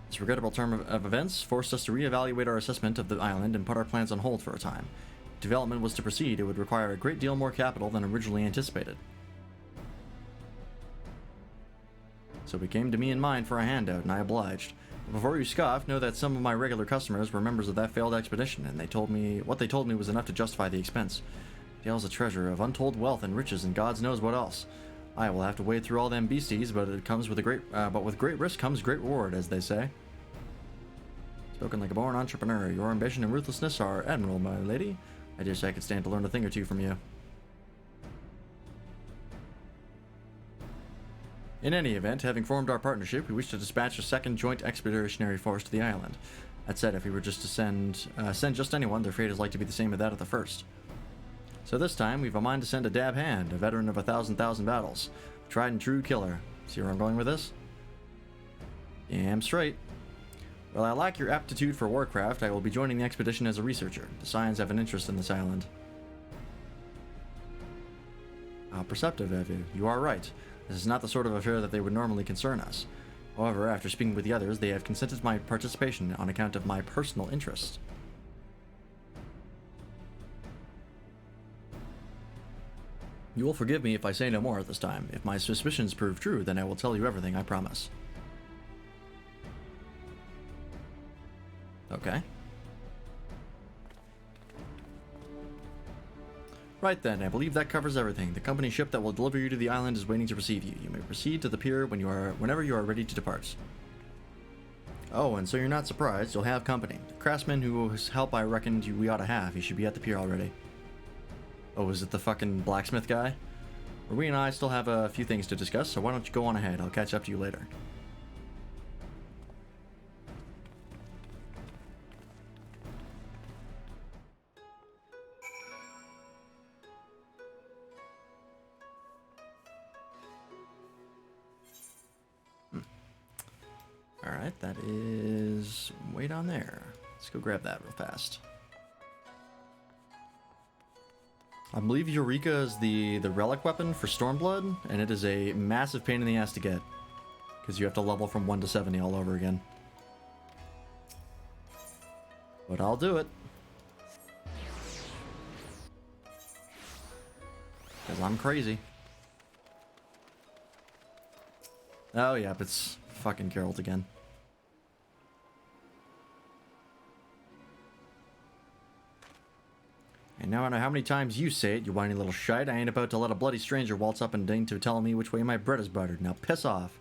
This regrettable turn of events forced us to reevaluate our assessment of the island and put our plans on hold for a time. If development was to proceed, it would require a great deal more capital than originally anticipated. So it came to me in mind for a handout, and I obliged. But before you scoff, know that some of my regular customers were members of that failed expedition, and what they told me was enough to justify the expense. Tales a treasure of untold wealth and riches and God knows what else. I will have to wade through all them beasties, but it comes with with great risk comes great reward, as they say. Spoken like a born entrepreneur, your ambition and ruthlessness are admirable, my lady. I dare say I could stand to learn a thing or two from you. In any event, having formed our partnership, we wish to dispatch a second joint expeditionary force to the island. That said, if we were just to send just anyone, their fate is like to be the same as that of the first. So this time, we've a mind to send a dab hand, a veteran of 1,000 battles. A tried and true killer. See where I'm going with this? Damn straight. While I lack your aptitude for warcraft, I will be joining the expedition as a researcher. The Scions have an interest in this island. Perceptive, Evu. You are right. This is not the sort of affair that they would normally concern us. However, after speaking with the others, they have consented to my participation on account of my personal interest. You will forgive me if I say no more at this time. If my suspicions prove true, then I will tell you everything, I promise. Okay. Right then, I believe that covers everything. The company ship that will deliver you to the island is waiting to receive you. You may proceed to the pier whenever you are ready to depart. Oh, and so you're not surprised, you'll have company. The craftsman whose help I reckoned we ought to have, he should be at the pier already. Oh, is it the fucking blacksmith guy? Rui and I still have a few things to discuss, so why don't you go on ahead? I'll catch up to you later. Alright, that is way down there. Let's go grab that real fast. I believe Eureka is the relic weapon for Stormblood, and it is a massive pain in the ass to get. Because you have to level from 1 to 70 all over again. But I'll do it. Because I'm crazy. Oh, yep, it's fucking Geralt again. And no matter how many times you say it, you whiny little shite, I ain't about to let a bloody stranger waltz up and deign to tell me which way my bread is buttered. Now piss off.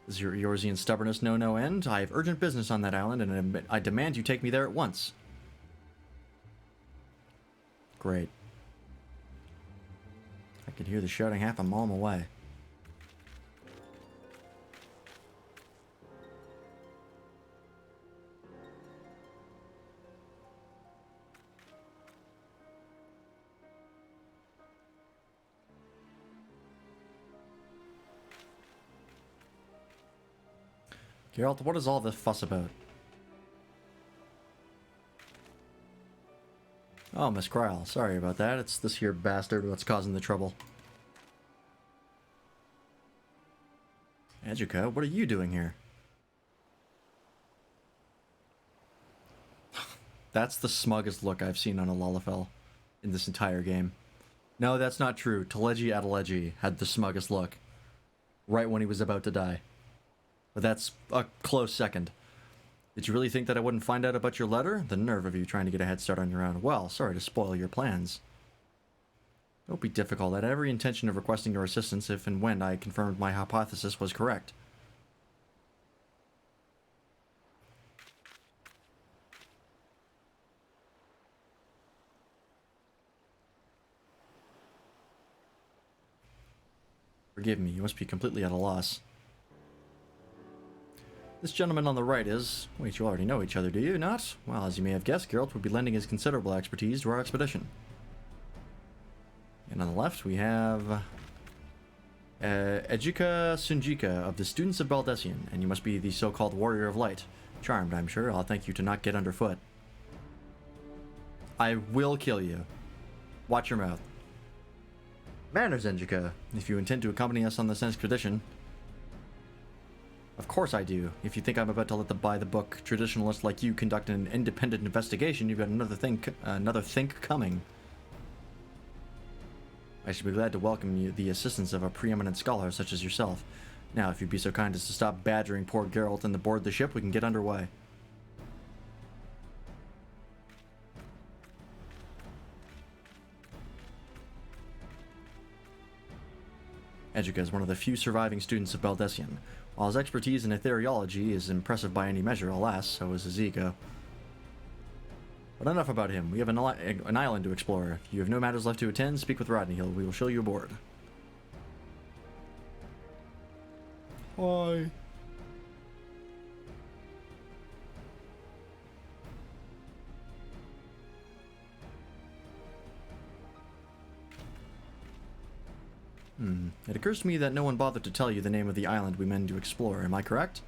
Is your Eorzean stubbornness know no end? I have urgent business on that island, and I demand you take me there at once. Great. I could hear the shouting half a mile away. Geralt, what is all this fuss about? Oh, Miss Kryl, sorry about that. It's this here bastard that's causing the trouble. Educa, what are you doing here? That's the smuggest look I've seen on a Lalafell in this entire game. No, that's not true. Teleji Adeleji had the smuggest look. Right when he was about to die. But that's a close second. Did you really think that I wouldn't find out about your letter? The nerve of you trying to get a head start on your own. Well, sorry to spoil your plans. Don't be difficult. I had every intention of requesting your assistance if and when I confirmed my hypothesis was correct. Forgive me, you must be completely at a loss. This gentleman on the right is... Wait, you already know each other, do you not? Well, as you may have guessed, Geralt would be lending his considerable expertise to our expedition. And on the left, we have... Educa Sunjika of the Students of Baldessian, and you must be the so-called Warrior of Light. Charmed, I'm sure. I'll thank you to not get underfoot. I will kill you. Watch your mouth. Manners, Enjika, if you intend to accompany us on this expedition. Of course I do. If you think I'm about to let the by-the-book traditionalist like you conduct an independent investigation, you've got another think coming. I should be glad to welcome you the assistance of a preeminent scholar such as yourself. Now, if you'd be so kind as to stop badgering poor Geralt and aboard the ship, we can get underway. Educa is one of the few surviving students of Baldessian. While his expertise in ethereology is impressive by any measure, alas, so is his ego. But enough about him. We have an island to explore. If you have no matters left to attend, speak with Rodney Hill. We will show you aboard. Hi. It occurs to me that no one bothered to tell you the name of the island we meant to explore, am I correct?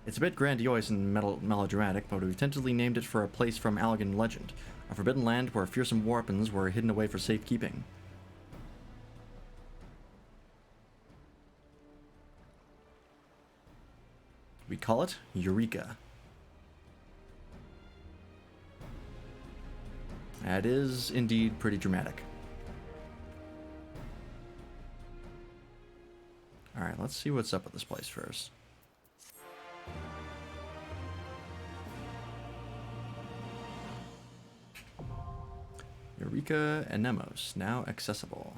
It's a bit grandiose and melodramatic, but we've tentatively named it for a place from Allegan legend, a forbidden land where fearsome weapons were hidden away for safekeeping. We call it Eureka. That is indeed pretty dramatic. Alright, let's see what's up with this place first. Eureka and Nemos, now accessible.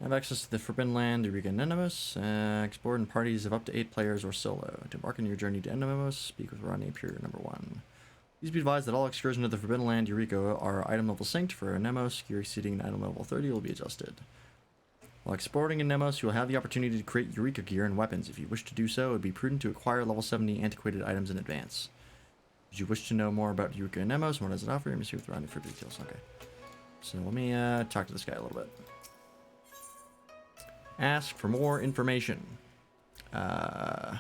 Have access to the Forbidden Land, Eureka and Nemos. Explore in parties of up to 8 players or solo. To embark on your journey to Nemos, speak with Rodney, Pure number 1. Please be advised that all excursions to the Forbidden Land, Eureka, are item level synced. For Nemos, gear exceeding item level 30 will be adjusted. While exploring in Nemos, you will have the opportunity to create Eureka gear and weapons. If you wish to do so, it would be prudent to acquire level 70 antiquated items in advance. Did you wish to know more about Eureka and Nemos? What does it offer? Let me see with Rodney for details. Okay. So let me talk to this guy a little bit. Ask for more information. I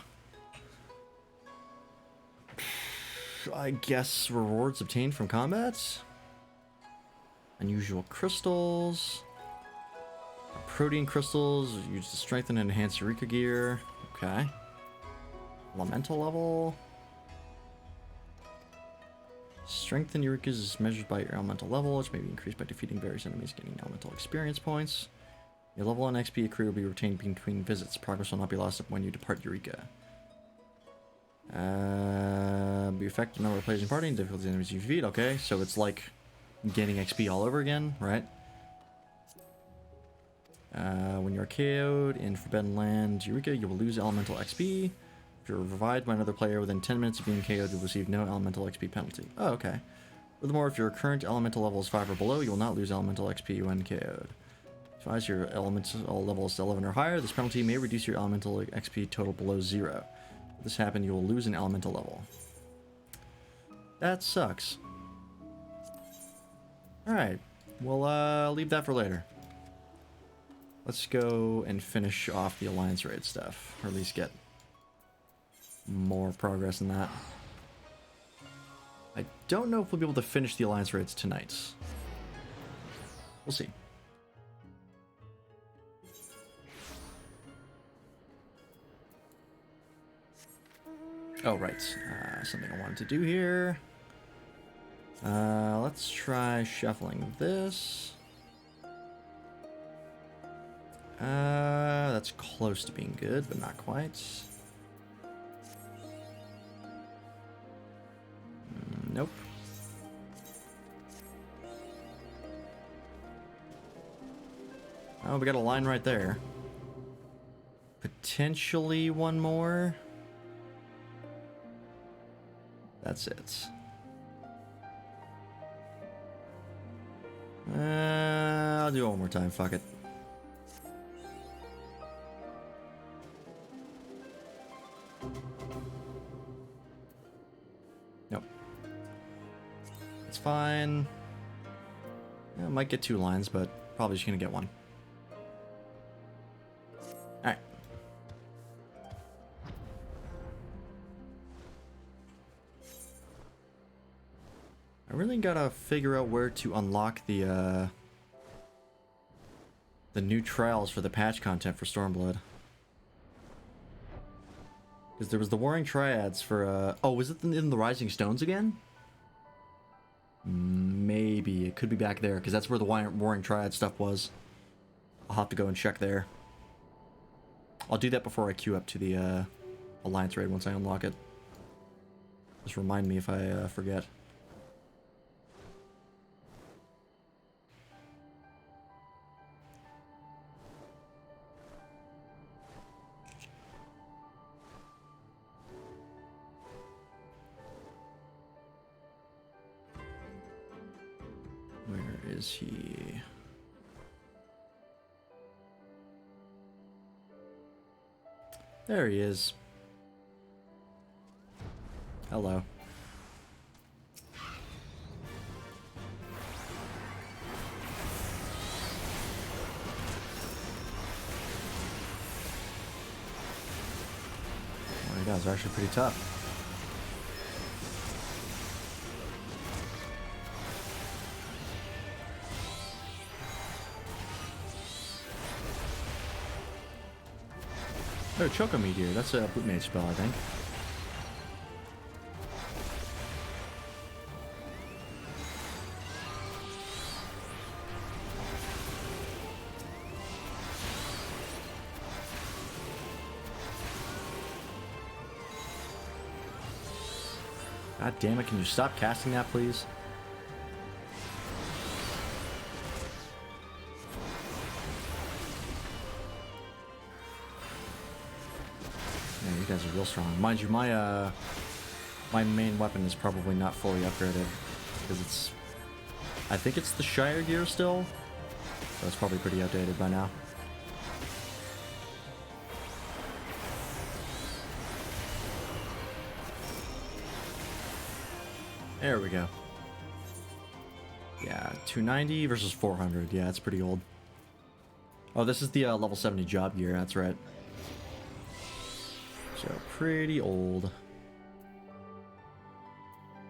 guess rewards obtained from combats? Unusual crystals. Protein crystals used to strengthen and enhance Eureka gear. Okay. Elemental level. Strength in Eureka is measured by your elemental level, which may be increased by defeating various enemies, gaining elemental experience points. Your level and XP accrue will be retained between visits. Progress will not be lost when you depart Eureka. Be affect the number of players in party and difficulty enemies you defeat. Okay, so it's like gaining XP all over again, right? When you're KO'd in Forbidden Land, Eureka, you will lose elemental XP. If you're revived by another player within 10 minutes of being KO'd, you'll receive no elemental XP penalty. Oh, okay. Furthermore, if your current elemental level is 5 or below, you will not lose elemental XP when KO'd. As your elemental level is 11 or higher, this penalty may reduce your elemental XP total below 0. If this happens, you will lose an elemental level. That sucks. Alright, we'll leave that for later. Let's go and finish off the Alliance raid stuff, or at least get more progress in that. I don't know if we'll be able to finish the alliance raids tonight. We'll see. Oh, right. Something I wanted to do here. Let's try shuffling this. That's close to being good, but not quite. Nope. Oh, we got a line right there. Potentially one more. That's it. I'll do it one more time, fuck it. Nope. It's fine. Yeah, I might get 2 lines, but probably just gonna get 1. Alright. I really gotta figure out where to unlock the new trials for the patch content for Stormblood. Because there was the Warring Triads for, oh, was it in the Rising Stones again? Maybe. It could be back there, because that's where the Warring Triad stuff was. I'll have to go and check there. I'll do that before I queue up to the Alliance raid once I unlock it. Just remind me if I forget. Where is he? There he is. Hello. Oh my god, it's actually pretty tough. Oh, Choco Meteor. That's a boot mage spell, I think. God damn it, can you stop casting that, please? Yeah, you guys are real strong. Mind you, my main weapon is probably not fully upgraded, because it's... I think it's the Shire gear still, so it's probably pretty outdated by now. There we go. Yeah, 290 versus 400. Yeah, it's pretty old. Oh, this is the level 70 job gear. That's right. So, pretty old.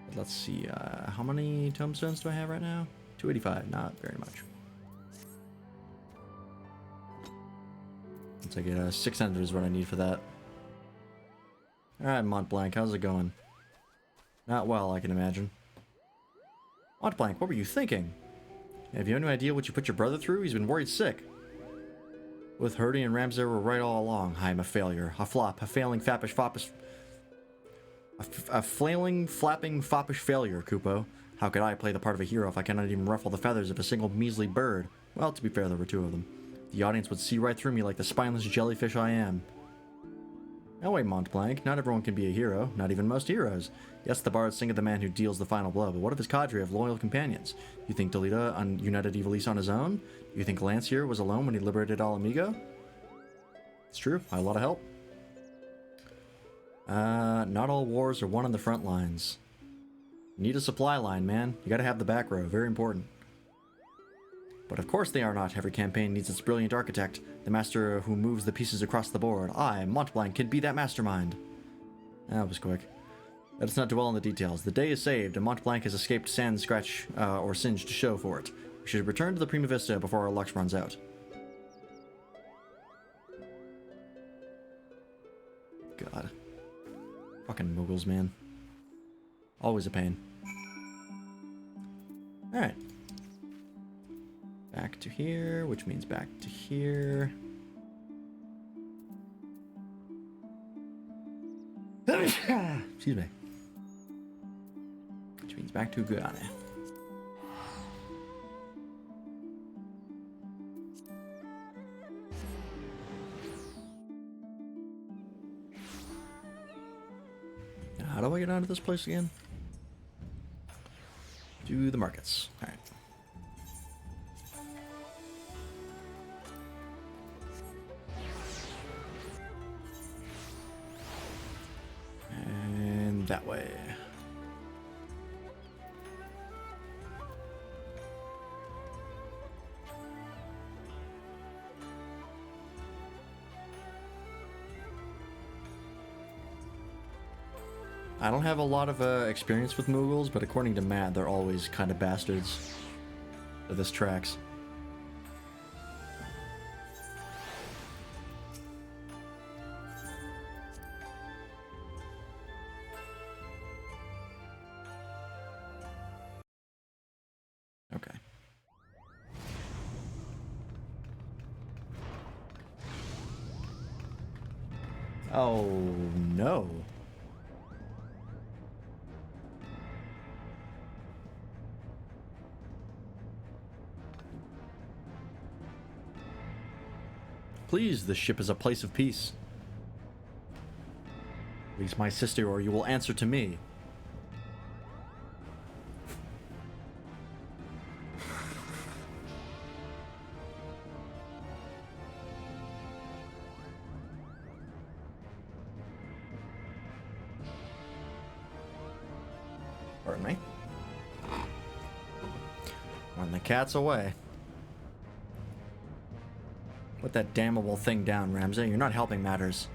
But let's see. How many tombstones do I have right now? 285. Not very much. Let's take it. 600 is what I need for that. Alright, Mont Blanc. How's it going? Not well, I can imagine. Mont Blanc, what were you thinking? Have you any idea what you put your brother through? He's been worried sick. Both Hurdy and Ramsay were right all along. I am a failure. A flop. A failing, fappish, foppish... A flailing, flapping, foppish failure, Kupo. How could I play the part of a hero if I cannot even ruffle the feathers of a single measly bird? Well, to be fair, there were 2 of them. The audience would see right through me like the spineless jellyfish I am. No way, Mont Blanc. Not everyone can be a hero. Not even most heroes. Yes, the bards sing of the man who deals the final blow, but what of his cadre of loyal companions? You think Delita united Ivalice on his own? You think Lancier was alone when he liberated All Amigo? It's true. I had a lot of help. Not all wars are won on the front lines. You need a supply line, man. You gotta have the back row. Very important. But of course they are not. Every campaign needs its brilliant architect, the master who moves the pieces across the board. I, Mont Blanc, can be that mastermind. That was quick. Let us not dwell on the details. The day is saved, and Mont Blanc has escaped sand, scratch, or singe to show for it. We should return to the Prima Vista before our luck runs out. God. Fucking Muggles, man. Always a pain. Alright. Back to here, which means back to here. Excuse me. Which means back to Guyana. Now, how do I get out of this place again? Do the markets. Alright. And that way. I don't have a lot of experience with Muggles, but according to Matt, they're always kind of bastards. So this tracks. Okay. Oh, no. Please, this ship is a place of peace. Release my sister, or you will answer to me. Pardon me. When the cat's away. Put that damnable thing down, Ramsay. You're not helping matters.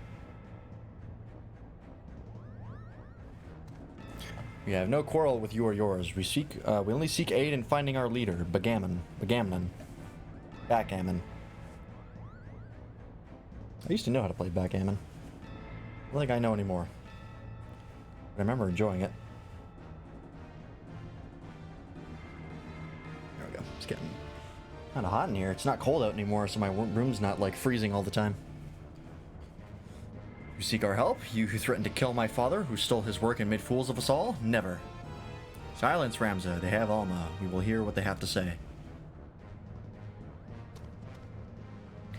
We have no quarrel with you or yours. We only seek aid in finding our leader, Backgammon. Backgammon. I used to know how to play backgammon. I don't think I know anymore. But I remember enjoying it. There we go. It's getting kind of hot in here. It's not cold out anymore, so my room's not like freezing all the time. You seek our help? You who threatened to kill my father, who stole his work and made fools of us all? Never. Silence, Ramza. They have Alma. We will hear what they have to say.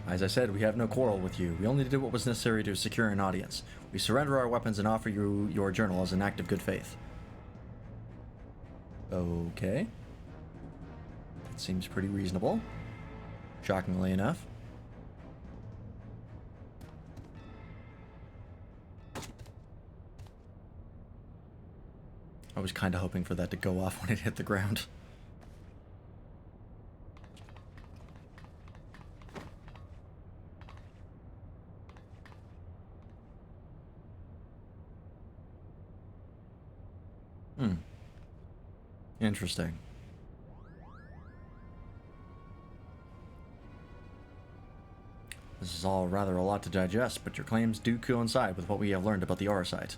As I said, we have no quarrel with you. We only did what was necessary to secure an audience. We surrender our weapons and offer you your journal as an act of good faith. Okay. That seems pretty reasonable. Shockingly enough. I was kind of hoping for that to go off when it hit the ground. Interesting. This is all rather a lot to digest, but your claims do coincide with what we have learned about the aura site.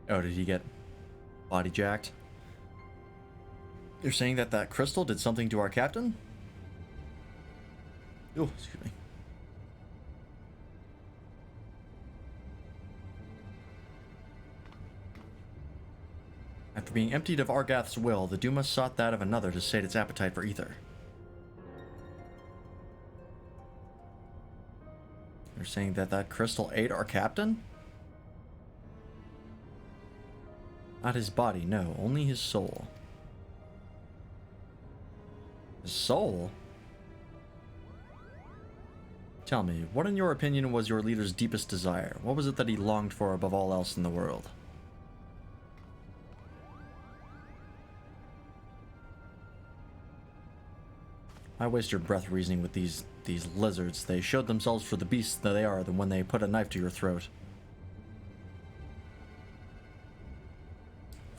Oh, did he get body jacked? You're saying that that crystal did something to our captain? Oh, excuse me. After being emptied of Argath's will, the Duma sought that of another to sate its appetite for ether. You're saying that that crystal ate our captain? Not his body, no, only his soul. His soul? Tell me, what in your opinion was your leader's deepest desire? What was it that he longed for above all else in the world? Why waste your breath reasoning with these lizards? They showed themselves for the beasts that they are than when they put a knife to your throat.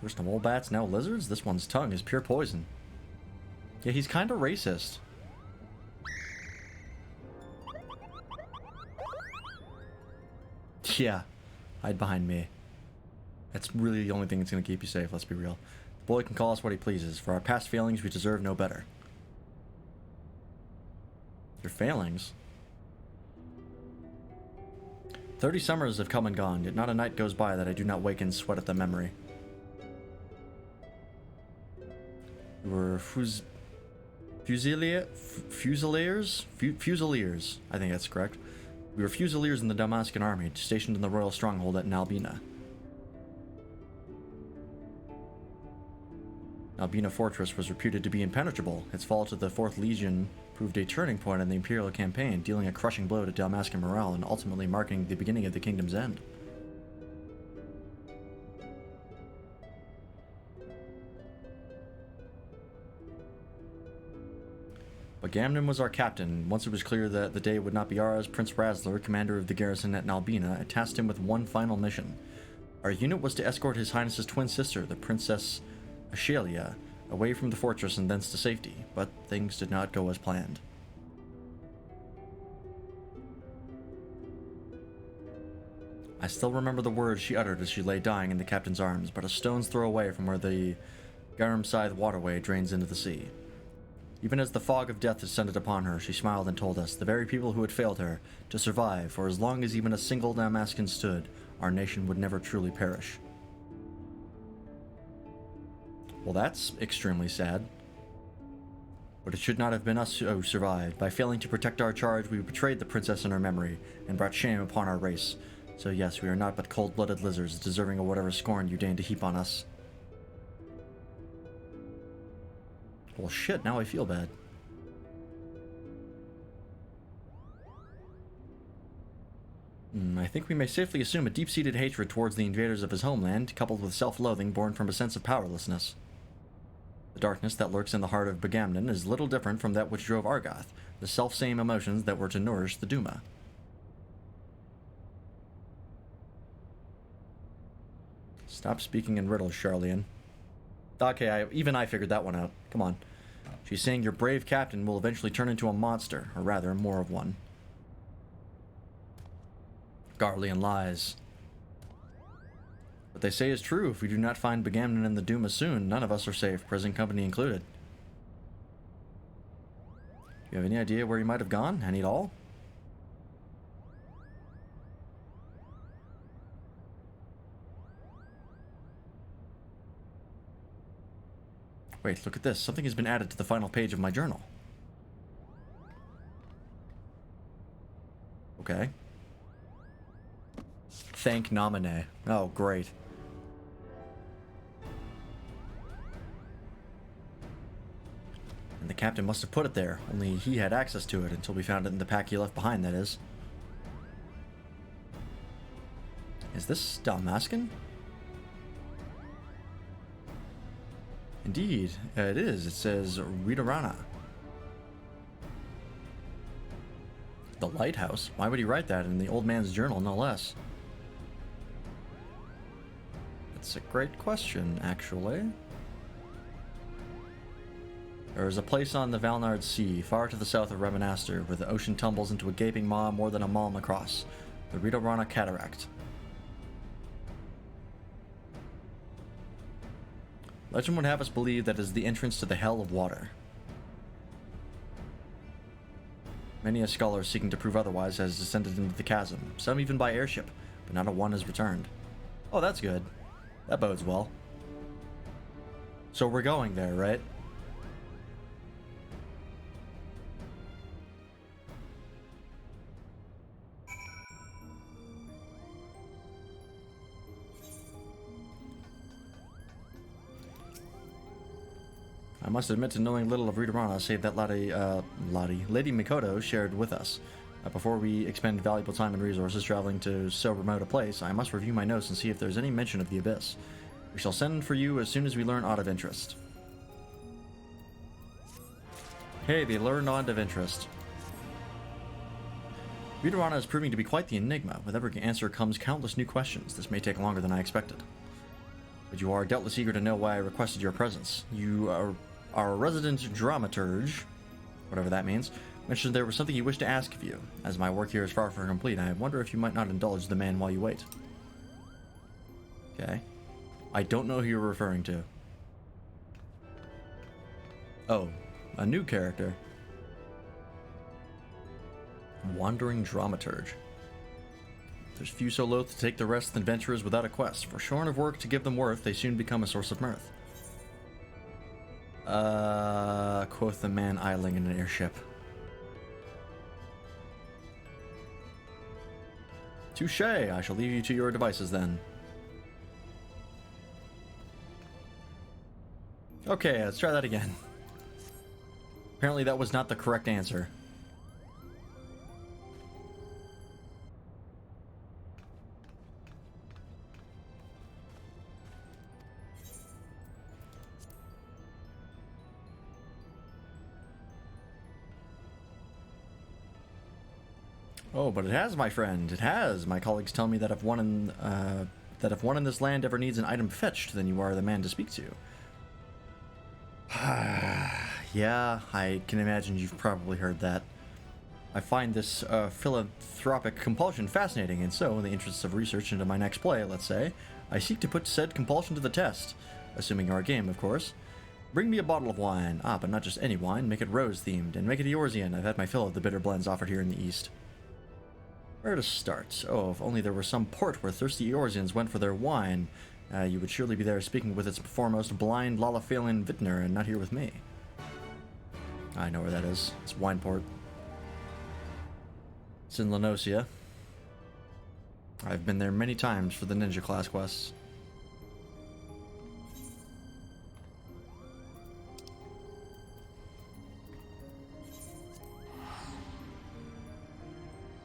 First mole bats, now lizards? This one's tongue is pure poison. Yeah, he's kind of racist. Yeah, hide behind me. That's really the only thing that's going to keep you safe, let's be real. The boy can call us what he pleases. For our past failings, we deserve no better. Your failings? 30 summers have come and gone, yet not a night goes by that I do not wake and sweat at the memory. We were Fusiliers? Fusiliers, I think that's correct. We were Fusiliers in the Damascan army, stationed in the royal stronghold at Nalbina. Nalbina fortress was reputed to be impenetrable. Its fall to the 4th Legion proved a turning point in the Imperial campaign, dealing a crushing blow to Damascan morale and ultimately marking the beginning of the kingdom's end. Bagamnon was our captain. Once it was clear that the day would not be ours, Prince Razler, commander of the garrison at Nalbina, tasked him with one final mission. Our unit was to escort His Highness's twin sister, the Princess Ashelia, away from the fortress and thence to safety, but things did not go as planned. I still remember the words she uttered as she lay dying in the captain's arms, but a stone's throw away from where the Garam Scythe waterway drains into the sea. Even as the fog of death descended upon her, she smiled and told us, the very people who had failed her, to survive, for as long as even a single Damascan stood, our nation would never truly perish. Well, that's extremely sad. But it should not have been us who survived. By failing to protect our charge, we betrayed the princess in her memory, and brought shame upon our race. So yes, we are not but cold-blooded lizards, deserving of whatever scorn you deign to heap on us. Well, shit, now I feel bad. I think we may safely assume a deep-seated hatred towards the invaders of his homeland, coupled with self-loathing born from a sense of powerlessness. The darkness that lurks in the heart of Bagamnon is little different from that which drove Argoth, the self-same emotions that were to nourish the Duma. Stop speaking in riddles, Charlian. Okay, even I figured that one out. Come on. She's saying your brave captain will eventually turn into a monster, or rather, more of one. Garlean lies. What they say is true. If we do not find Bagamnon and the Duma soon, none of us are safe, present company included. You have any idea where he might have gone? Any at all? Wait, look at this. Something has been added to the final page of my journal. Okay. Thank Nominee. Oh, great. And the captain must have put it there, only he had access to it until we found it in the pack he left behind, that is. Is this Dalmascan? Indeed, it is. It says Ridarana. The lighthouse? Why would he write that in the old man's journal, no less? That's a great question, actually. There is a place on the Valnard Sea, far to the south of Remenaster, where the ocean tumbles into a gaping maw more than a malm across. The Ridarana Cataract. Legend would have us believe that it is the entrance to the Hell of Water. Many a scholar seeking to prove otherwise has descended into the chasm, some even by airship, but not a one has returned. Oh, that's good. That bodes well. So we're going there, right? I must admit to knowing little of Ridarana, save that Lady Mikoto shared with us. Before we expend valuable time and resources traveling to so remote a place, I must review my notes and see if there's any mention of the Abyss. We shall send for you as soon as we learn aught of interest. Hey, they learned aught of interest. Ridarana is proving to be quite the enigma. With every answer comes countless new questions. This may take longer than I expected. But you are doubtless eager to know why I requested your presence. You are our resident dramaturge, whatever that means, mentioned there was something he wished to ask of you. As my work here is far from complete, I wonder if you might not indulge the man while you wait. Okay. I don't know who you're referring to. Oh, a new character. Wandering dramaturge. There's few so loath to take the rest than venturers without a quest, for shorn of work to give them worth, they soon become a source of mirth. Quoth the man idling in an airship. Touche, I shall leave you to your devices then. Okay, let's try that again. Apparently that was not the correct answer. Oh, but it has, my friend. It has. My colleagues tell me that if one in this land ever needs an item fetched, then you are the man to speak to. Yeah, I can imagine you've probably heard that. I find this philanthropic compulsion fascinating, and so, in the interests of research into my next play, let's say, I seek to put said compulsion to the test, assuming you are game, of course. Bring me a bottle of wine. Ah, but not just any wine. Make it rose-themed, and make it Eorzean. I've had my fill of the bitter blends offered here in the East. Where to start? Oh, if only there were some port where thirsty Eorzeans went for their wine. You would surely be there speaking with its foremost blind Lalafalian vintner, and not here with me. I know where that is. It's Wineport. It's in Lenosia. I've been there many times for the ninja class quests.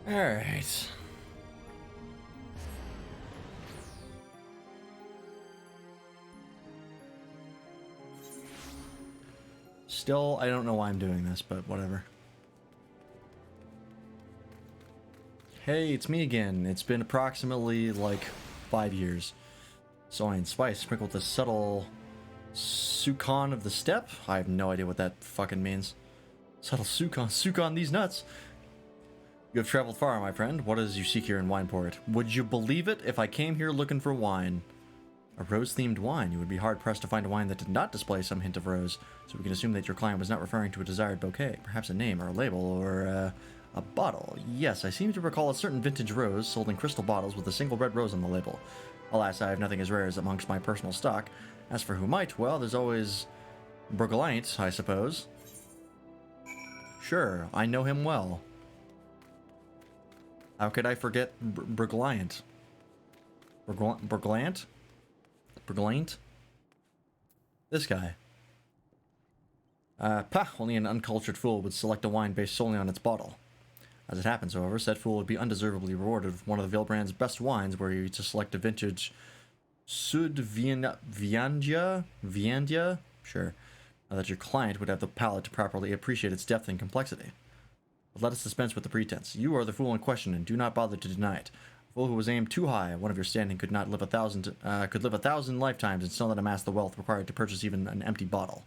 Alright. Still, I don't know why I'm doing this, but whatever. Hey, it's me again. It's been approximately, like, 5 years. Soy and spice sprinkled the subtle Sukon of the steppe? I have no idea what that fucking means. Subtle Sukon these nuts. You have traveled far, my friend. What is you seek here in Wineport? Would you believe it if I came here looking for wine? A rose-themed wine. You would be hard-pressed to find a wine that did not display some hint of rose, so we can assume that your client was not referring to a desired bouquet, perhaps a name or a label or a bottle. Yes, I seem to recall a certain vintage rose sold in crystal bottles with a single red rose on the label. Alas, I have nothing as rare as amongst my personal stock. As for who might, well, there's always Brugaliant, I suppose. Sure, I know him well. How could I forget Brugaliant? Brugaliant? Brugaliant? This guy. Only an uncultured fool would select a wine based solely on its bottle. As it happens, however, said fool would be undeservedly rewarded with one of the Vilbrand's best wines, were he to select a vintage Sud Viandia? Sure. Now that your client would have the palate to properly appreciate its depth and complexity. But let us dispense with the pretense. You are the fool in question, and do not bother to deny it. A fool who was aimed too high, one of your standing could live 1,000 lifetimes and still not amass the wealth required to purchase even an empty bottle.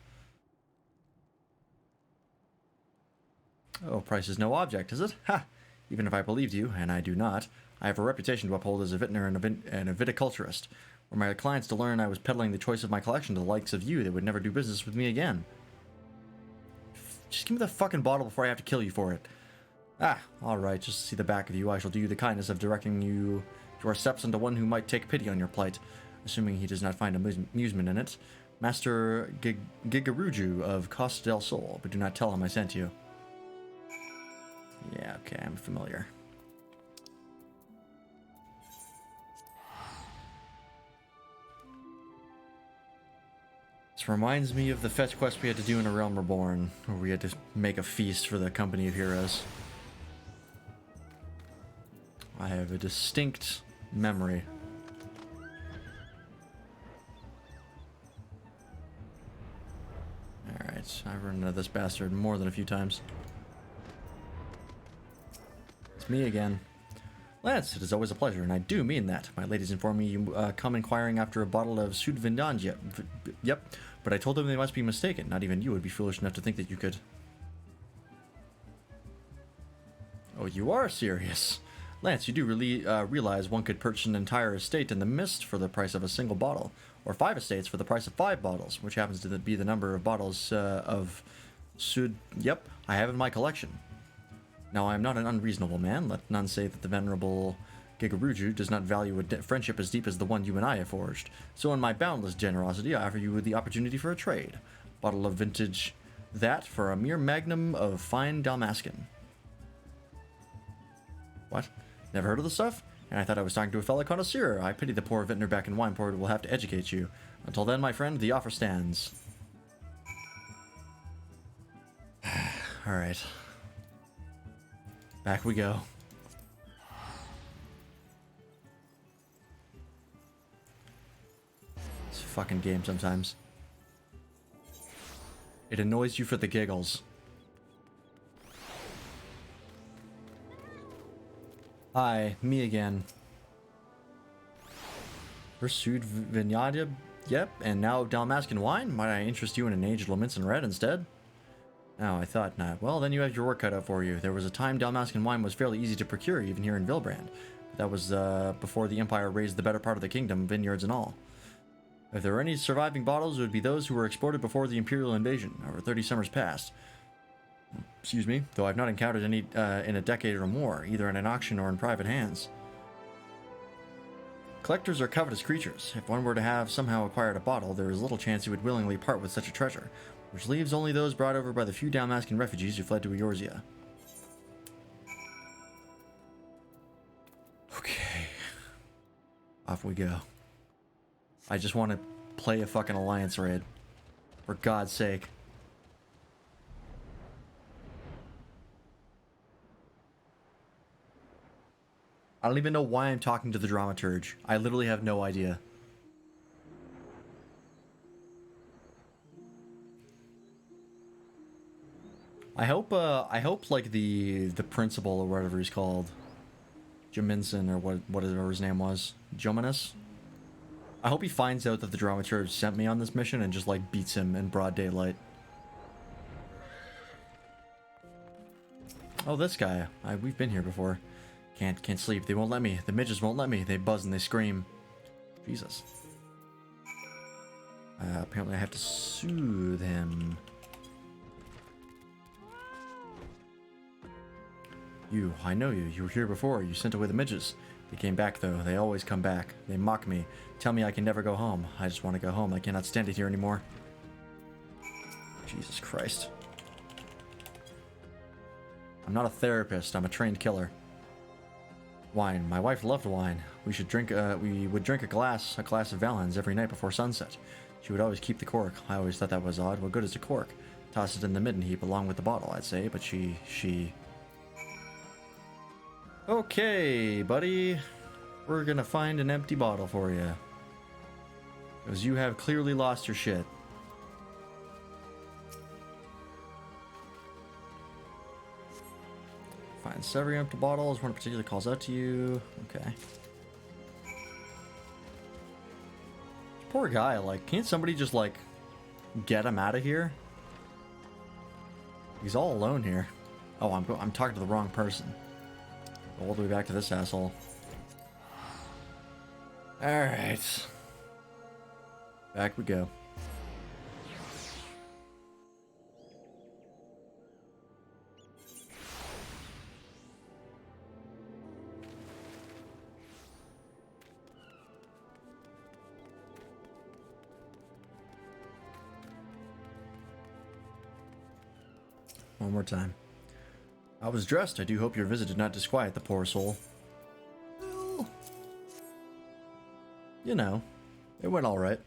Oh, price is no object, is it? Ha! Even if I believed you, and I do not, I have a reputation to uphold as a vintner and a viticulturist. Were my clients to learn I was peddling the choice of my collection to the likes of you, they would never do business with me again. Just give me the fucking bottle before I have to kill you for it. Ah, alright, just to see the back of you, I shall do you the kindness of directing you your steps into one who might take pity on your plight, assuming he does not find amusement in it. Master Gigaruju of Costa del Sol, but do not tell him I sent you. Yeah, okay, I'm familiar. This reminds me of the fetch quest we had to do in A Realm Reborn, where we had to make a feast for the company of heroes. I have a distinct memory. Alright, I've run into this bastard more than a few times. It's me again. Lance, it is always a pleasure, and I do mean that. My ladies inform me you come inquiring after a bottle of Sud Vindangia. Yep, but I told them they must be mistaken. Not even you would be foolish enough to think that you could... Oh, you are serious. Lance, you do really realize one could purchase an entire estate in the mist for the price of a single bottle, or 5 estates for the price of 5 bottles, which happens to be the number of bottles of Sud... Yep, I have in my collection. Now, I am not an unreasonable man. Let none say that the venerable Gigaruju does not value a friendship as deep as the one you and I have forged. So in my boundless generosity, I offer you the opportunity for a trade. Bottle of vintage that for a mere magnum of fine Dalmascan. What? Never heard of the stuff? And I thought I was talking to a fellow connoisseur. I pity the poor vintner back in Wineport who will have to educate you. Until then, my friend, the offer stands. Alright. Back we go. It's a fucking game sometimes. It annoys you for the giggles. Hi, me again. Pursued Vinyadia? Yep, and now Dalmascan wine? Might I interest you in an aged Lamintson Red instead? Oh, I thought not. Well, then you have your work cut out for you. There was a time Dalmascan wine was fairly easy to procure, even here in Vilbrand. That was before the Empire raised the better part of the kingdom, vineyards and all. If there were any surviving bottles, it would be those who were exported before the Imperial invasion, over 30 summers past. Excuse me, though I've not encountered any in a decade or more, either in an auction or in private hands. Collectors are covetous creatures. If one were to have somehow acquired a bottle, there is little chance he would willingly part with such a treasure, which leaves only those brought over by the few Dalmascan refugees who fled to Eorzea. Okay. Off we go. I just want to play a fucking alliance raid. For God's sake. I don't even know why I'm talking to the dramaturge. I literally have no idea. I hope like the principal or whatever he's called, Jaminson or whatever his name was, Jominus. I hope he finds out that the dramaturge sent me on this mission and just like beats him in broad daylight. Oh, this guy. We've been here before. Can't sleep. They won't let me. The midges won't let me. They buzz and they scream. Jesus. Apparently I have to soothe him. I know you. You were here before. You sent away the midges. They came back, though. They always come back. They mock me. Tell me I can never go home. I just want to go home. I cannot stand it here anymore. Jesus Christ. I'm not a therapist. I'm a trained killer. Wine. My wife loved wine. We would drink a glass of Valens every night before sunset. She would always keep the cork. I always thought that was odd. What good is the cork? Toss it in the midden heap along with the bottle, I'd say, but she... Okay, buddy. We're gonna find an empty bottle for you. Because you have clearly lost your shit. Find several empty bottles. One particularly calls out to you. Okay. Poor guy. Like, can't somebody just, like, get him out of here? He's all alone here. Oh, I'm talking to the wrong person. All the way back to this asshole. Alright. Back we go. One more time. I was dressed. I do hope your visit did not disquiet the poor soul. Well, you know, it went alright.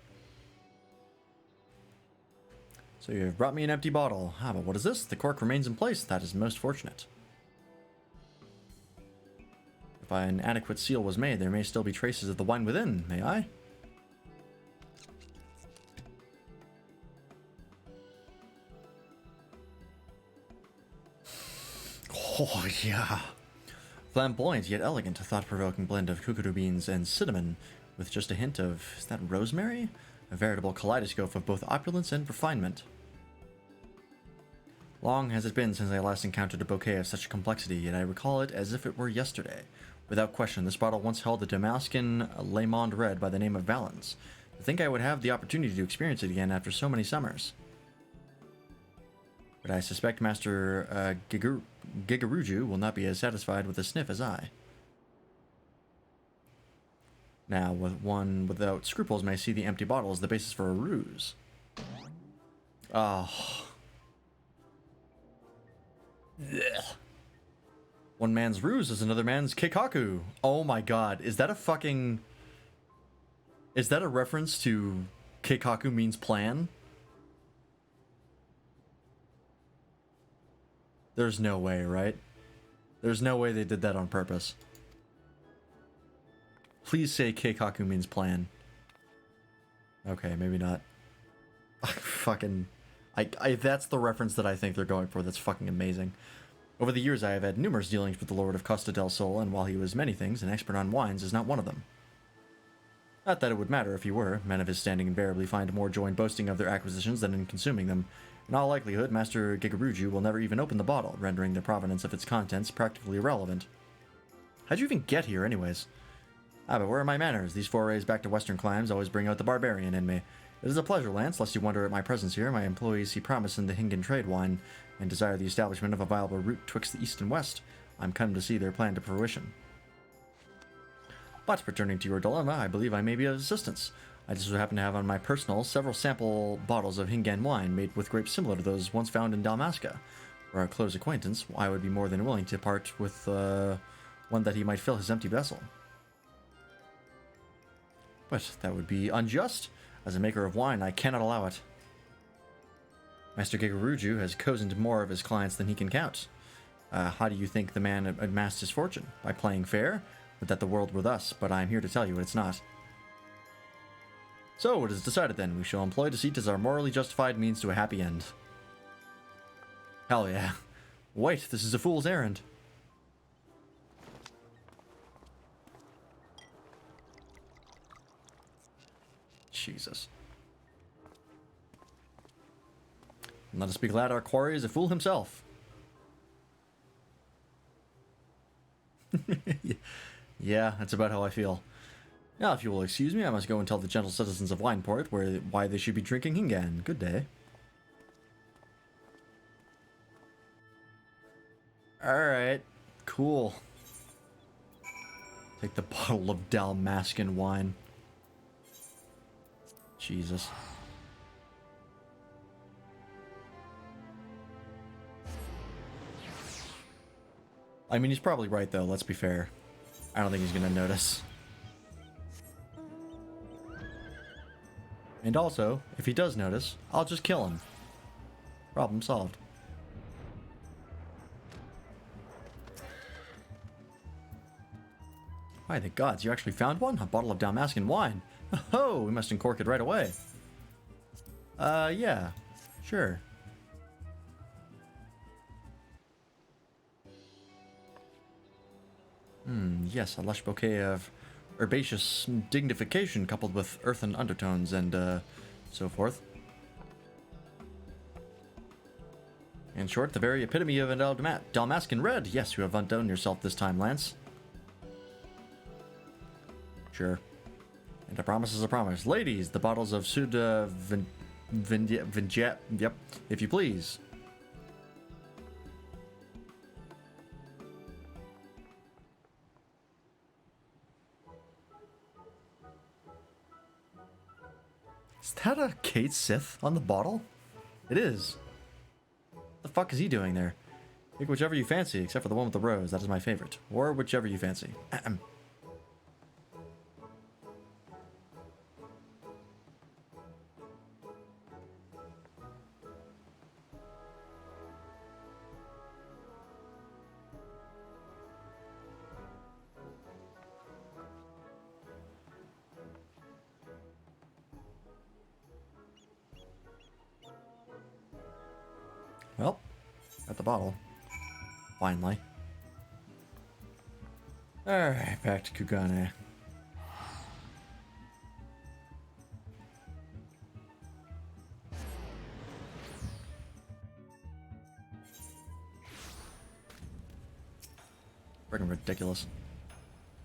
So you have brought me an empty bottle. Ah, but what is this? The cork remains in place. That is most fortunate. If an adequate seal was made, there may still be traces of the wine within. May I? Oh, yeah. Flamboyant yet elegant, a thought-provoking blend of kokodo beans and cinnamon, with just a hint of, is that rosemary? A veritable kaleidoscope of both opulence and refinement. Long has it been since I last encountered a bouquet of such complexity, yet I recall it as if it were yesterday. Without question, this bottle once held a Damascus Le Monde red by the name of Valence. To think I would have the opportunity to experience it again after so many summers. But I suspect Master Gigaruju will not be as satisfied with a sniff as I. Now, with one without scruples may see the empty bottle as the basis for a ruse. Oh. Ugh. One man's ruse is another man's keikaku. Oh my god, is that a fucking... Is that a reference to keikaku means plan? There's no way, right? There's no way they did that on purpose. Please say keikaku means plan. Okay, maybe not. Fucking... that's the reference that I think they're going for. That's fucking amazing. Over the years, I have had numerous dealings with the Lord of Costa del Sol, and while he was many things, an expert on wines is not one of them. Not that it would matter if he were. Men of his standing invariably find more joy in boasting of their acquisitions than in consuming them. In all likelihood, Master Gigaruju will never even open the bottle, rendering the provenance of its contents practically irrelevant. How'd you even get here, anyways? Ah, but where are my manners? These forays back to western climes always bring out the barbarian in me. It is a pleasure, Lance, lest you wonder at my presence here. My employees see promise in the Hingan trade wine, and desire the establishment of a viable route twixt the east and west. I'm come to see their plan to fruition. But, returning to your dilemma, I believe I may be of assistance. I just so happen to have on my personal several sample bottles of Hingan wine made with grapes similar to those once found in Dalmasca. For a close acquaintance, I would be more than willing to part with one that he might fill his empty vessel. But that would be unjust. As a maker of wine, I cannot allow it. Master Gigaruju has cozened more of his clients than he can count. How do you think the man amassed his fortune? By playing fair? Would that the world were thus, but I am here to tell you it's not. So, it is decided then. We shall employ deceit as our morally justified means to a happy end. Hell yeah. Wait, this is a fool's errand. Jesus. And let us be glad our quarry is a fool himself. Yeah, that's about how I feel. Now, if you will excuse me, I must go and tell the gentle citizens of Wineport why they should be drinking Hingan. Good day. Alright, cool. Take the bottle of Dalmascan wine. Jesus. I mean, he's probably right, though, let's be fair. I don't think he's gonna notice. And also, if he does notice, I'll just kill him. Problem solved. By the gods, you actually found one? A bottle of Dalmascan wine. Oh, we must uncork it right away. Yeah. Sure. Yes, a lush bouquet of herbaceous dignification coupled with earthen undertones and, so forth. In short, the very epitome of an Dalmascan red. Yes, you have undone yourself this time, Lance. Sure. And a promise is a promise. Ladies, the bottles of Sud Vinjet, yep, if you please. Is that a Kate Sith on the bottle? It is. What the fuck is he doing there? Pick whichever you fancy, except for the one with the rose. That is my favorite. Or whichever you fancy. Ahem. Well, at the bottle. Finally. Alright, back to Kugane. Freaking ridiculous.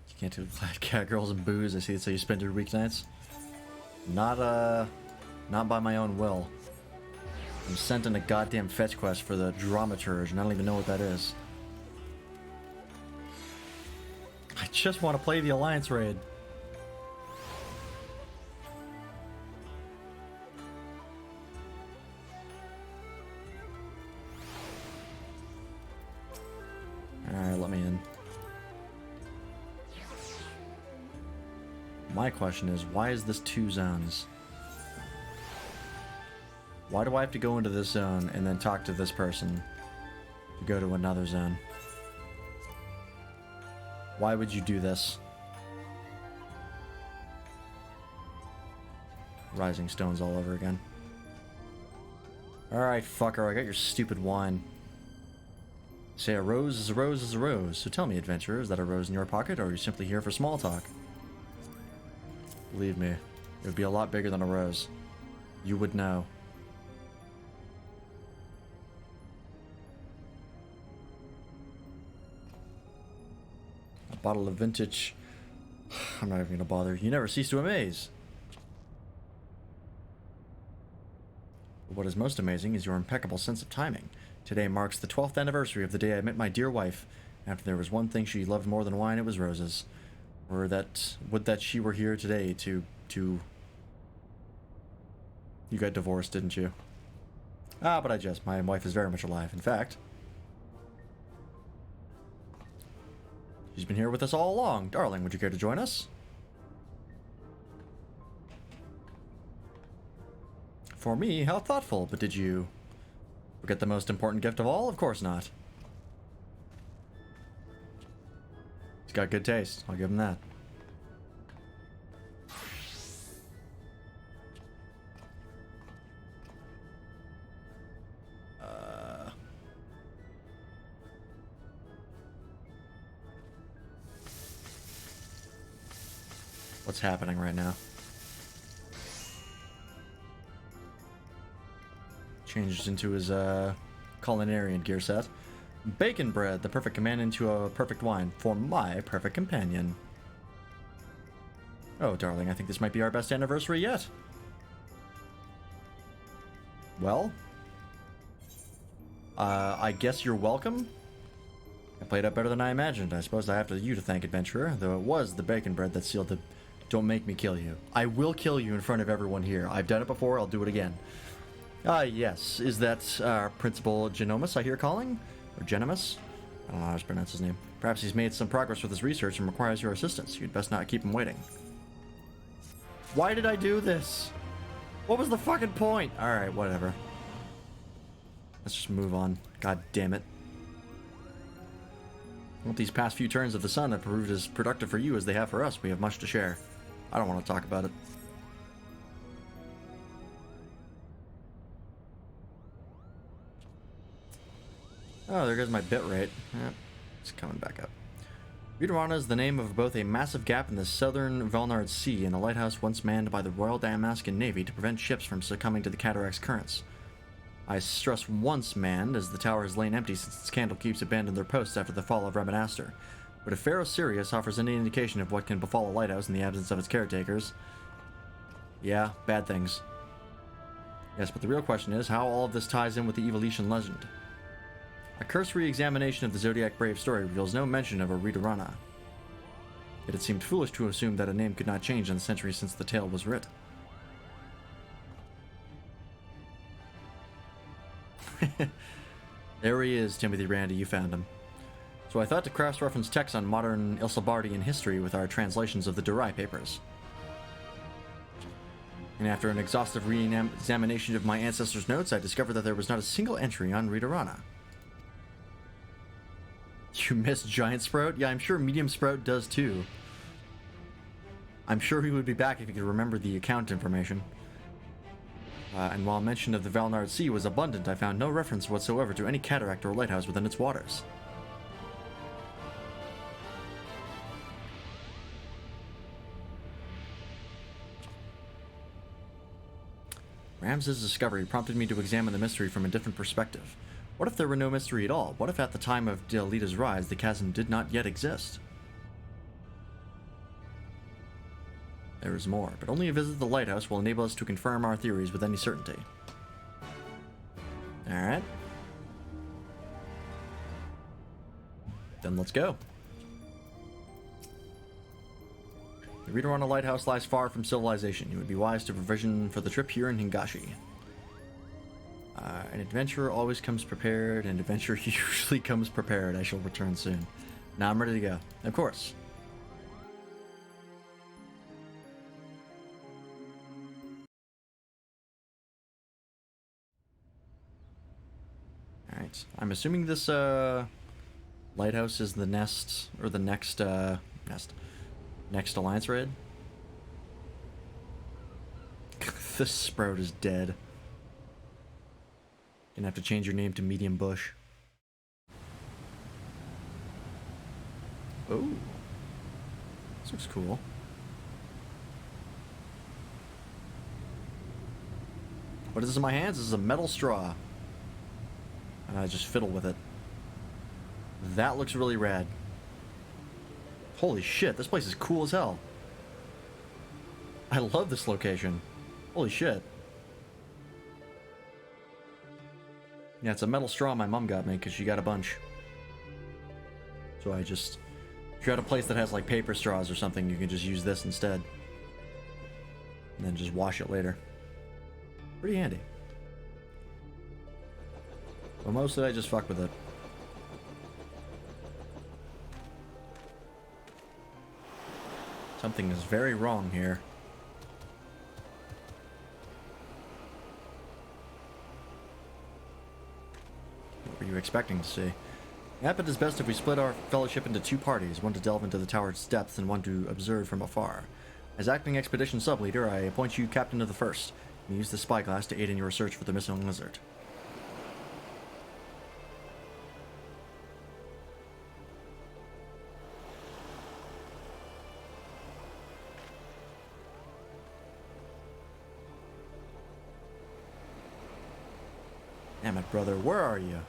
You can't do cat girls and booze. I see that's how you spend your weeknights. Not by my own will. I'm sent in a goddamn fetch quest for the dramaturge, and I don't even know what that is. I just want to play the Alliance raid. Alright, let me in. My question is, why is this 2 zones? Why do I have to go into this zone and then talk to this person to go to another zone? Why would you do this? Rising stones all over again. Alright, fucker, I got your stupid wine. Say a rose is a rose is a rose. So tell me, adventurer, is that a rose in your pocket, or are you simply here for small talk? Believe me, it would be a lot bigger than a rose. You would know. A bottle of vintage... I'm not even going to bother. You never cease to amaze. But what is most amazing is your impeccable sense of timing. Today marks the 12th anniversary of the day I met my dear wife. After there was one thing she loved more than wine, it was roses. Would that she were here today to... You got divorced, didn't you? Ah, but I jest. My wife is very much alive. In fact, she's been here with us all along. Darling, would you care to join us? For me, how thoughtful. But did you forget the most important gift of all? Of course not. He's got good taste. I'll give him that. What's happening right now? Changed into his culinarian gear set. Bacon bread, the perfect companion to a perfect wine, for my perfect companion. Oh, darling, I think this might be our best anniversary yet. Well, I guess you're welcome. I played up better than I imagined. I suppose I have you to thank, adventurer, though it was the bacon bread that sealed the... Don't make me kill you. I will kill you in front of everyone here. I've done it before, I'll do it again. Yes. Is that Principal Genomus I hear calling? Or Genomus? I don't know how to pronounce his name. Perhaps he's made some progress with his research and requires your assistance. You'd best not keep him waiting. Why did I do this? What was the fucking point? Alright, whatever. Let's just move on. God damn it. Well, these past few turns of the sun have proved as productive for you as they have for us. We have much to share. I don't want to talk about it. Oh, there goes my bit rate. Yep, it's coming back up. Ritorana is the name of both a massive gap in the southern Valnard Sea and a lighthouse once manned by the Royal Damascus Navy to prevent ships from succumbing to the cataract's currents. I stress once manned, as the tower has lain empty since its candlekeeps abandoned their posts after the fall of Rabanastre. But if Pharaoh Sirius offers any indication of what can befall a lighthouse in the absence of its caretakers... Yeah, bad things. Yes, but the real question is how all of this ties in with the Evolution legend. A cursory examination of the Zodiac Brave story reveals no mention of a Ritorana. Yet it seemed foolish to assume that a name could not change in the centuries since the tale was writ. There he is, Timothy Randy, you found him. So I thought to cross-reference texts on modern Ilsabardian history with our translations of the Durai papers. And after an exhaustive re-examination of my ancestors' notes, I discovered that there was not a single entry on Ritorana. You missed Giant Sprout? Yeah, I'm sure Medium Sprout does too. I'm sure he would be back if he could remember the account information. And while mention of the Valnard Sea was abundant, I found no reference whatsoever to any cataract or lighthouse within its waters. Ramses' discovery prompted me to examine the mystery from a different perspective. What if there were no mystery at all? What if at the time of Dialita's rise, the chasm did not yet exist? There is more, but only a visit to the lighthouse will enable us to confirm our theories with any certainty. Alright. Then let's go. The reader on a lighthouse lies far from civilization. It would be wise to provision for the trip here in Hingashi. An adventurer always comes prepared, and adventure usually comes prepared. I shall return soon. Now I'm ready to go. Of course. Alright. I'm assuming this lighthouse is the next alliance raid. This sprout is dead. Gonna have to change your name to Medium Bush. Oh. This looks cool. What is this in my hands? This is a metal straw. And I just fiddle with it. That looks really rad. Holy shit, this place is cool as hell. I love this location. Holy shit. Yeah, it's a metal straw my mom got me because she got a bunch. So if you're at a place that has like paper straws or something, you can just use this instead. And then just wash it later. Pretty handy. But mostly I just fuck with it. Something is very wrong here. What were you expecting to see? It happened is best if we split our fellowship into two parties, one to delve into the tower's depths and one to observe from afar. As acting expedition sub-leader, I appoint you captain of the first, and use the spyglass to aid in your search for the missing lizard. Damn it, brother, where are you?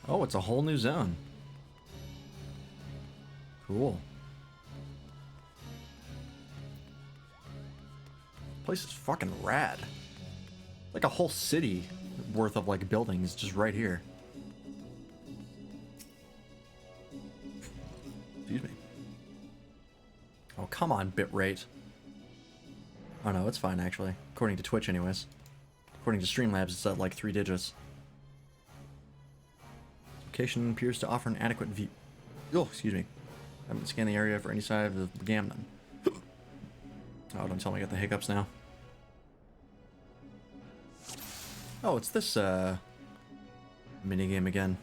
Oh, it's a whole new zone. Cool. This place is fucking rad. Like a whole city worth of like buildings just right here. Excuse me. Oh, come on, bitrate. Oh no, it's fine actually. According to Twitch anyways. According to Streamlabs, it's at like 3 digits. Location appears to offer an adequate view. Oh, excuse me. I haven't scanned the area for any sign of the Gamnon. Oh, don't tell me I got the hiccups now. Oh, it's this minigame again.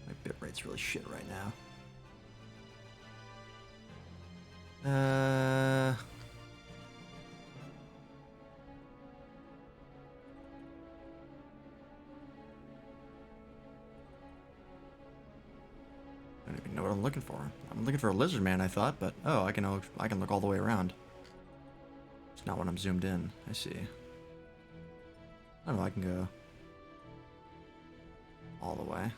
My bitrate's really shit right now. I don't even know what I'm looking for. I'm looking for a lizard man, I thought, but oh, I can look all the way around. It's not when I'm zoomed in. I see. I don't know. I can go all the way.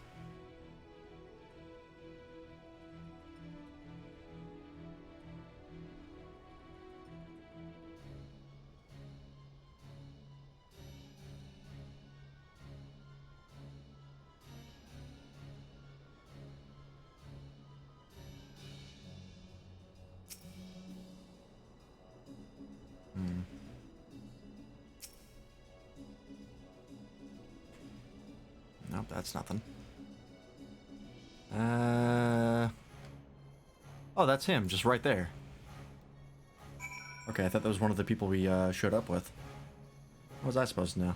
Nope, that's nothing. Oh, that's him, just right there. Okay, I thought that was one of the people we showed up with. What was I supposed to know?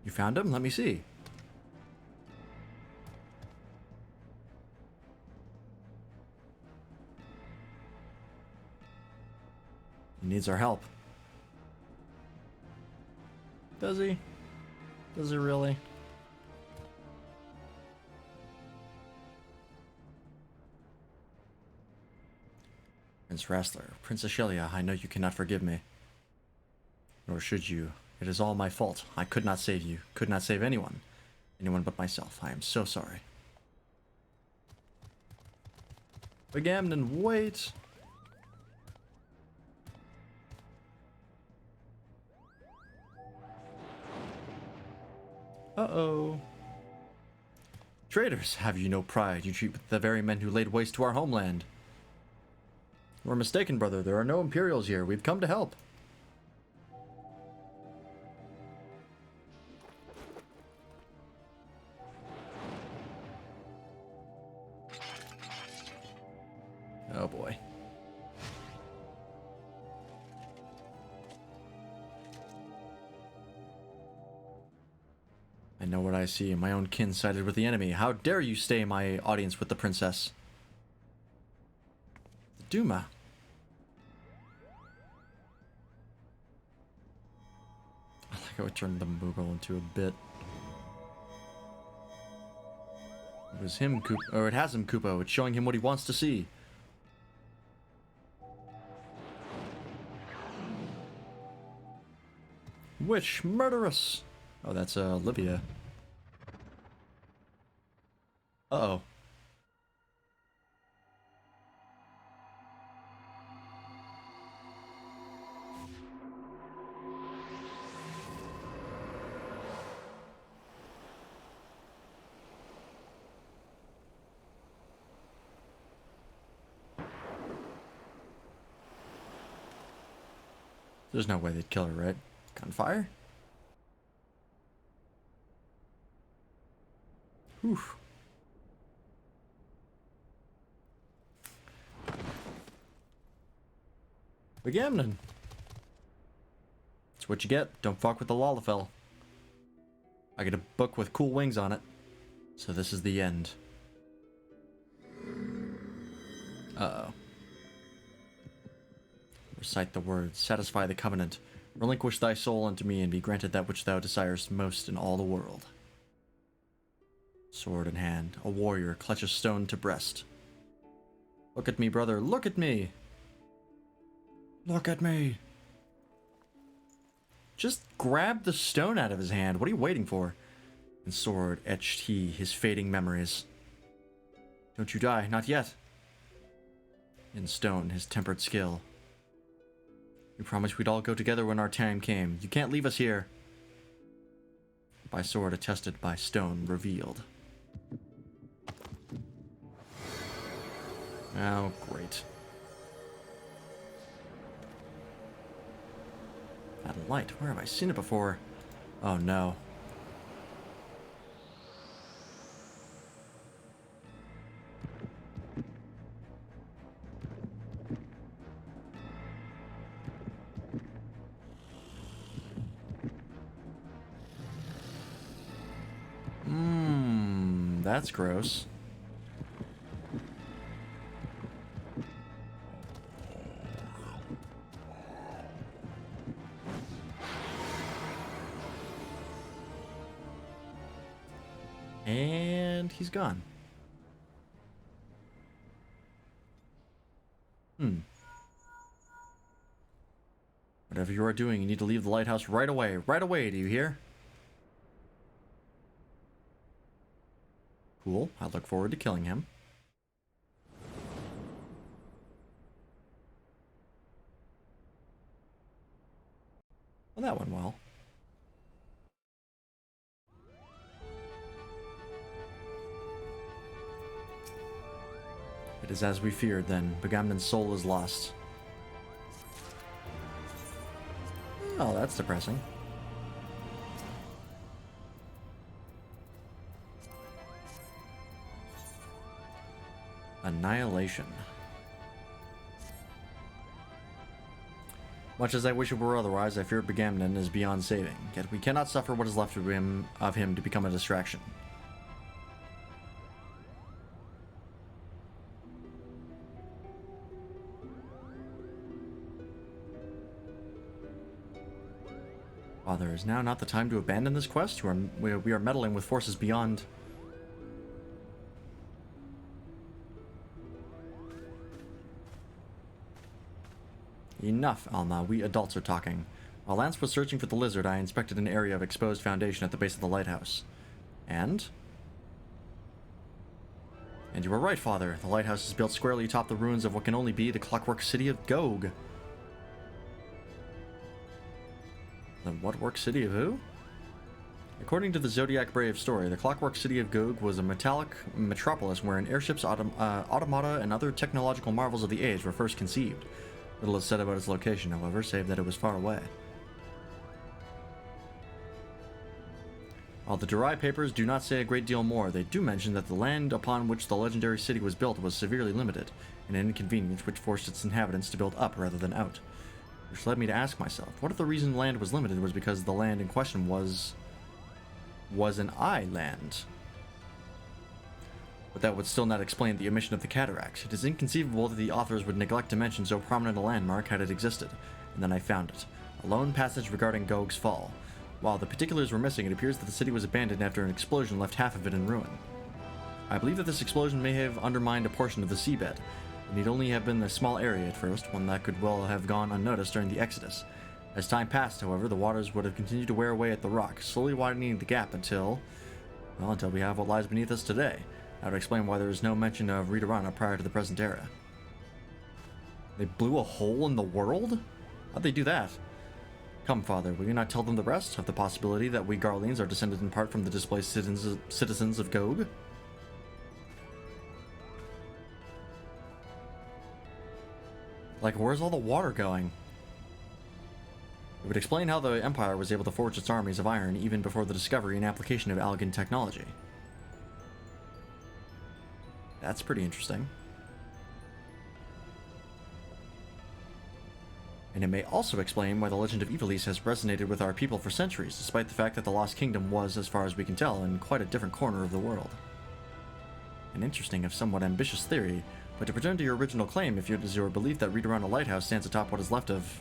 You found him? Let me see. He needs our help. Does he? Does he really? Prince Rastler, Princess Shelia, I know you cannot forgive me. Nor should you. It is all my fault. I could not save you. Could not save anyone. Anyone but myself. I am so sorry. Agamemnon, wait! Uh-oh. Traitors, have you no pride? You treat with the very men who laid waste to our homeland. You are mistaken, brother. There are no Imperials here. We've come to help. Oh boy. I know what I see. My own kin sided with the enemy. How dare you stay in my audience with the princess? The Duma. I like how it turned the Moogle into a bit. It was him, or it has him, Kupo. It's showing him what he wants to see. Witch, murderous! Oh, that's Libya. Uh-oh. There's no way they'd kill her, right? Gunfire? Whew. Agamemnon. That's what you get. Don't fuck with the Lalafell. I get a book with cool wings on it. So this is the end. Uh-oh. Recite the words. Satisfy the covenant. Relinquish thy soul unto me, and be granted that which thou desirest most in all the world. Sword in hand, a warrior clutches stone to breast. Look at me, brother, look at me! Look at me! Just grab the stone out of his hand, what are you waiting for? And sword etched he his fading memories. Don't you die, not yet. In stone, his tempered skill. We promised we'd all go together when our time came. You can't leave us here. By sword attested, by stone revealed. Oh, great. That light, where have I seen it before? Oh no. That's gross. And he's gone. Whatever you are doing, you need to leave the lighthouse right away. Right away, do you hear? Cool. I look forward to killing him. Well, that went well. It is as we feared, then. Agamemnon's soul is lost. Oh, that's depressing. Annihilation. Much as I wish it were otherwise, I fear Begamnon is beyond saving. Yet we cannot suffer what is left of him to become a distraction. Father, is now not the time to abandon this quest? We are meddling with forces beyond... Enough, Alma. We adults are talking. While Lance was searching for the lizard, I inspected an area of exposed foundation at the base of the lighthouse. And you were right, Father. The lighthouse is built squarely atop the ruins of what can only be the clockwork city of Gog. The what-work city of who? According to the Zodiac Brave story, the clockwork city of Gog was a metallic metropolis wherein airships, automata, and other technological marvels of the age were first conceived. Little is said about its location, however, save that it was far away. While the Durai papers do not say a great deal more, they do mention that the land upon which the legendary city was built was severely limited, an inconvenience which forced its inhabitants to build up rather than out. Which led me to ask myself, what if the reason land was limited was because the land in question was an island? But that would still not explain the omission of the cataracts. It is inconceivable that the authors would neglect to mention so prominent a landmark had it existed. And then I found it. A lone passage regarding Gog's fall. While the particulars were missing, it appears that the city was abandoned after an explosion left half of it in ruin. I believe that this explosion may have undermined a portion of the seabed. It need only have been a small area at first, one that could well have gone unnoticed during the Exodus. As time passed, however, the waters would have continued to wear away at the rock, slowly widening the gap until we have what lies beneath us today. That would explain why there is no mention of Readerana prior to the present era. They blew a hole in the world? How'd they do that? Come, Father, will you not tell them the rest of the possibility that we Garleans are descended in part from the displaced citizens of Gog? Like, where's all the water going? It would explain how the Empire was able to forge its armies of iron even before the discovery and application of Algan technology. That's pretty interesting. And it may also explain why the legend of Ivalice has resonated with our people for centuries, despite the fact that the Lost Kingdom was, as far as we can tell, in quite a different corner of the world. An interesting, if somewhat ambitious theory, but to return to your original claim, if it is your belief that Readerana Lighthouse stands atop what is left of...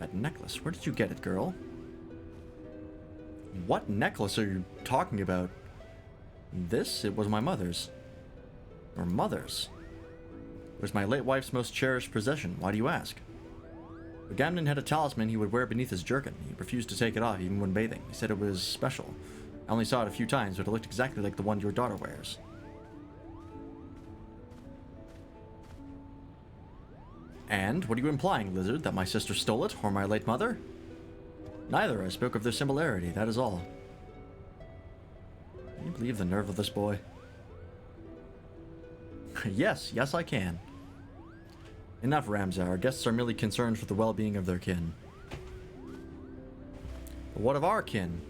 That necklace, where did you get it, girl? What necklace are you talking about? This? It was my mother's. Or mother's. It was my late wife's most cherished possession. Why do you ask? Agamemnon had a talisman he would wear beneath his jerkin. He refused to take it off even when bathing. He said it was special. I only saw it a few times, but it looked exactly like the one your daughter wears. And what are you implying, Lizard? That my sister stole it, or my late mother? Neither. I spoke of their similarity, that is all. Can you believe the nerve of this boy? Yes, I can. Enough, Ramza. Our guests are merely concerned for the well-being of their kin. But what of our kin?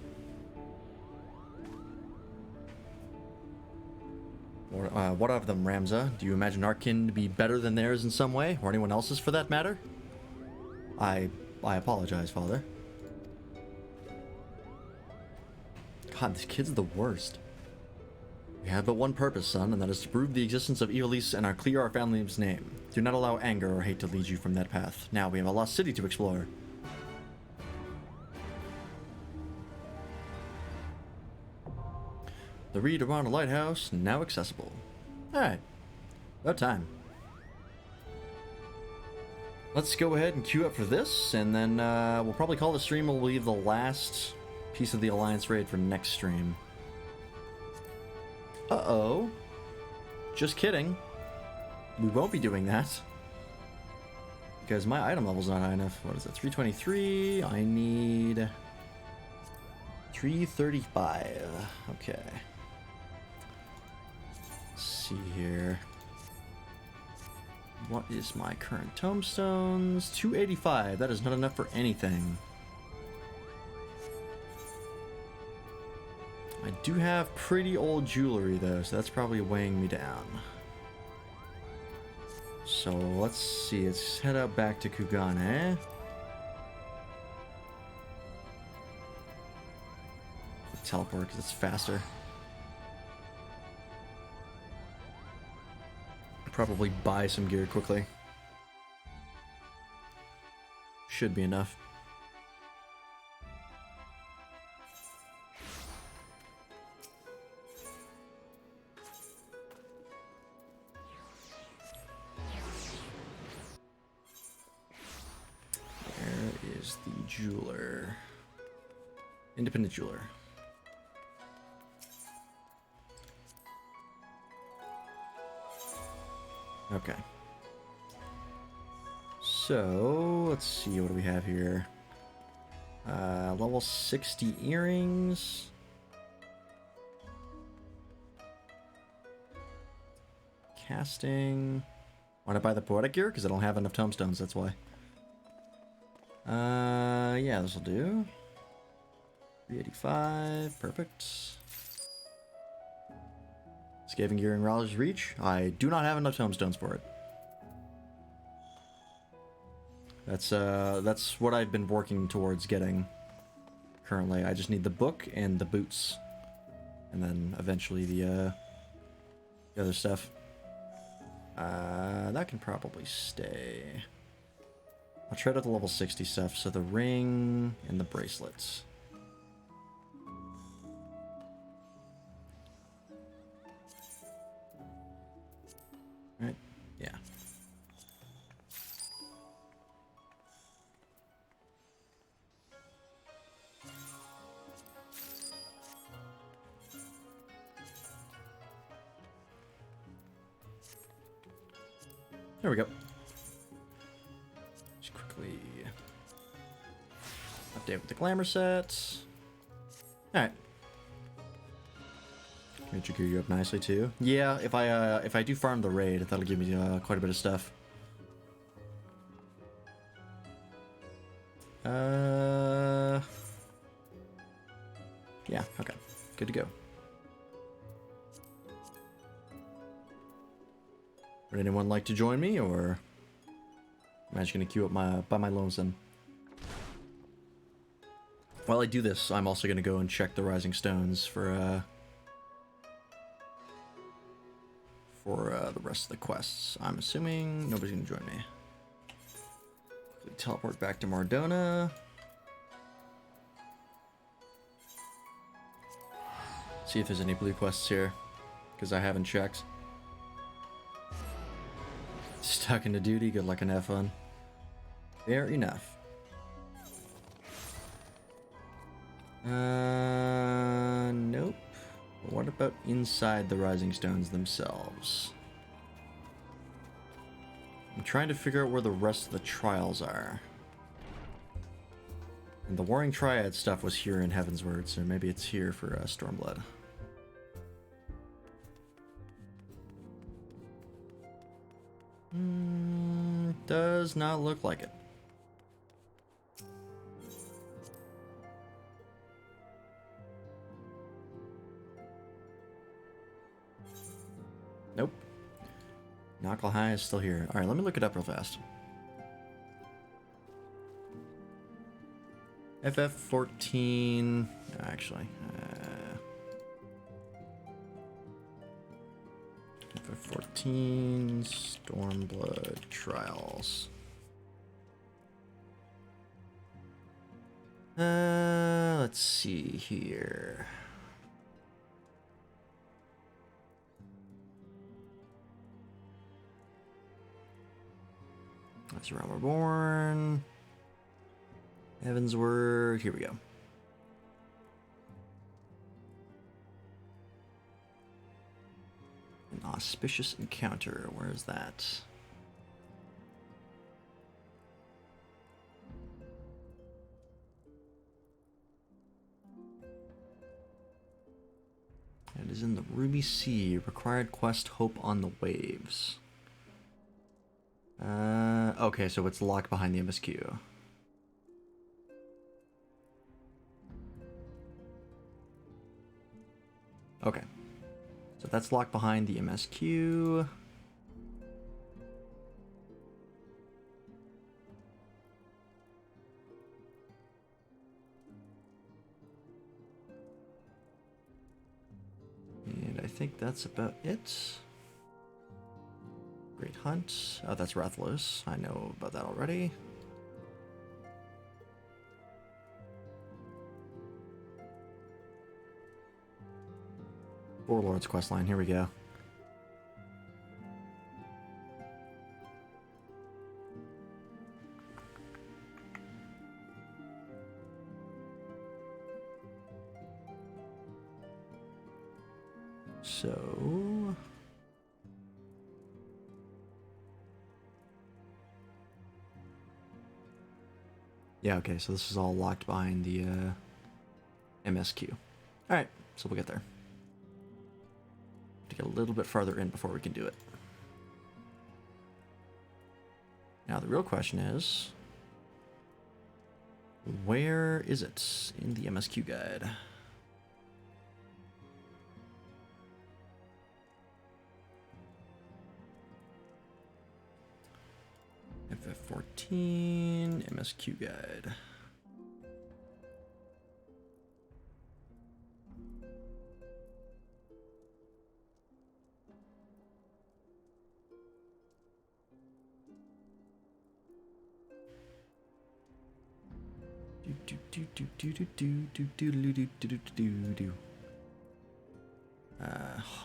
What of them, Ramza? Do you imagine our kin to be better than theirs in some way, or anyone else's for that matter? I apologize, Father. God, this kid's the worst. We have but one purpose, son, and that is to prove the existence of Ivalice and clear our family's name. Do not allow anger or hate to lead you from that path. Now we have a lost city to explore. The Readerana Lighthouse, now accessible. Alright. About time. Let's go ahead and queue up for this, and then we'll probably call the stream and we'll leave the last piece of the Alliance raid for next stream. Uh-oh. Just kidding. We won't be doing that. Because my item level's not high enough. What is it? 323. I need 335. Okay. Let's see here. What is my current tombstones? 285. That is not enough for anything. do have pretty old jewelry though, so that's probably weighing me down. So let's see, let's head out back to Kugane. Teleport because it's faster. Probably buy some gear quickly. Should be enough. Where is the jeweler? Independent jeweler. Okay. So, let's see, what do we have here? Level 60 earrings. Casting. Want to buy the poetic gear? Because I don't have enough tomestones, that's why. Yeah, this will do. 385, perfect. Scaven gear and Raleig's Reach. I do not have enough tomestones for it. That's what I've been working towards getting currently. I just need the book and the boots. And then eventually the other stuff. That can probably stay. I'll trade out the level 60 stuff, so the ring and the bracelets. Right? Yeah. There we go. Just quickly update with the glamour sets. Alright. Can gear you up nicely too. Yeah, if I do farm the raid, that'll give me quite a bit of stuff. Yeah, okay. Good to go. Would anyone like to join me, or am I just gonna queue up by my lonesome? While I do this, I'm also gonna go and check the Rising Stones for the rest of the quests. I'm assuming nobody's gonna join me. Quickly teleport back to Mardona. See if there's any blue quests here, because I haven't checked. Stuck into duty, good luck and have fun. Fair enough. Nope. What about inside the Rising Stones themselves? I'm trying to figure out where the rest of the trials are. And the Warring Triad stuff was here in Heavensward, so maybe it's here for Stormblood. Does not look like it. Nope. Knuckle High is still here. Alright, let me look it up real fast. FF14... Actually... FF14 Stormblood Trials. Let's see here. That's Realm Reborn. Heavensward. Here we go. An auspicious encounter. Where is that? It is in the Ruby Sea. Required quest Hope on the Waves. Okay, so it's locked behind the MSQ. Okay. So that's locked behind the MSQ. And I think that's about it. Great Hunt. Oh, that's Rathalos. I know about that already. Warlord's questline. Here we go. So... yeah, okay, so this is all locked behind the MSQ. Alright, so we'll get there. To get a little bit farther in before we can do it. Now the real question is, where is it in the MSQ guide? FF14 MSQ guide.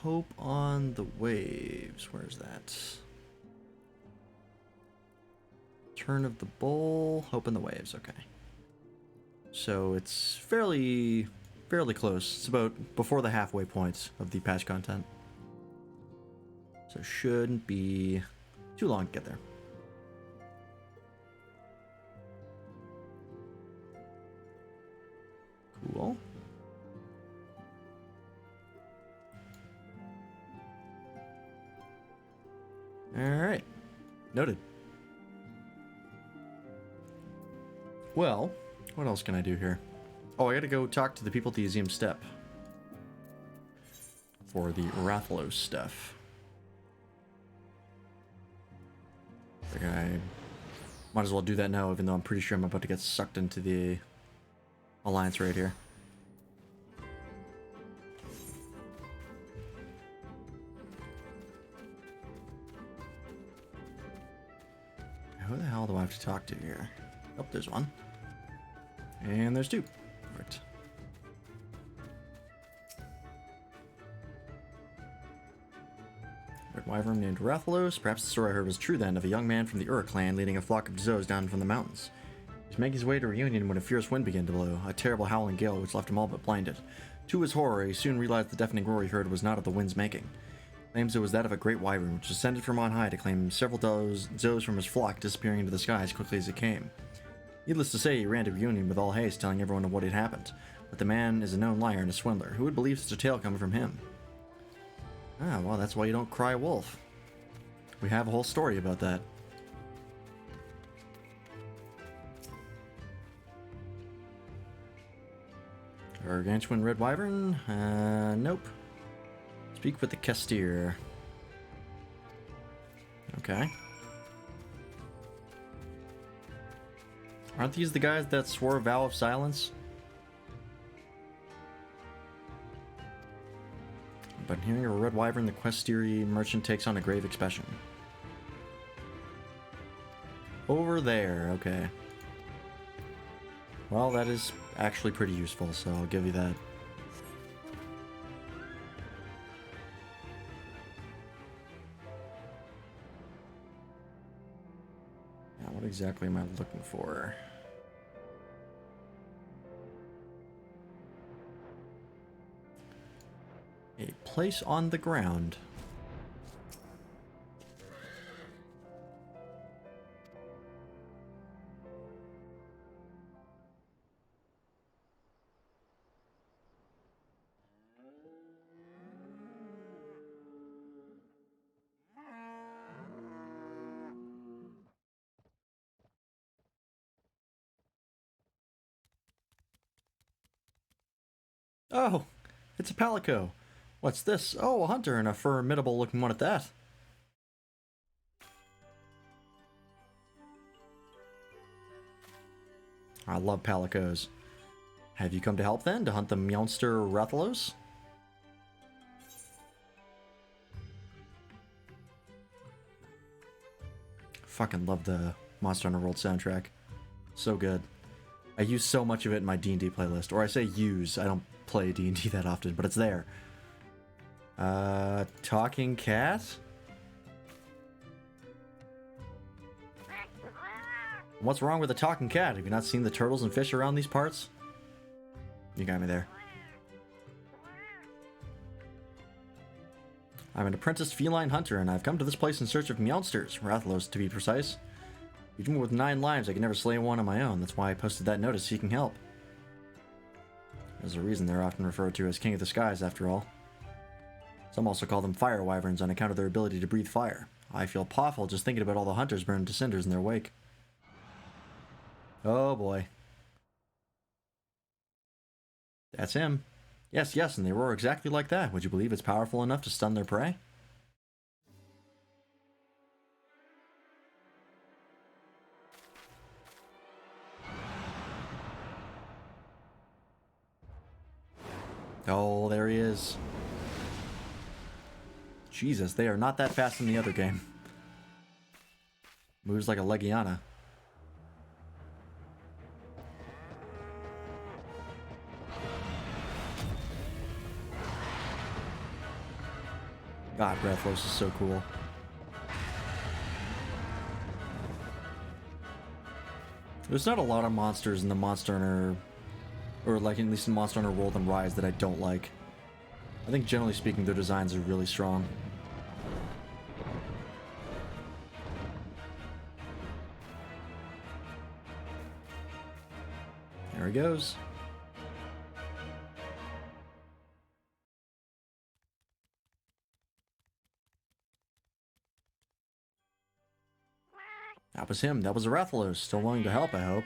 Hope on the Waves. Where's that? Turn of the Bull. Hope in the Waves. Okay. So it's fairly close. It's about before the halfway point of the patch content. So shouldn't be too long to get there. Cool. Alright. Noted. Well, what else can I do here? Oh, I gotta go talk to the people at the Museum Step for the Rathalos stuff. I think I might as well do that now, even though I'm pretty sure I'm about to get sucked into the Alliance raid here. Who the hell do I have to talk to here? Oh, there's one. And there's two. Right. Red Wyvern named Rathalos. Perhaps the story I heard was true then, of a young man from the Ur clan leading a flock of Zoes down from the mountains. He was making his way to Reunion when a fierce wind began to blow, a terrible howling gale which left him all but blinded. To his horror, he soon realized the deafening roar he heard was not of the wind's making. He claims it was that of a great wyvern, which descended from on high to claim several Zoes from his flock, disappearing into the sky as quickly as it came. Needless to say, he ran to Reunion with all haste, telling everyone of what had happened. But the man is a known liar and a swindler. Who would believe such a tale coming from him? Ah, well, that's why you don't cry wolf. We have a whole story about that. Gargantuan Red Wyvern? Nope. Speak with the Kestir. Okay. Aren't these the guys that swore a vow of silence? But hearing a Red Wyvern, the Questiri merchant takes on a grave expression. Over there, okay. Well, that is actually pretty useful, so I'll give you that. Now, what exactly am I looking for? A place on the ground. Oh, it's a Palico. What's this? Oh, a hunter and a formidable looking one at that. I love palicos. Have you come to help then? To hunt the monster Rathalos? Fucking love the Monster Hunter World soundtrack. So good. I use so much of it in my D&D playlist. Or I say use. I don't play D&D that often, but it's there. Talking cat? What's wrong with a talking cat? Have you not seen the turtles and fish around these parts? You got me there. I'm an apprenticed feline hunter, and I've come to this place in search of meowsters, Rathalos to be precise. Even with 9 lives, I could never slay one on my own. That's why I posted that notice seeking help. There's a reason they're often referred to as King of the Skies, after all. Some also call them fire wyverns on account of their ability to breathe fire. I feel awful just thinking about all the hunters burned to cinders in their wake. Oh boy. That's him. Yes, yes, and they roar exactly like that. Would you believe it's powerful enough to stun their prey? Oh, there he is. Jesus, they are not that fast in the other game. Moves like a Legiana. God, Rathalos is so cool. There's not a lot of monsters in the Monster Hunter, or like at least in Monster Hunter World and Rise, that I don't like. I think generally speaking their designs are really strong. There he goes. That was him. That was a Rathalos. Still willing to help, I hope.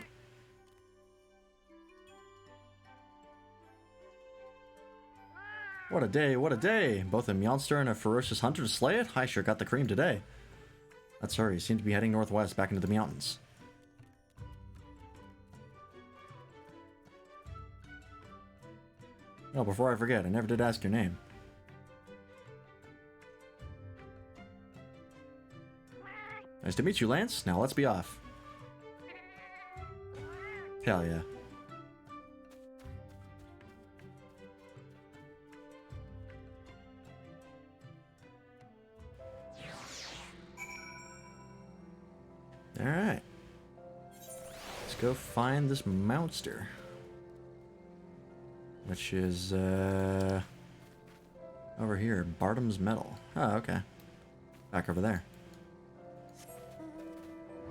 What a day, what a day! Both a meowster and a ferocious hunter to slay it? I sure got the cream today. Let's hurry. You seem to be heading northwest back into the mountains. Oh, before I forget, I never did ask your name. Nice to meet you, Lance. Now let's be off. Hell yeah. Alright. Let's go find this monster. Which is, over here. Bartum's Metal. Oh, okay. Back over there.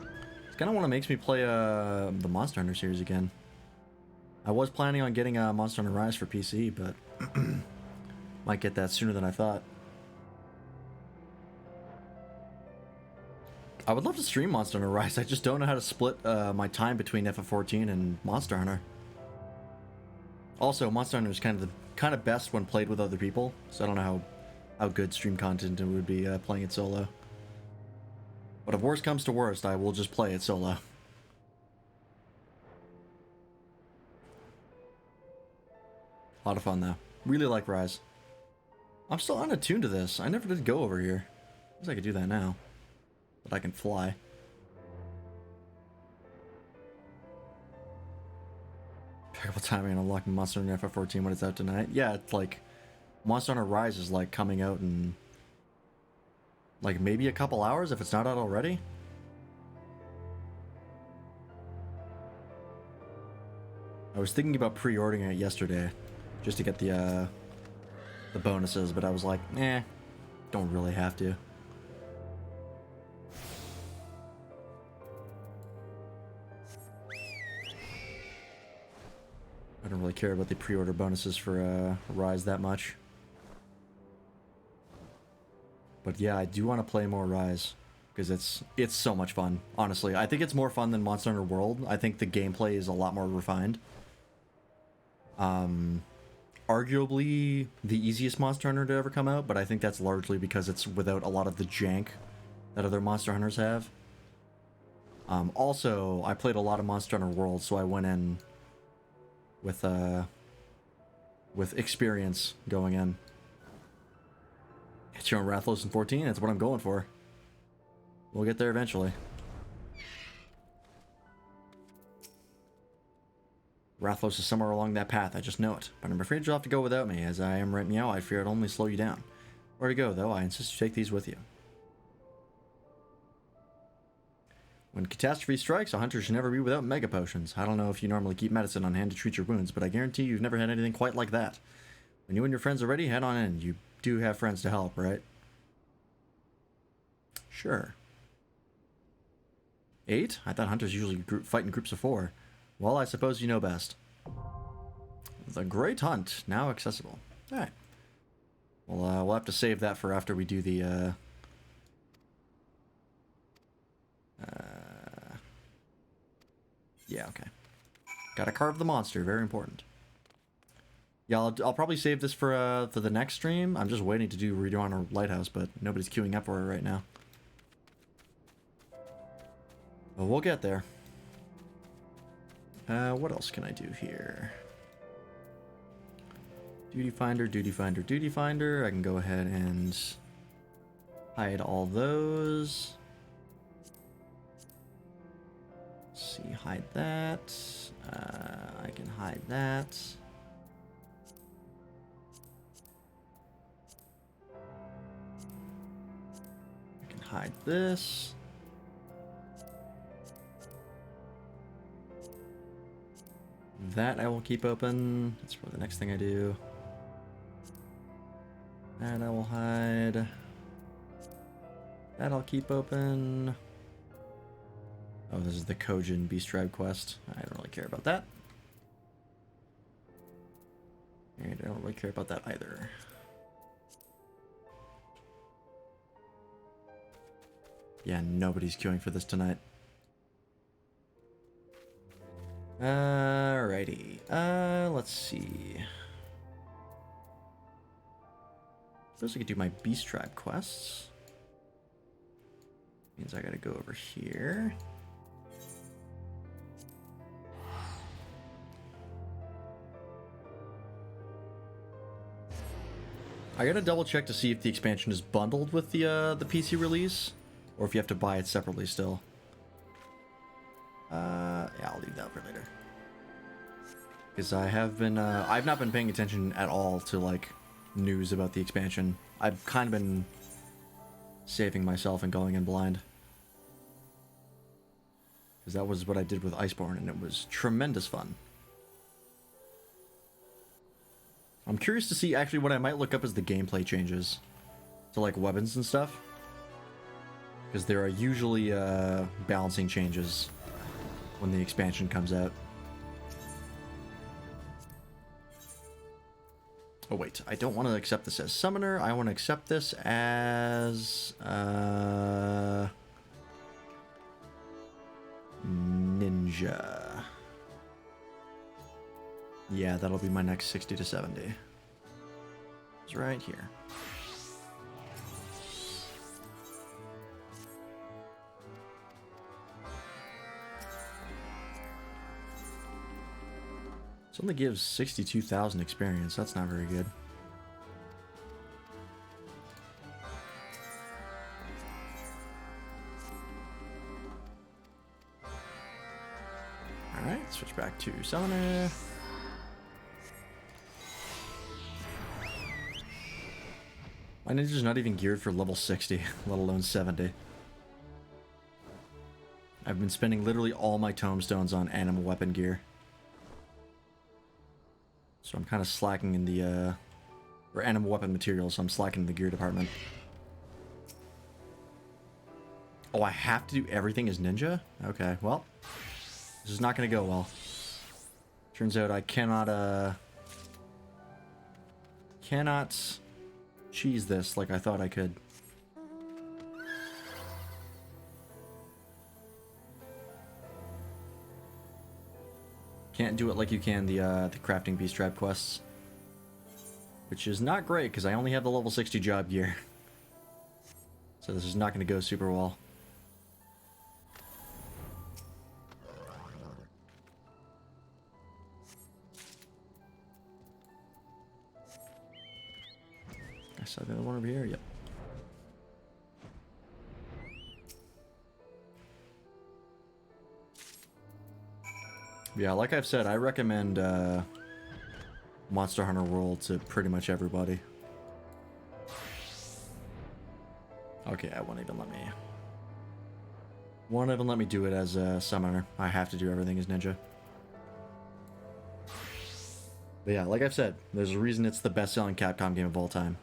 It kind of want to makes me play the Monster Hunter series again. I was planning on getting Monster Hunter Rise for PC, but might get that sooner than I thought. I would love to stream Monster Hunter Rise. I just don't know how to split my time between FF14 and Monster Hunter. Also, Monster Hunter is kind of best when played with other people, so I don't know how good stream content it would be playing it solo. But if worst comes to worst, I will just play it solo. A lot of fun, though. Really like Rise. I'm still unattuned to this. I never did go over here. I guess I could do that now. But I can fly. Terrible timing on unlocking Monster Hunter FF14 when it's out tonight. Yeah, it's like... Monster Hunter Rise is like coming out in... like maybe a couple hours if it's not out already. I was thinking about pre-ordering it yesterday just to get the bonuses, but I was like, don't really have to. I don't really care about the pre-order bonuses for Rise that much. But yeah, I do want to play more Rise, because it's so much fun, honestly. I think it's more fun than Monster Hunter World. I think the gameplay is a lot more refined. arguably the easiest Monster Hunter to ever come out, but I think that's largely because it's without a lot of the jank that other Monster Hunters have. Also, I played a lot of Monster Hunter World, so I went in with experience going in. It's your own Rathalos in 14, that's what I'm going for. We'll get there eventually. Rathalos is somewhere along that path, I just know it. But I'm afraid you'll have to go without me, as I am right meow, I fear it'll only slow you down. Where to go, though, I insist you take these with you. When catastrophe strikes, a hunter should never be without mega potions. I don't know if you normally keep medicine on hand to treat your wounds, but I guarantee you've never had anything quite like that. When you and your friends are ready, head on in. You do have friends to help, right? Sure. 8? I thought hunters usually fight in groups of 4. Well, I suppose you know best. The Great Hunt, now accessible. Alright. Well, we'll have to save that for after we do the, yeah, okay. Gotta carve the monster, very important. Yeah, I'll probably save this for the next stream. I'm just waiting to do Redo on our Lighthouse, but nobody's queuing up for it right now. But we'll get there. What else can I do here? Duty Finder, Duty Finder, Duty Finder. I can go ahead and hide all those. Let's see, hide that. I can hide that. I can hide this. That I will keep open. That's for the next thing I do. That I will hide. That I'll keep open. Oh, this is the Kojin Beast Tribe quest. I don't really care about that. And I don't really care about that either. Yeah, nobody's queuing for this tonight. Alrighty. Let's see. Suppose I could do my Beast Tribe quests. Means I gotta go over here. I gotta double check to see if the expansion is bundled with the PC release, or if you have to buy it separately still. Yeah, I'll leave that for later. Because I have been, I've not been paying attention at all to, like, news about the expansion. I've kind of been saving myself and going in blind. Because that was what I did with Iceborne, and it was tremendous fun. I'm curious to see actually what I might look up as the gameplay changes to, like, weapons and stuff. Because there are usually balancing changes when the expansion comes out. Oh wait, I don't want to accept this as summoner. I want to accept this as ninja. Yeah, that'll be my next 60 to 70. It's right here. This only gives 62,000 experience. That's not very good. Alright, switch back to Summoner. My ninja's not even geared for level 60, let alone 70. I've been spending literally all my tomestones on animal weapon gear. So I'm kind of slacking in the, or animal weapon materials, so I'm slacking in the gear department. Oh, I have to do everything as ninja? Okay, well, this is not going to go well. Turns out I cannot cheese this like I thought I could. Can't do it like you can the crafting beast trap quests. which is not great because I only have the level 60 job gear. So this is not going to go super well. I saw the other one over here. Yep. Yeah, like I've said, I recommend Monster Hunter World to pretty much everybody. Okay, I won't even let me do it as a summoner. I have to do everything as ninja. But yeah, like I've said, there's a reason it's the best-selling Capcom game of all time.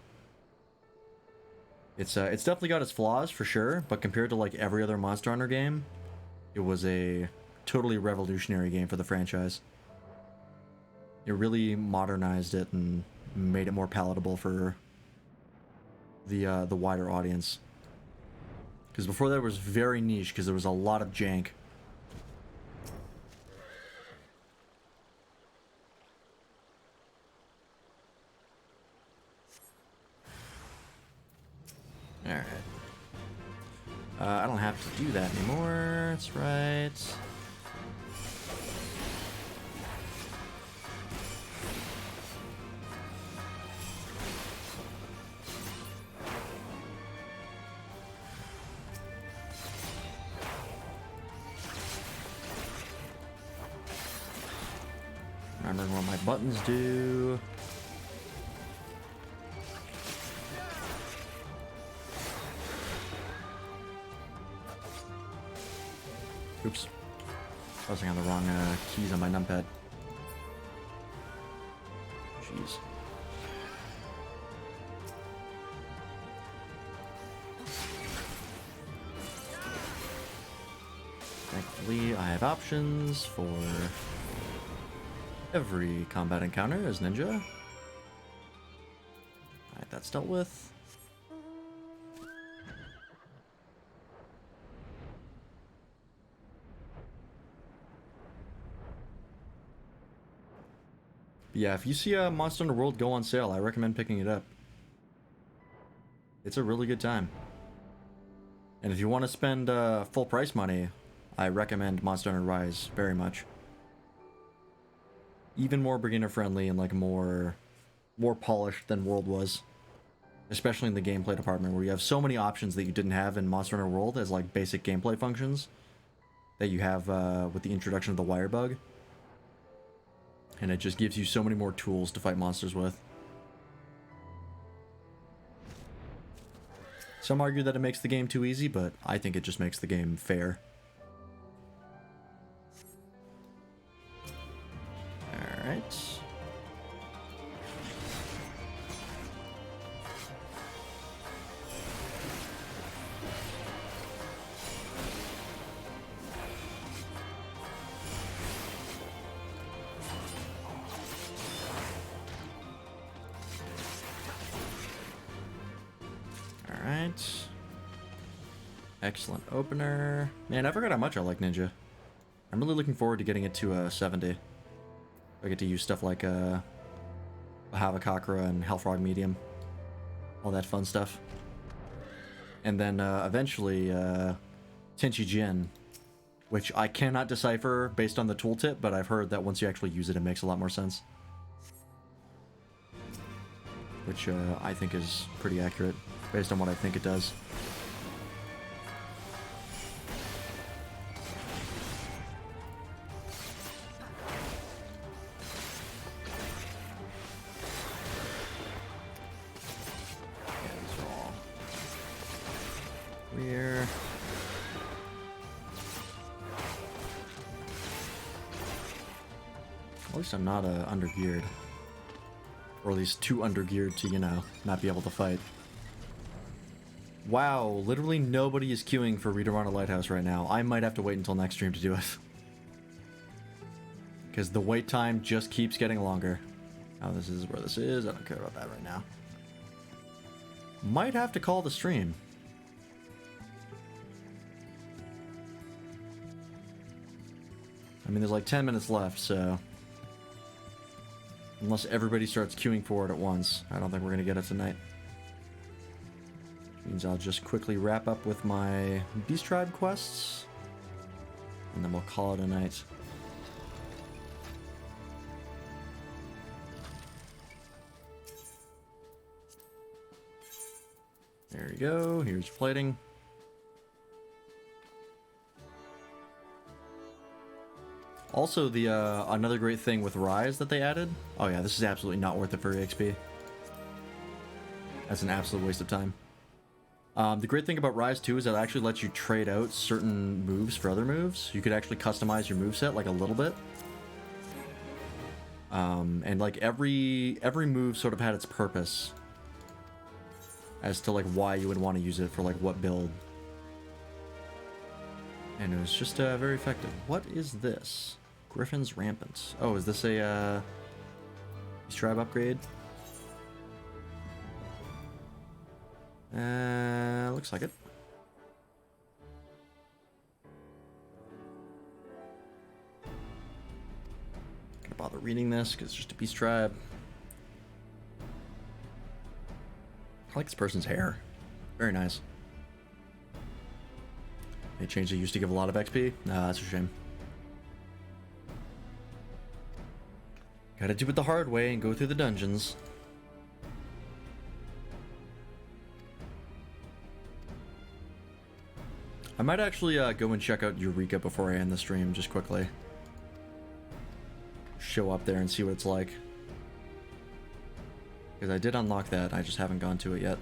It's definitely got its flaws for sure, but compared to like every other Monster Hunter game, it was a totally revolutionary game for the franchise. It really modernized it and made it more palatable for the wider audience. Because before that it was very niche because there was a lot of jank. Alright. I don't have to do that anymore. That's right. Remembering what my buttons do. Oops. Pressing on the wrong keys on my numpad. Jeez. Thankfully, I have options for every combat encounter as ninja. Alright, that's dealt with. Yeah, if you see a Monster Hunter World go on sale, I recommend picking it up. It's a really good time. And if you want to spend full price money, I recommend Monster Hunter Rise very much. Even more beginner friendly and like more polished than World was. Especially in the gameplay department where you have so many options that you didn't have in Monster Hunter World as like basic gameplay functions that you have with the introduction of the wire bug. And it just gives you so many more tools to fight monsters with. Some argue that it makes the game too easy, but I think it just makes the game fair. Alright. Alright. Excellent opener. Man, I forgot how much I like Ninja. I'm really looking forward to getting it to 70. I get to use stuff like Havakakra and Hellfrog Medium. All that fun stuff. And then eventually Tenchi Jin, which I cannot decipher based on the tooltip, but I've heard that once you actually use it, it makes a lot more sense. Which I think is pretty accurate, based on what I think it does. Yeah, these are all weird. At least I'm not undergeared. Or at least too undergeared to, you know, not be able to fight. Wow, literally nobody is queuing for Reader Lighthouse right now. I might have to wait until next stream to do it. Because the wait time just keeps getting longer. Oh, this is where this is. I don't care about that right now. Might have to call the stream. I mean, there's like 10 minutes left, so... Unless everybody starts queuing for it at once. I don't think we're going to get it tonight. Means I'll just quickly wrap up with my Beast Tribe quests. And then we'll call it a night. There you go. Here's your plating. Also, the another great thing with Rise that they added. Oh yeah, this is absolutely not worth it for EXP. That's an absolute waste of time. The great thing about Rise 2 is that it actually lets you trade out certain moves for other moves. You could actually customize your moveset like a little bit. And like every move sort of had its purpose as to like why you would want to use it for like what build. And it was just very effective. What is this? Griffin's Rampant. Oh, is this a Beast Tribe upgrade? Looks like it. Gonna bother reading this because it's just a Beast Tribe. I like this person's hair. Very nice. They changed it. Used to give a lot of XP. Nah, that's a shame. Gotta do it the hard way and go through the dungeons. I might actually go and check out Eureka before I end the stream, just quickly. Show up there and see what it's like. Because I did unlock that, I just haven't gone to it yet.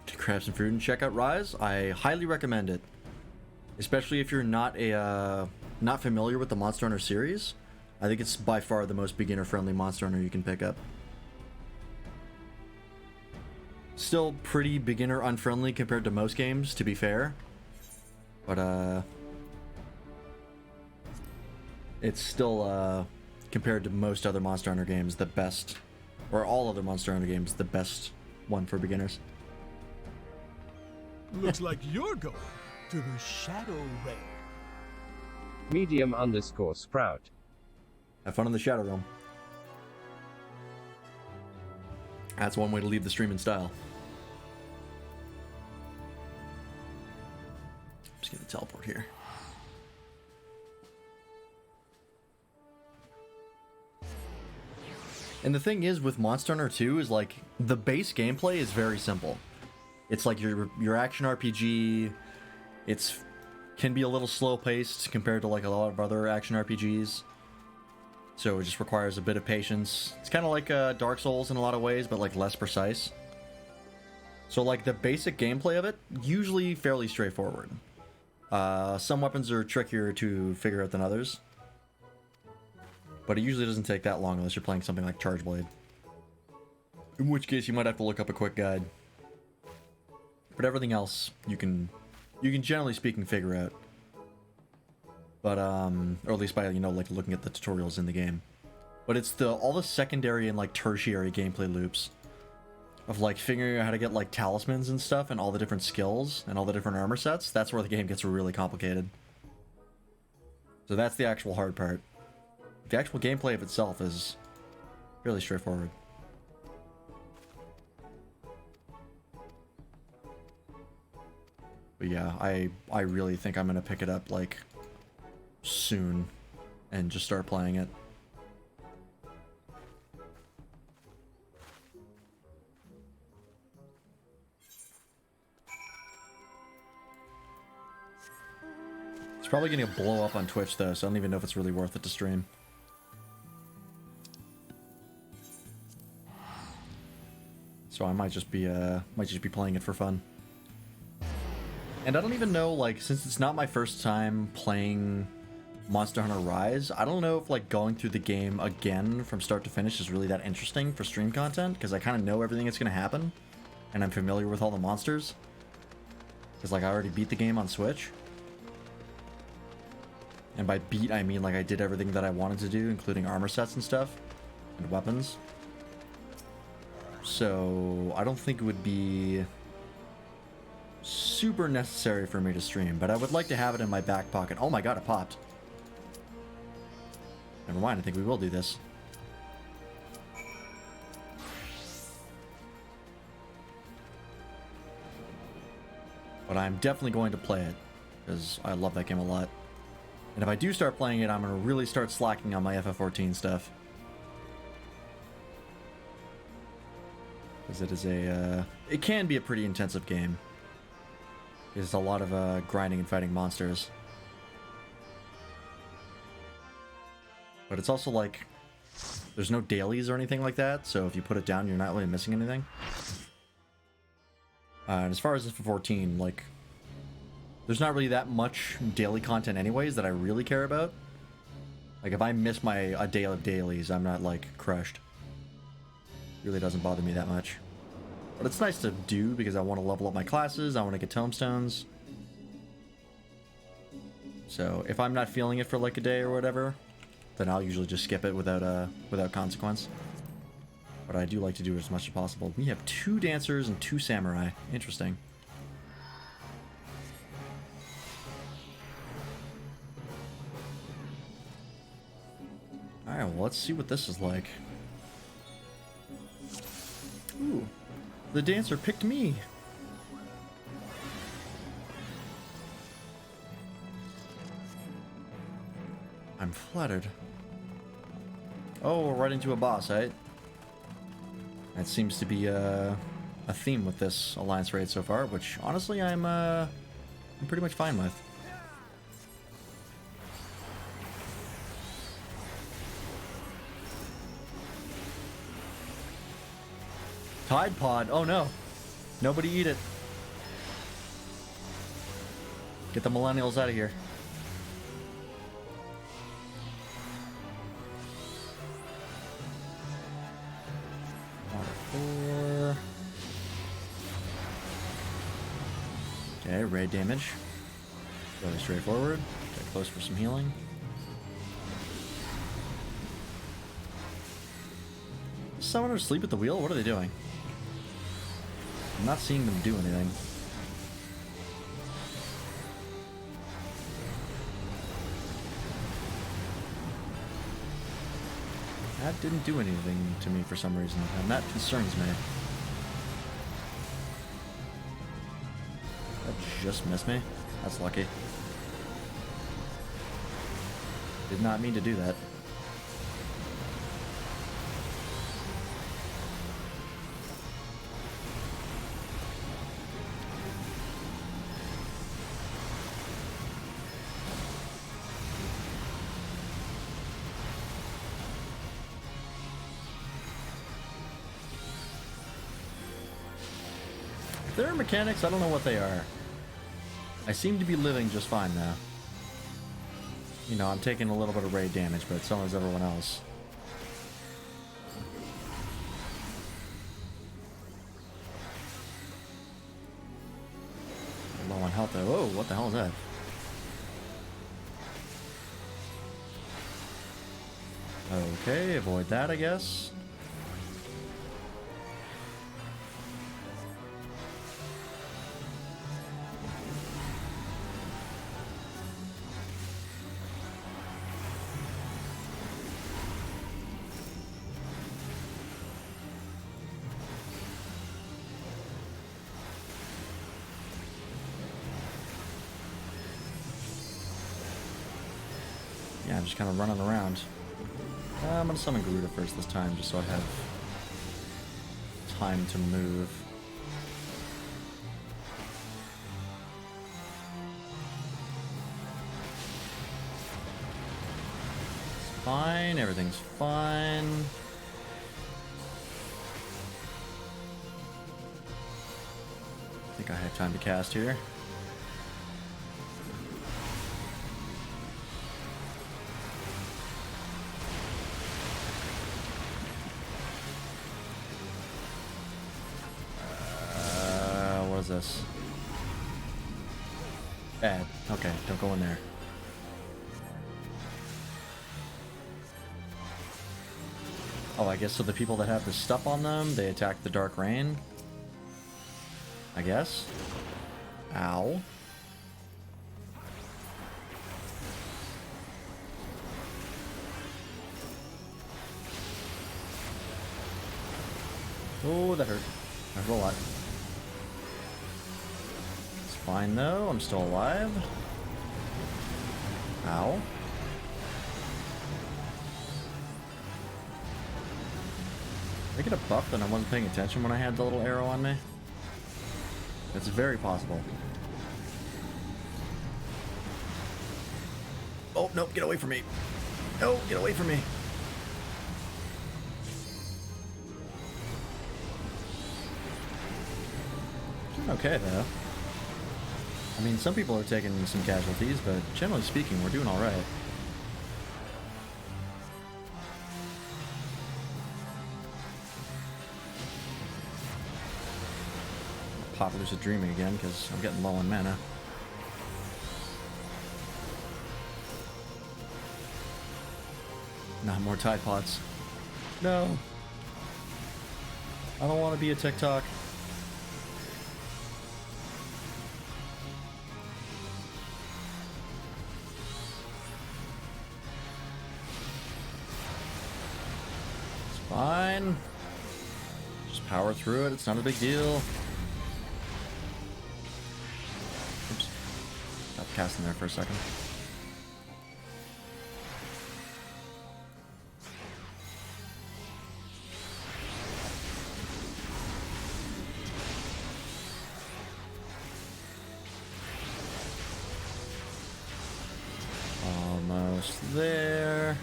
To grab some fruit and check out Rise, I highly recommend it. Especially if you're not familiar with the Monster Hunter series. I think it's by far the most beginner-friendly Monster Hunter you can pick up. Still pretty beginner-unfriendly compared to most games, to be fair. But, it's still, compared to most other Monster Hunter games, the best. Or all other Monster Hunter games, the best one for beginners. Looks like you're going to the Shadow Raid. Medium_Sprout. Have fun in the Shadow Realm. That's one way to leave the stream in style. Just get the teleport here. And the thing is with Monster Hunter 2 is like the base gameplay is very simple. It's like your action RPG. It's can be a little slow paced compared to like a lot of other action RPGs. So it just requires a bit of patience. It's kind of like Dark Souls in a lot of ways, but like less precise. So like the basic gameplay of it, usually fairly straightforward. Some weapons are trickier to figure out than others. But it usually doesn't take that long unless you're playing something like Charge Blade. In which case you might have to look up a quick guide. But everything else you can generally speaking figure out. But or at least by, you know, like looking at the tutorials in the game. But it's all the secondary and like tertiary gameplay loops of like figuring out how to get like talismans and stuff and all the different skills and all the different armor sets. That's where the game gets really complicated. So that's the actual hard part. The actual gameplay of itself is fairly straightforward. But yeah, I really think I'm gonna pick it up like soon and just start playing it. It's probably gonna blow up on Twitch though, so I don't even know if it's really worth it to stream. So I might just be playing it for fun. And I don't even know, like, since it's not my first time playing Monster Hunter Rise, I don't know if like going through the game again from start to finish is really that interesting for stream content, because I kind of know everything that's going to happen and I'm familiar with all the monsters, because like I already beat the game on Switch. And by beat I mean like I did everything that I wanted to do, including armor sets and stuff and weapons. So I don't think it would be super necessary for me to stream, but I would like to have it in my back pocket. Oh my god, it popped. Never mind, I think we will do this. But I'm definitely going to play it, because I love that game a lot. And if I do start playing it, I'm going to really start slacking on my FF14 stuff. Because it is a, it can be a pretty intensive game. There's a lot of grinding and fighting monsters. But it's also like, there's no dailies or anything like that, so if you put it down, you're not really missing anything. And as far as FF14, like, there's not really that much daily content anyways that I really care about. Like, if I miss a day of dailies, I'm not, like, crushed. Really doesn't bother me that much. But it's nice to do because I want to level up my classes, I want to get tomestones. So, if I'm not feeling it for, like, a day or whatever, then I'll usually just skip it without consequence. But I do like to do it as much as possible. We have 2 dancers and 2 samurai. Interesting. Alright, well, let's see what this is like. Ooh, the dancer picked me. I'm flattered. Oh, we're right into a boss, right? That seems to be a theme with this alliance raid so far, which honestly I'm pretty much fine with. Tide Pod. Oh no. Nobody eat it. Get the millennials out of here. Water 4. Okay, raid damage. Fairly straightforward. Get close for some healing. Summoners sleep at the wheel? What are they doing? I'm not seeing them do anything. That didn't do anything to me for some reason, and that concerns me. That just missed me. That's lucky. Did not mean to do that. If there are mechanics, I don't know what they are. I seem to be living just fine now. You know, I'm taking a little bit of raid damage, but so is everyone else. Low on health though. Whoa, what the hell is that? Okay, avoid that, I guess. Yeah, I'm just kind of running around. I'm gonna summon Garuda first this time, just so I have time to move. It's fine, everything's fine. I think I have time to cast here. This? Bad. Okay, don't go in there. Oh, I guess so the people that have the stuff on them, they attack the Dark Rain? I guess? Ow. Oh, that hurt. That hurt a lot. It's fine though. I'm still alive. Ow. Did I get a buff that I wasn't paying attention when I had the little arrow on me? It's very possible. Oh, nope, get away from me. No, get away from me. Doing okay, though. I mean, some people are taking some casualties, but generally speaking, we're doing alright. Pop Lucid Dreaming again, because I'm getting low on mana. Not more Tide Pods. No. I don't want to be a TikTok. It's fine. Just power through it. It's not a big deal. Oops. Got casting there for a second. Almost there.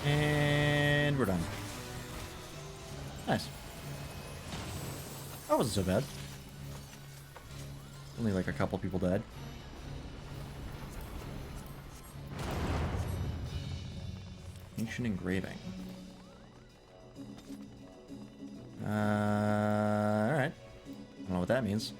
And we're done. Nice. That wasn't so bad. Only like a couple people died. Ancient engraving. Alright. I don't know what that means.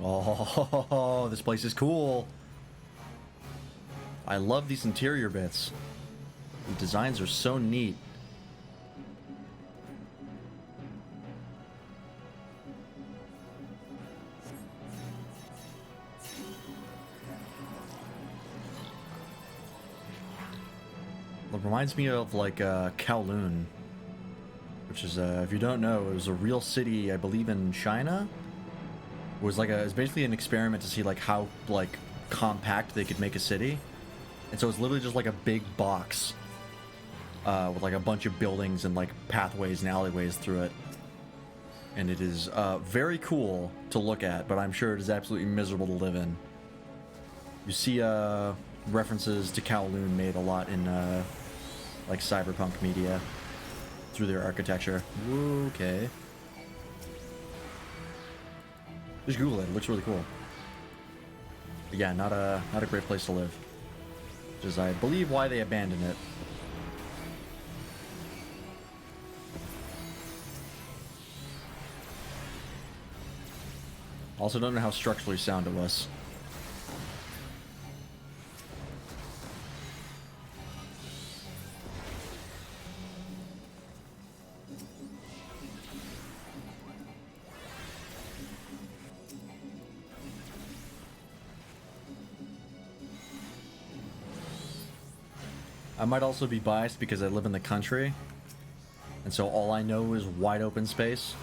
Oh, this place is cool. I love these interior bits. The designs are so neat. It reminds me of like Kowloon, which is if you don't know, it was a real city, I believe, in China. It was like it's basically an experiment to see like how like compact they could make a city, and so it's literally just like a big box with like a bunch of buildings and like pathways and alleyways through it, and it is very cool to look at, but I'm sure it is absolutely miserable to live in. You see references to Kowloon made a lot in like cyberpunk media through their architecture. Okay. Just Google it. It looks really cool. But yeah, not a great place to live. Which is, I believe, why they abandoned it. Also, don't know how structurally sound it was. I might also be biased because I live in the country, and so all I know is wide open space.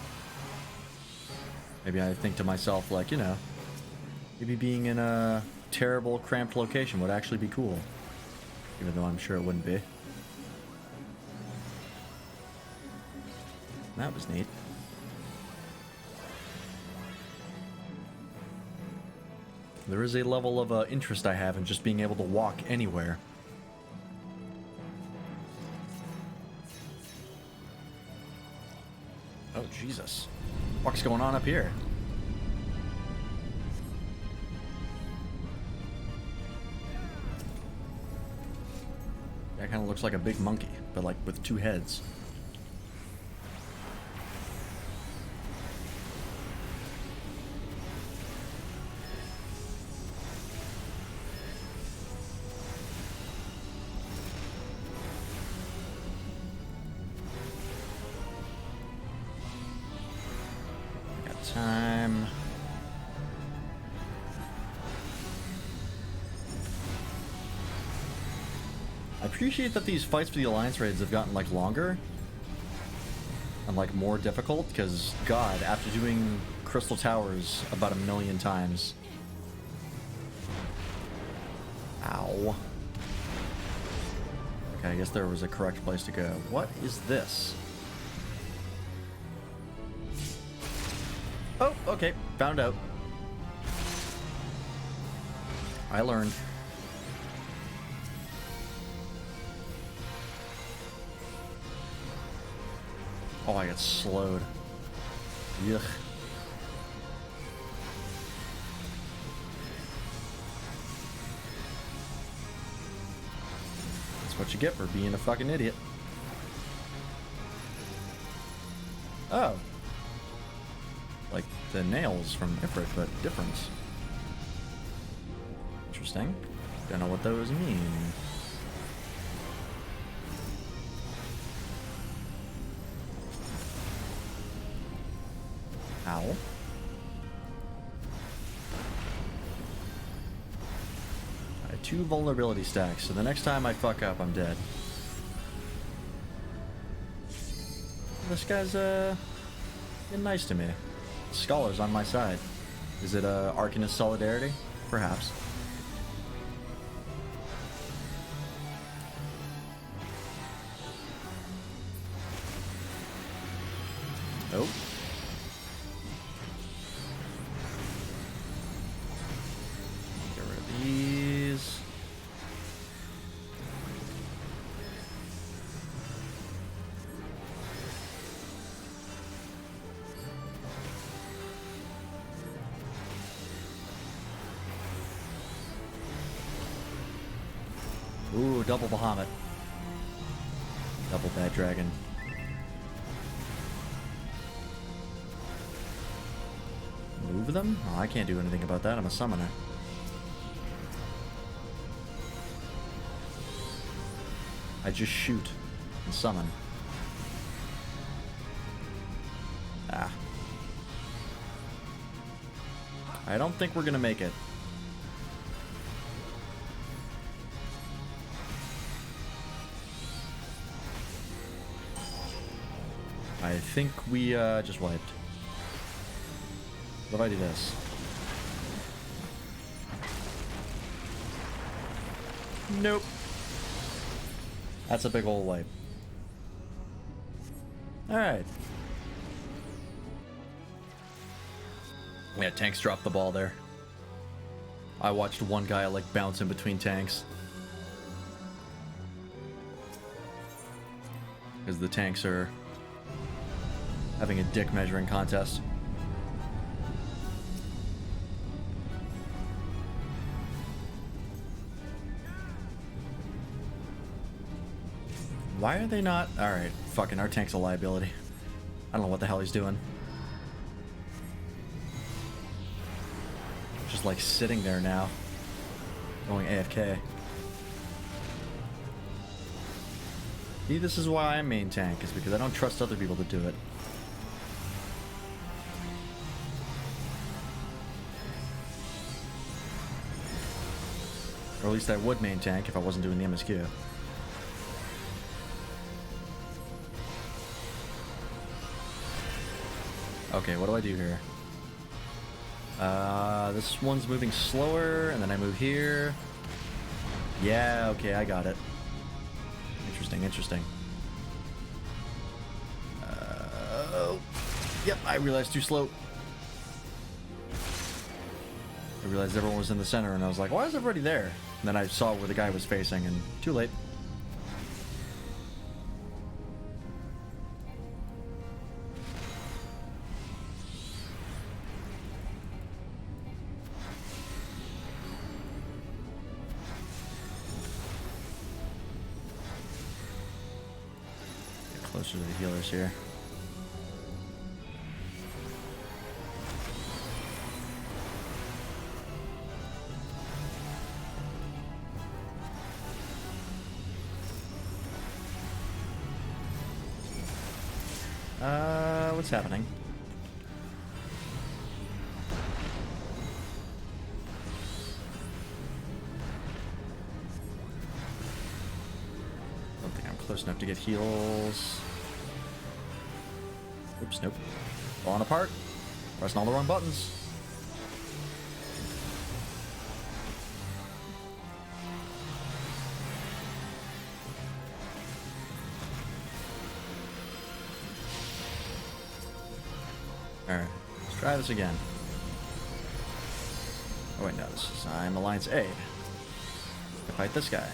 Maybe I think to myself, like, you know, maybe being in a terrible, cramped location would actually be cool. Even though I'm sure it wouldn't be. That was neat. There is a level of interest I have in just being able to walk anywhere. Oh, Jesus. What's going on up here? That kind of looks like a big monkey, but like with two heads. Time. I appreciate that these fights for the Alliance raids have gotten, like, longer. And, like, more difficult, because, God, after doing Crystal Towers about 1,000,000 times... Ow. Okay, I guess there was a correct place to go. What is this? Oh, okay. Found out. I learned. Oh, I got slowed. Yuck. That's what you get for being a fucking idiot. Oh. Like the nails from Ifrit, but different. Interesting. Don't know what those mean. Ow. Alright, 2 vulnerability stacks, so the next time I fuck up, I'm dead. This guy's, been nice to me. Scholar's on my side. Is it, Arcanist Solidarity? Perhaps. Nope. Get rid of these. Ooh, double Bahamut. Double Bad Dragon. Move them? Oh, I can't do anything about that. I'm a summoner. I just shoot and summon. Ah. I don't think we're gonna make it. I think we just wiped. What if I do this? Nope. That's a big old wipe. Alright. Yeah, tanks dropped the ball there. I watched one guy like bounce in between tanks. Because the tanks are having a dick measuring contest. Why are they not? Alright, fucking our tank's a liability. I don't know what the hell he's doing. Just like sitting there now. Going AFK. See, this is why I'm main tank, is because I don't trust other people to do it. Or at least I would main tank if I wasn't doing the MSQ. Okay, what do I do here? This one's moving slower, and then I move here. Yeah, okay, I got it. Interesting, interesting. Yep, I realized too slow. I realized everyone was in the center, and I was like, why is everybody there? And then I saw where the guy was facing, and too late. Get closer to the healers here. What's happening? Close enough to get heals. Oops, nope. Falling apart. Pressing all the wrong buttons. Alright, let's try this again. Oh wait, no, this is I'm Alliance A. To fight this guy.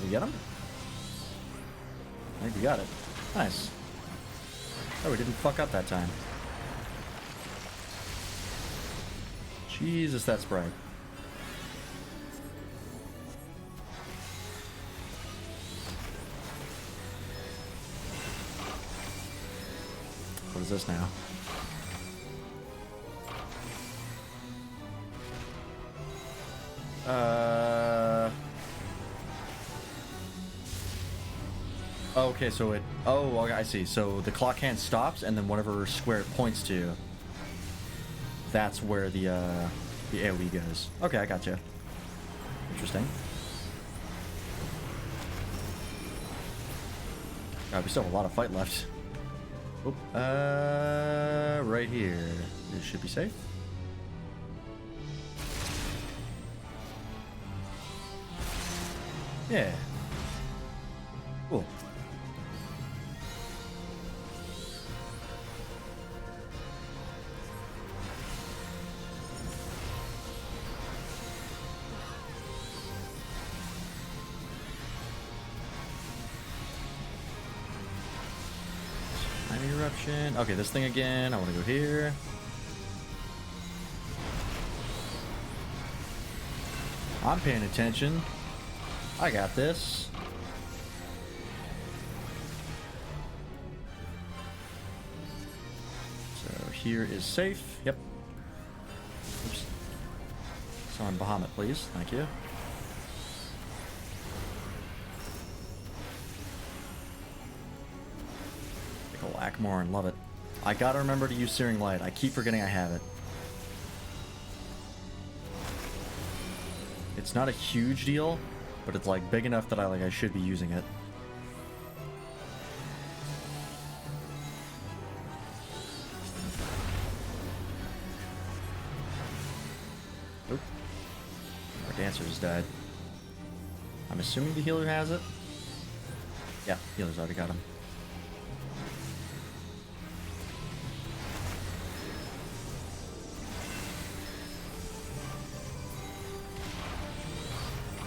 We get him? I think we got it. Nice. Oh, we didn't fuck up that time. Jesus, that's bright. What is this now? Okay, so it... Oh, okay, I see. So the clock hand stops, and then whatever square it points to, that's where the AoE goes. Okay, I gotcha. Interesting. God, we still have a lot of fight left. Oop. Right here. This should be safe. Yeah. Cool. Eruption. Okay, this thing again. I want to go here. I'm paying attention. I got this. So here is safe. Yep. Oops. Summon Bahamut, please. Thank you. More and love it. I gotta remember to use Searing Light. I keep forgetting I have it. It's not a huge deal, but it's like big enough that I should be using it. Oop. Our dancer just died. I'm assuming the healer has it. Yeah, healer's already got him.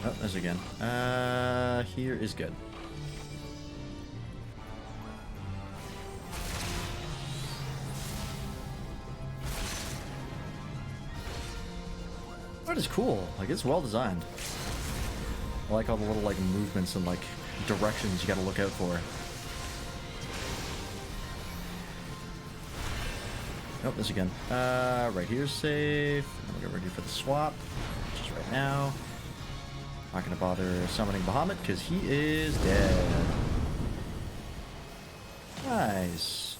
Oh, there's again. Here is good. That is cool. Like, it's well designed. I like all the little, like, movements and, like, directions you gotta look out for. Oh, this again. Right here's safe. I'm gonna get ready for the swap. Just right now. Not gonna bother summoning Bahamut because he is dead. Nice.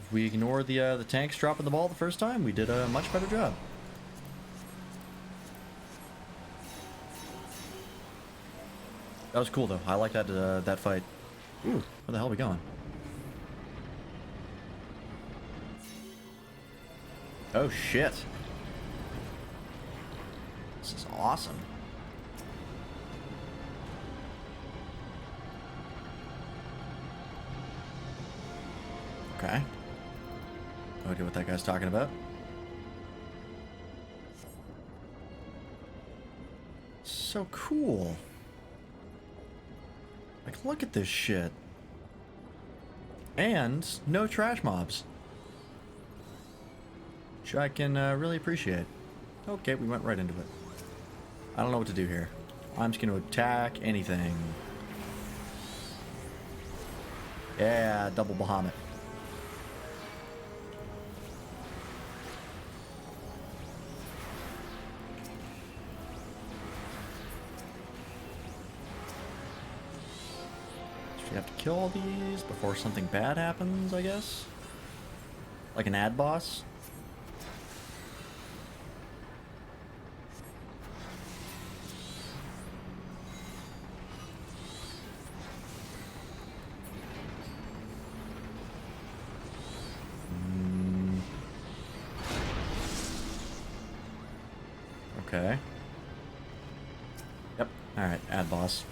If we ignore the tanks dropping the ball the first time, we did a much better job. That was cool though. I like that that fight. Ooh, where the hell are we going? Oh shit. This is awesome. Okay. No idea what that guy's talking about. So cool. Like, look at this shit. And no trash mobs. Which I can really appreciate. Okay, we went right into it. I don't know what to do here. I'm just going to attack anything. Yeah, double Bahamut. you have to kill all these before something bad happens, I guess? Like an ad boss? Okay. Yep. Alright, ad boss.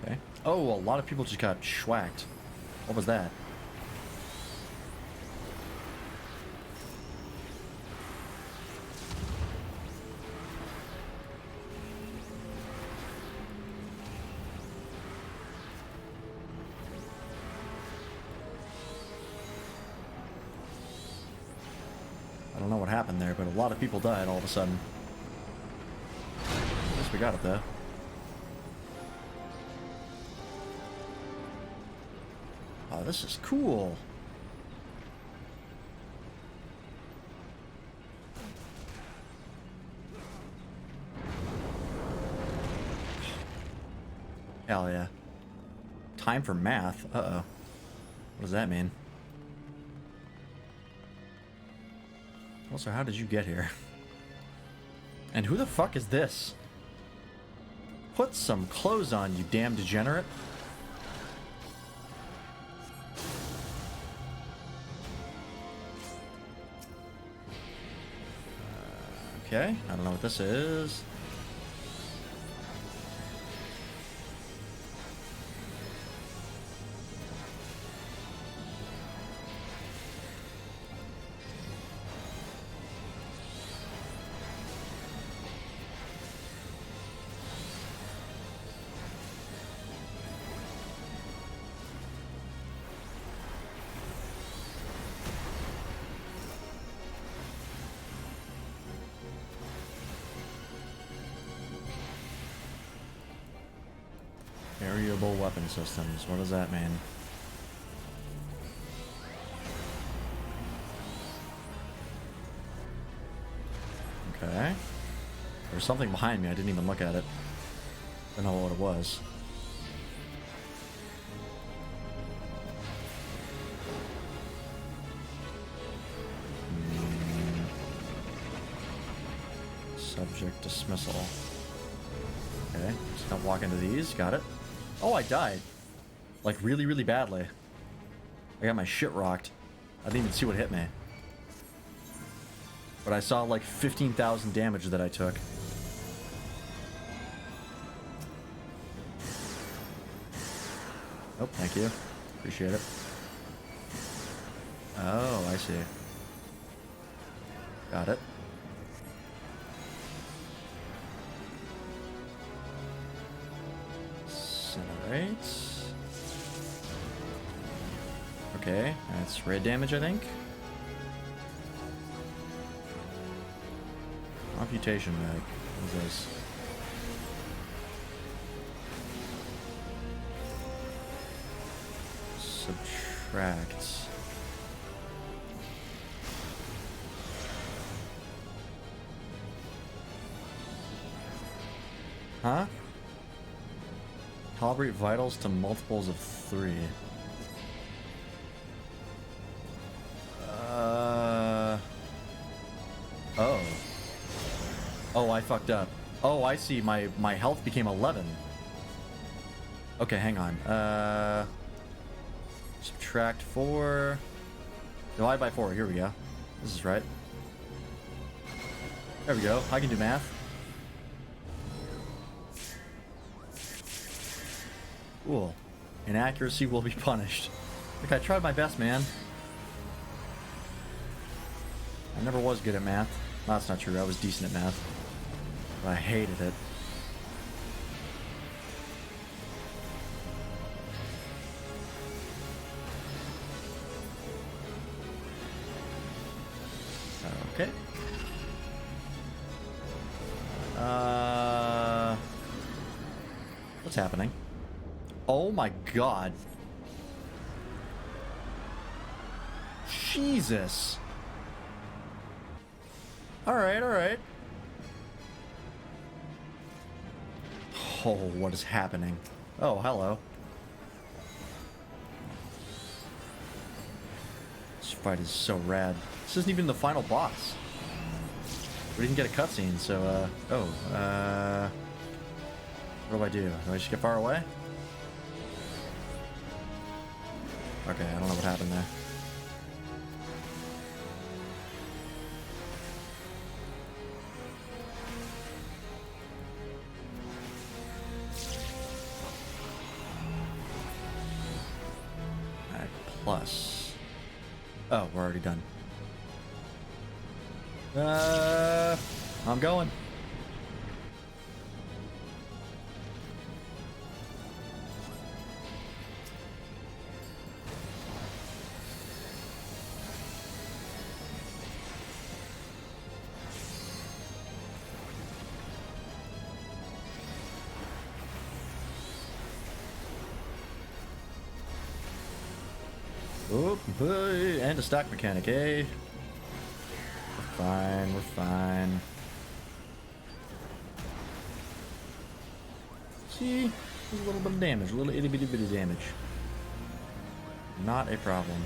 Okay. Oh, a lot of people just got schwacked. What was that? I don't know what happened there, but a lot of people died all of a sudden. At least we got it though. Oh, this is cool. Hell yeah. Time for math. Uh-oh. What does that mean? Also, how did you get here? And who the fuck is this? Put some clothes on, you damn degenerate. Okay, I don't know what this is. Variable weapon systems. What does that mean? Okay. There's something behind me. I didn't even look at it. Don't know what it was. Subject dismissal. Okay. Just gonna walk into these. Got it. Oh, I died. Like, really, really badly. I got my shit rocked. I didn't even see what hit me. But I saw, like, 15,000 damage that I took. Oh, thank you. Appreciate it. Oh, I see. Got it. Incinerate. Okay, that's red damage, I think. Computation mag. What is this? Subtract. Huh? Calibrate vitals to multiples of 3. Oh. Oh, I fucked up. Oh, I see. My health became 11. Okay, hang on. Subtract 4. Divide by 4. Here we go. This is right. There we go. I can do math. Cool. Inaccuracy will be punished. Look, I tried my best, man. I never was good at math. No, that's not true. I was decent at math. But I hated it. Okay. what's happening. Oh my god. Jesus. Alright, alright. Oh, what is happening? Oh, hello. This fight is so rad. This isn't even the final boss. We didn't get a cutscene, so, what do I do? Do I just get far away? Okay, I don't know what happened there. Alright, plus. Oh, we're already done. I'm going. Oop, and a stock mechanic, eh? We're fine, we're fine. See? There's a little bit of damage, a little itty bitty bitty damage. Not a problem.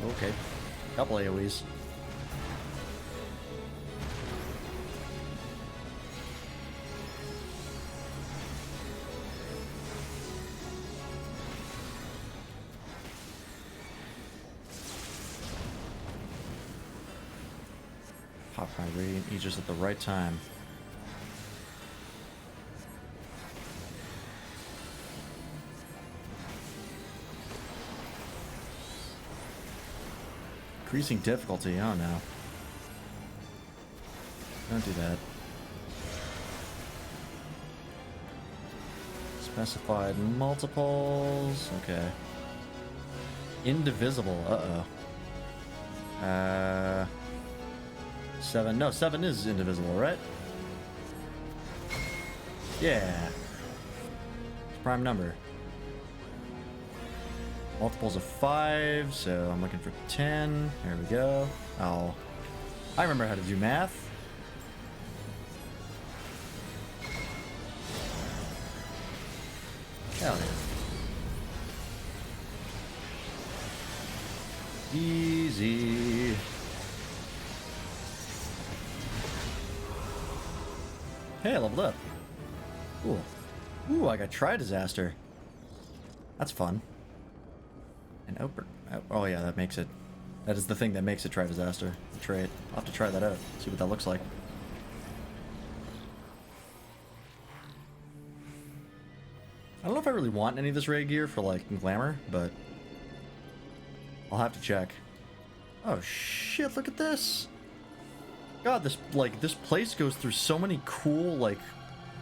Okay. Couple AoEs. Pop my radiant Aegis at the right time. Increasing difficulty, oh no. Don't do that. Specified multiples, okay. Indivisible, uh-oh. 7, no, 7 is indivisible, right? Yeah. It's a prime number. Multiples of 5, so I'm looking for 10. There we go. Oh, I remember how to do math. Hell yeah. Easy. Hey, I leveled up. Cool. Ooh, I got Tri-Disaster. That's fun. And oh yeah, that makes it. That is the thing that makes it Tri-Disaster. The trait. I'll have to try that out. See what that looks like. I don't know if I really want any of this raid gear for like glamour, but I'll have to check. Oh shit! Look at this. God, this place goes through so many cool like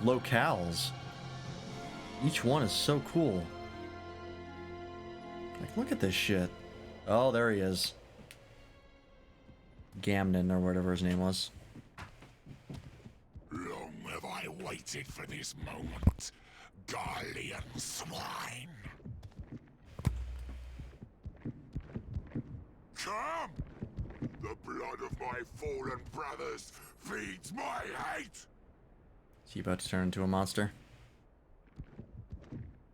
locales. Each one is so cool. Like, look at this shit. Oh, there he is. Gamnon, or whatever his name was. Long have I waited for this moment, Garlean swine. Come! The blood of my fallen brothers feeds my hate! Is he about to turn into a monster?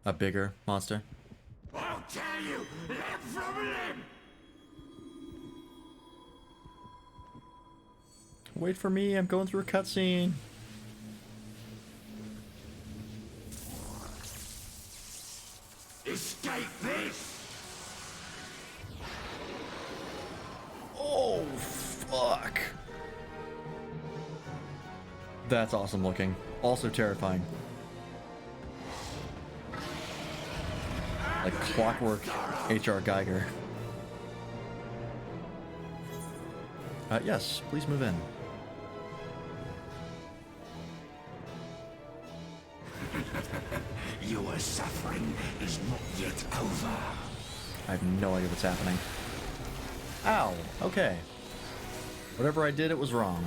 A bigger monster? I'll tell you, limb from limb! Wait for me, I'm going through a cutscene. Escape this! Oh, fuck. That's awesome looking. Also terrifying. Like clockwork H.R. Geiger. Yes, please move in. Your suffering is not yet over. I have no idea what's happening. Ow. Okay. Whatever I did, it was wrong.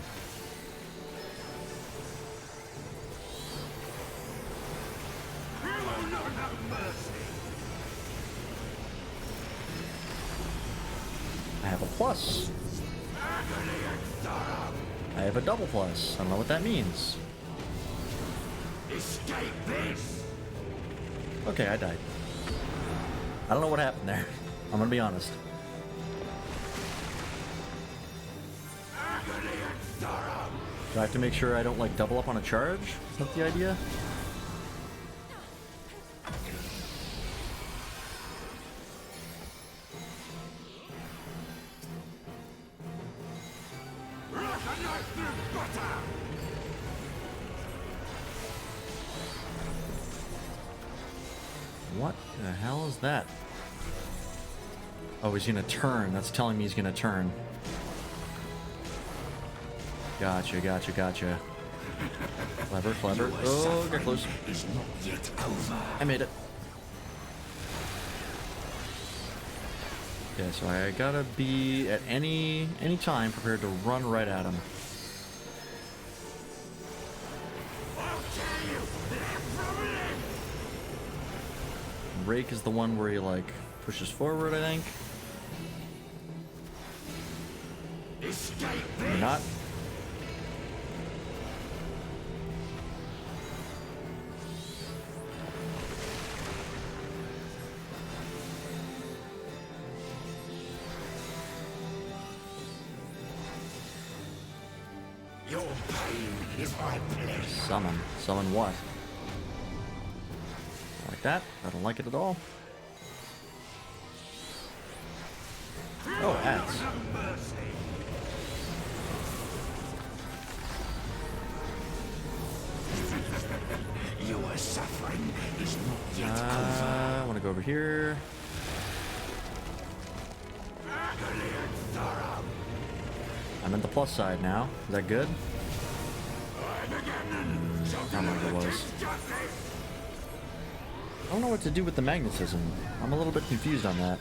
I have a plus. I have a double plus. I don't know what that means. Escape this! Okay, I died. I don't know what happened there. I'm gonna be honest. Do I have to make sure I don't, like, double up on a charge? Is that the idea? What the hell is that? Oh, he's gonna turn. That's telling me he's gonna turn. Gotcha, gotcha, gotcha. Clever, clever. Oh, get close. Is not yet over. I made it. Okay, so I gotta be at any time prepared to run right at him. Rake is the one where he, like, pushes forward, I think. Escape Maybe this! not. Your pain is my pleasure. Summon. Summon what? Like that? I don't like it at all. Oh, ads. Your suffering is not yet over. I want to go over here. I'm at the plus side now. Is that good? I don't know what it was. I don't know what to do with the magnetism. I'm a little bit confused on that.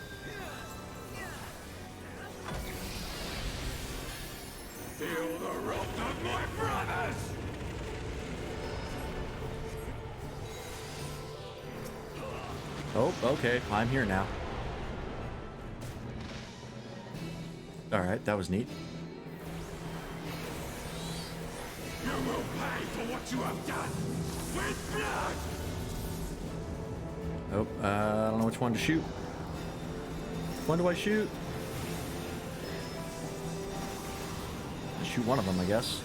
Feel the wrath of my brothers! Oh, okay. I'm here now. Alright, that was neat. You will pay for what you have done with blood! Oh, I don't know which one to shoot. When do I shoot? Shoot one of them, I guess.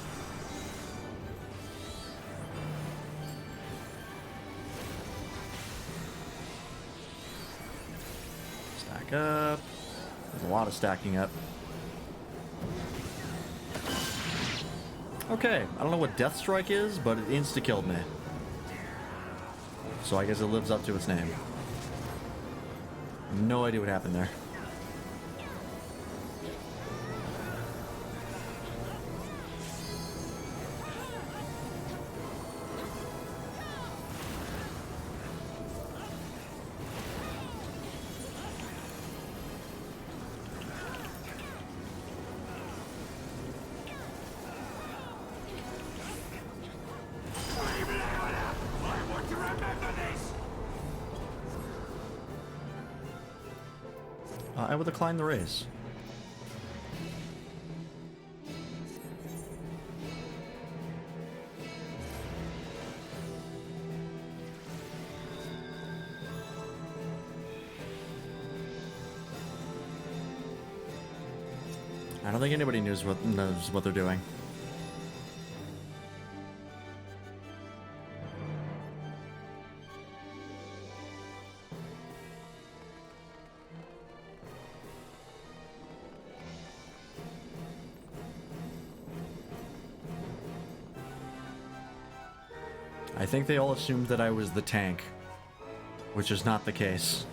Stack up. There's a lot of stacking up. Okay, I don't know what Death Strike is, but it insta-killed me. So I guess it lives up to its name. No idea what happened there. I want to remember this! I will decline the raise. I don't think anybody knows what they're doing. I think they all assumed that I was the tank, which is not the case.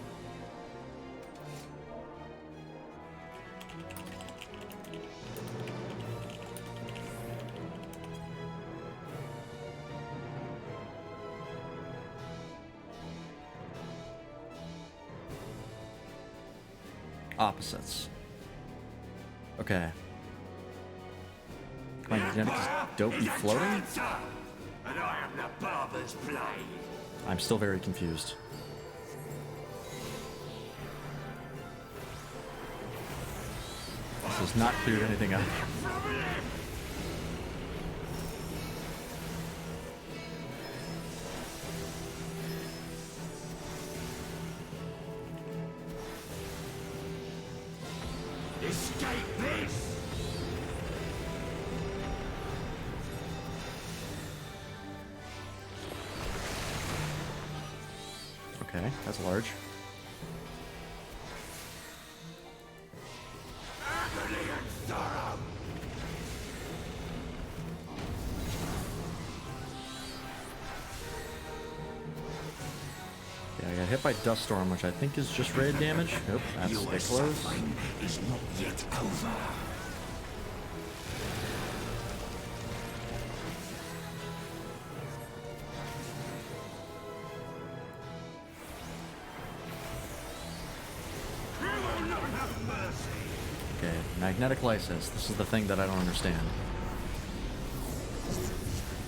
Opposites. Okay. Magnetic is dope and floating? And I am the barber's blade. I'm still very confused. This has not cleared anything up. Escape this! Okay, that's large. Agony and sorrow! Yeah, I got hit by Dust Storm, which I think is just raid damage. Nope, that's Your stay close. suffering is not yet over. You will not have mercy. Okay, Magnetic Lysis. This is the thing that I don't understand.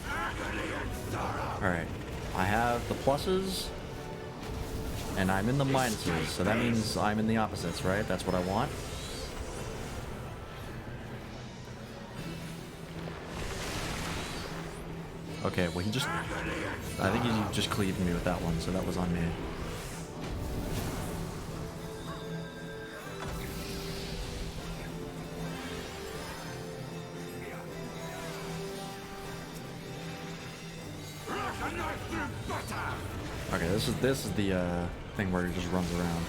Agony and sorrow. Alright, I have the pluses, and I'm in the minuses, so that means I'm in the opposites, right? That's what I want. Okay, well he just... I think he just cleaved me with that one, so that was on me. Like a knife through butter. Okay, this is the thing where he just runs around.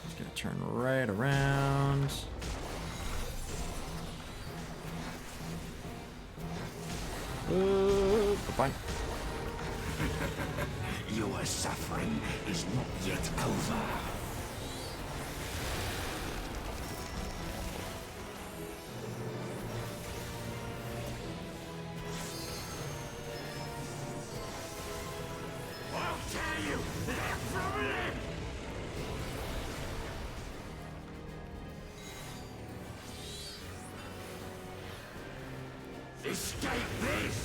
Just gonna turn right around. Fine. Your suffering is not yet over. I'll tear you limb from limb. Escape this!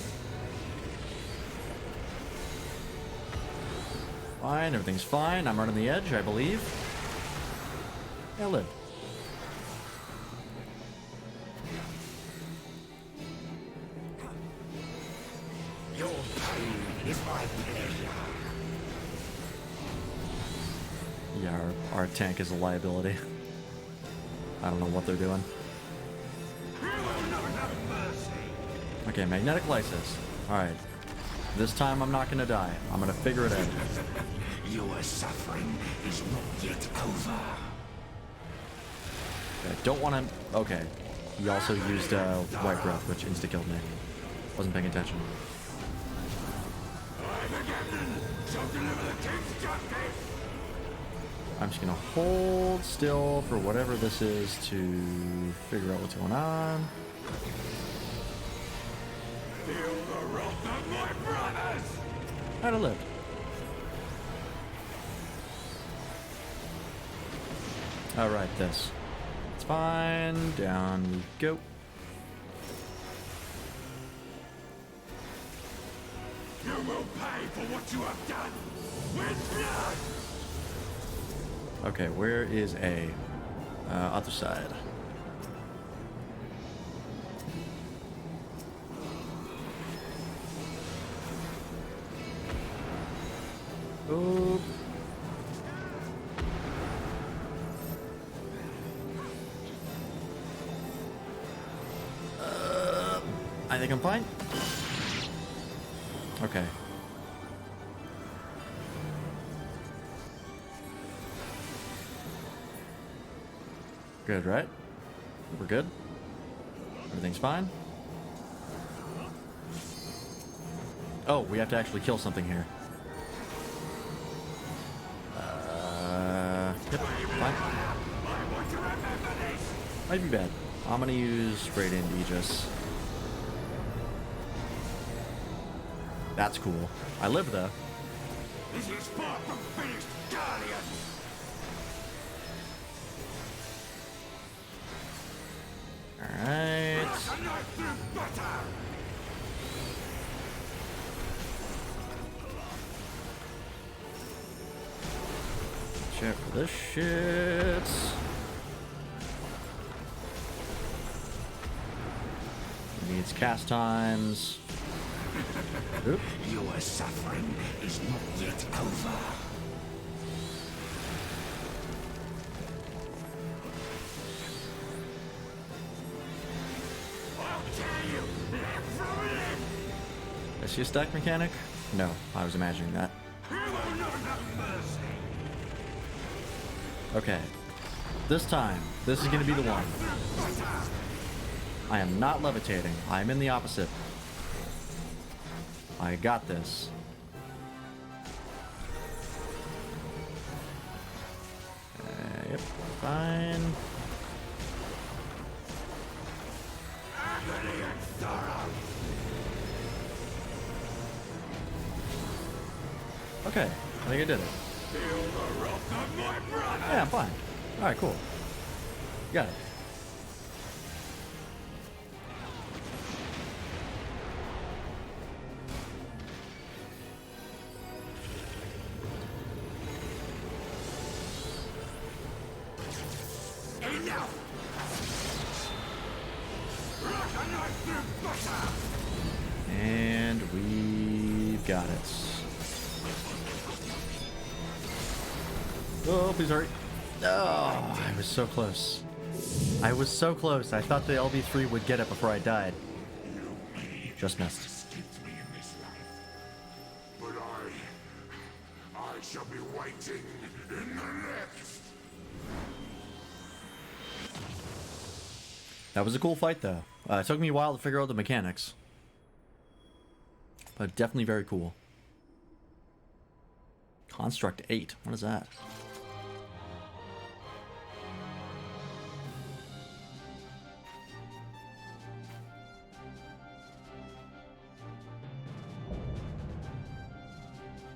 Fine, everything's fine. I'm running the edge, I believe. I live. Your pain is my pleasure. Yeah, our tank is a liability. I don't know what they're doing. You will not have mercy. Okay, Magnetic Lysis. Alright. This time I'm not gonna die. I'm gonna figure it out. Your suffering is not yet over. I don't want to... Okay. He also used White Breath, which insta-killed me. Wasn't paying attention. I'm just gonna hold still for whatever this is to figure out what's going on. Feel the wrath of my brothers! How'd I live? Alright, this. It's fine. Down we go. You will pay for what you have done with blood! Okay, where is A? Other side. Oop. I think I'm fine. Okay. Good, right? We're good? Everything's fine? Oh, we have to actually kill something here. Yep, fine. Might be bad. I'm gonna use Radiant Aegis. That's cool. I live though. This is far from finished, Guardian! Alright. Check for this shit. Needs cast times. Oop. Your suffering is not yet over. Is she a stack mechanic? No, I was imagining that. Okay. This time, this is gonna be the one. I am not levitating. I am in the opposite. I got this. Yep, fine. Okay, I think I did it. Yeah, I'm fine. Alright, cool. Got it. And we've got it. Oh, please hurry. Oh, I was so close. I was so close. I thought the LB3 would get it before I died. Just missed. Escaped me in this life. But I shall be waiting in the next. That was a cool fight, though. It took me a while to figure out the mechanics. But definitely very cool. Construct 8. What is that?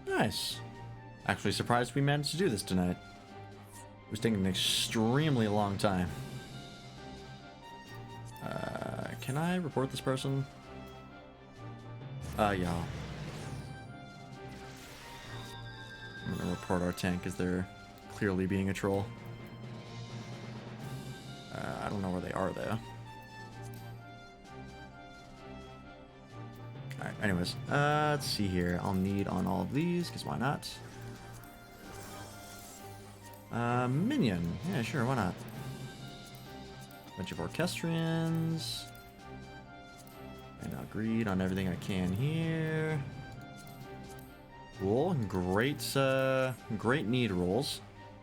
Nice. Actually surprised we managed to do this tonight. It was taking an extremely long time. Can I report this person? Yeah. I'm gonna report our tank as they're clearly being a troll. I don't know where they are though. Alright, anyways. Let's see here. I'll need on all of these, because why not? Minion. Yeah, sure, why not? Bunch of orchestrions. And I'll greed on everything I can here. Cool. Great, great need rolls.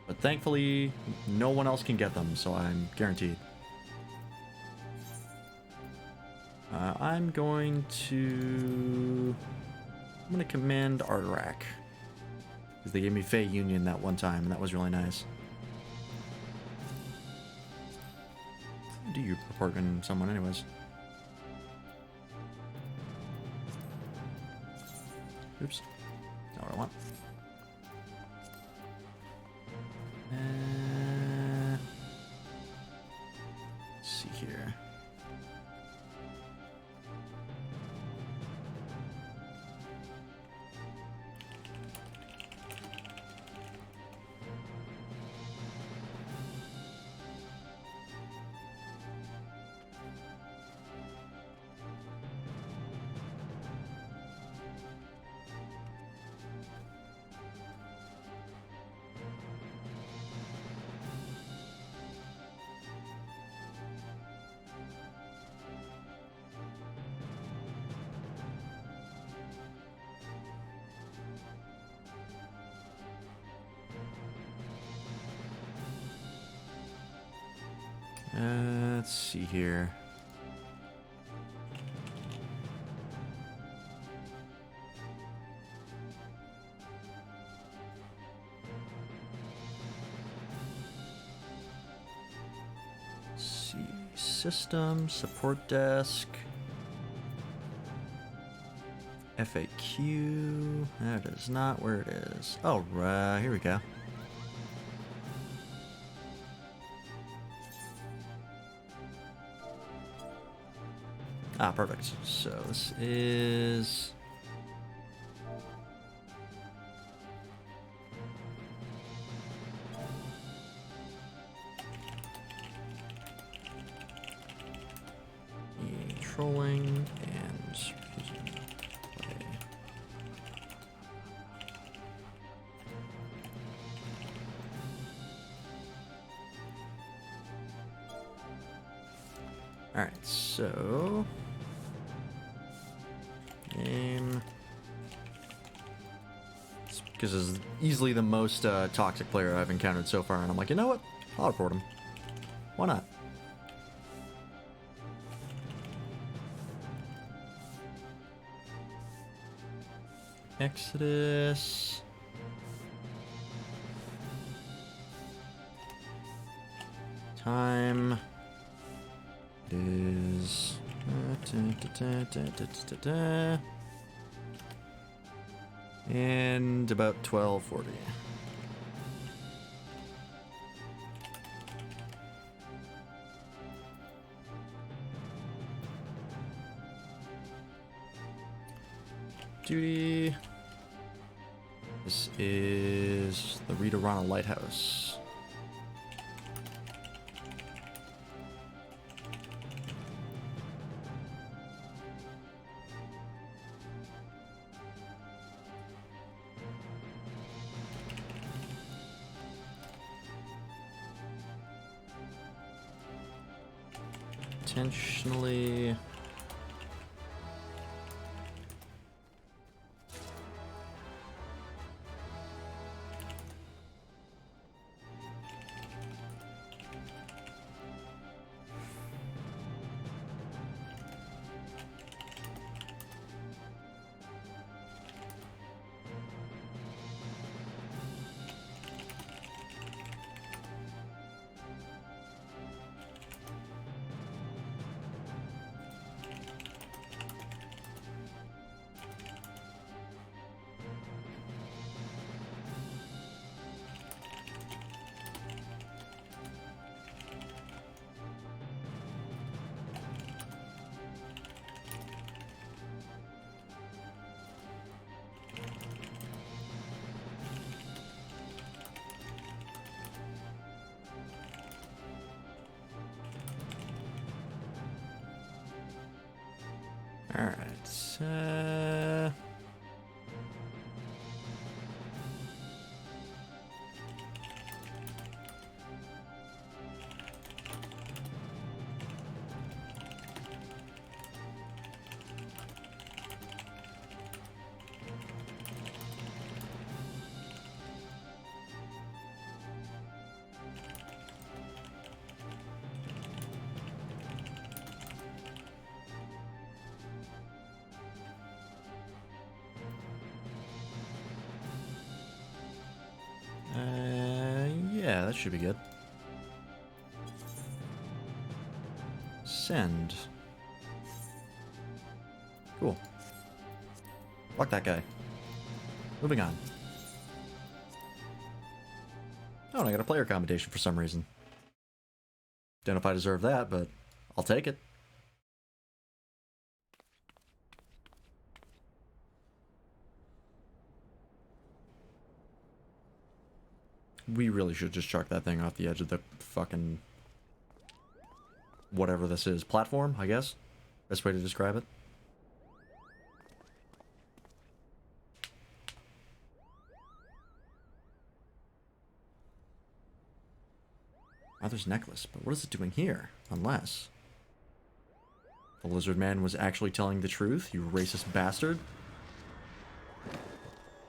But thankfully, no one else can get them, so I'm guaranteed. I'm going to command Arterak. Because they gave me Fey Union that one time, and that was really nice. Do you report in someone anyways? Oops. Not what I want. Let's see here. Let's see here. Let's see. System, support desk, FAQ. That is not where it is. Oh, here we go. Ah, perfect. So this is... trolling and refusing to play. Alright, so game, because this is easily the most toxic player I've encountered so far, and I'm like, you know what? I'll report him. Why not? Exodus. Time is and about 12:40. Duty. This is the Rita Rana Lighthouse. Intentionally. All right. Yeah, that should be good. Send. Cool. Fuck that guy. Moving on. Oh, and I got a player commendation for some reason. Don't know if I deserve that, but I'll take it. We really should just chuck that thing off the edge of the fucking... whatever this is. Platform, I guess? Best way to describe it. Arthur's necklace, but what is it doing here? Unless... the lizard man was actually telling the truth, you racist bastard.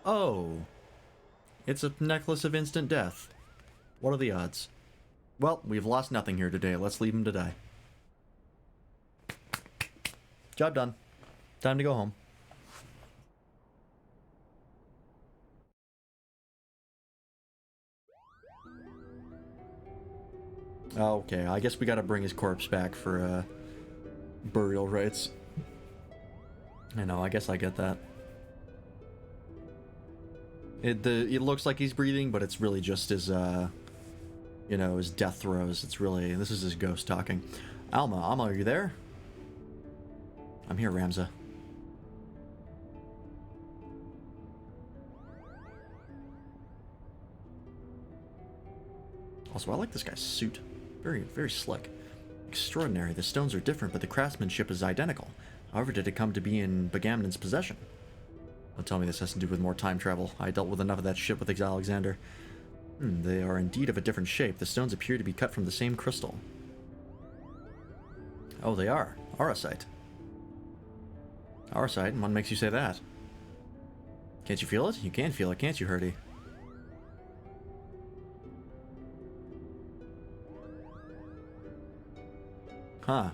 Oh... it's a necklace of instant death. What are the odds? Well, we've lost nothing here today. Let's leave him to die. Job done. Time to go home. Okay, I guess we gotta bring his corpse back for, burial rites. I know, I guess I get that. It looks like he's breathing, but it's really just his, you know, his death throes. It's really, this is his ghost talking. Alma, are you there? I'm here, Ramza. Also, I like this guy's suit. Very, very slick. Extraordinary. The stones are different, but the craftsmanship is identical. However did it come to be in Bagamnon's possession? Don't tell me this has to do with more time travel. I dealt with enough of that shit with Alexander. They are indeed of a different shape. The stones appear to be cut from the same crystal. Oh, they are. Auracite. Auracite? And what makes you say that? Can't you feel it? You can feel it, can't you, Hurdy? Huh.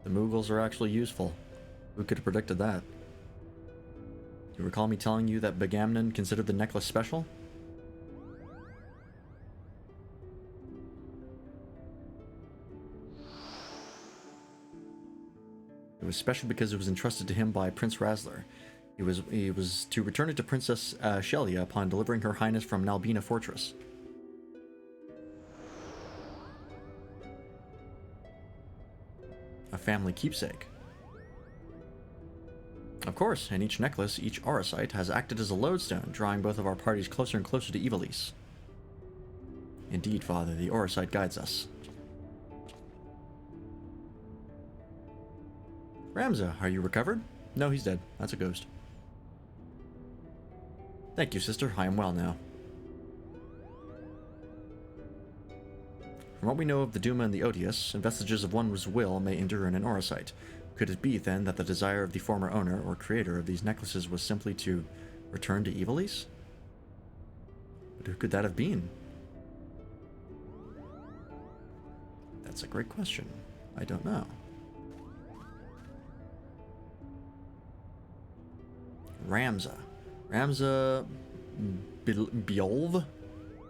The Moogles are actually useful. Who could have predicted that? You recall me telling you that Bagamnon considered the necklace special? It was special because it was entrusted to him by Prince Razzler. He was to return it to Princess Shelia upon delivering Her Highness from Nalbina Fortress. A family keepsake. Of course, in each necklace, each Auracite has acted as a lodestone, drawing both of our parties closer and closer to Ivalice. Indeed, Father, the Auracite guides us. Ramza, are you recovered? No, he's dead. That's a ghost. Thank you, sister. I am well now. From what we know of the Duma and the Odious, vestiges of one's will may endure in an Auracite. Could it be, then, that the desire of the former owner or creator of these necklaces was simply to return to Ivalice? But who could that have been? That's a great question. I don't know. Ramza. Ramza Beolv?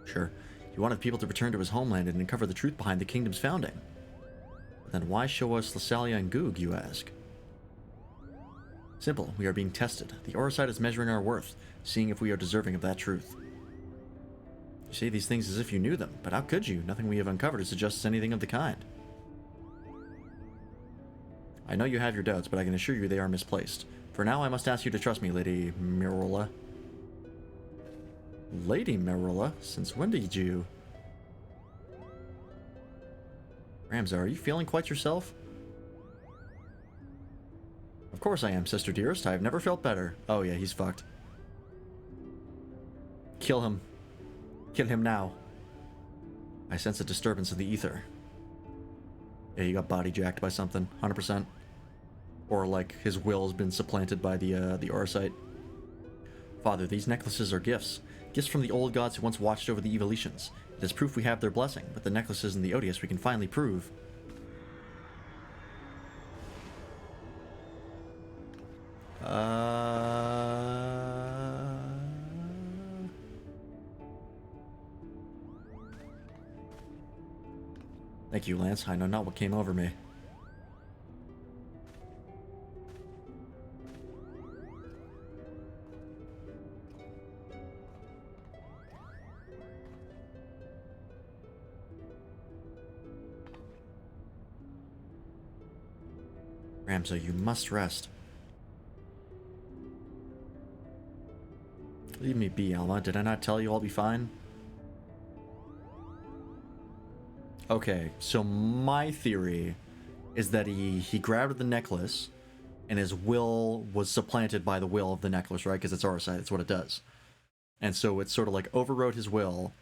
Sure. He wanted people to return to his homeland and uncover the truth behind the kingdom's founding. But then why show us Thessalia and Goog, you ask? Simple. We are being tested. The Auracite is measuring our worth, seeing if we are deserving of that truth. You say these things as if you knew them, but how could you? Nothing we have uncovered suggests anything of the kind. I know you have your doubts, but I can assure you they are misplaced. For now, I must ask you to trust me, Lady Mirula. Lady Mirula? Since when did you... Ramza, are you feeling quite yourself? Of course I am, sister dearest. I have never felt better. Oh yeah, he's fucked. Kill him. Kill him now. I sense a disturbance in the ether. Yeah, he got body jacked by something. 100%. Or like his will has been supplanted by the Auracite. Father, these necklaces are gifts. Gifts from the old gods who once watched over the Evolutians. It is proof we have their blessing, but the necklaces and the Odious we can finally prove. Thank you, Lance. I know not what came over me. Ramza, you must rest. Leave me be, Alma. Did I not tell you I'll be fine? Okay, so my theory is that he grabbed the necklace and his will was supplanted by the will of the necklace, right? Because it's Auracite, that's what it does. And so it sort of like overrode his will,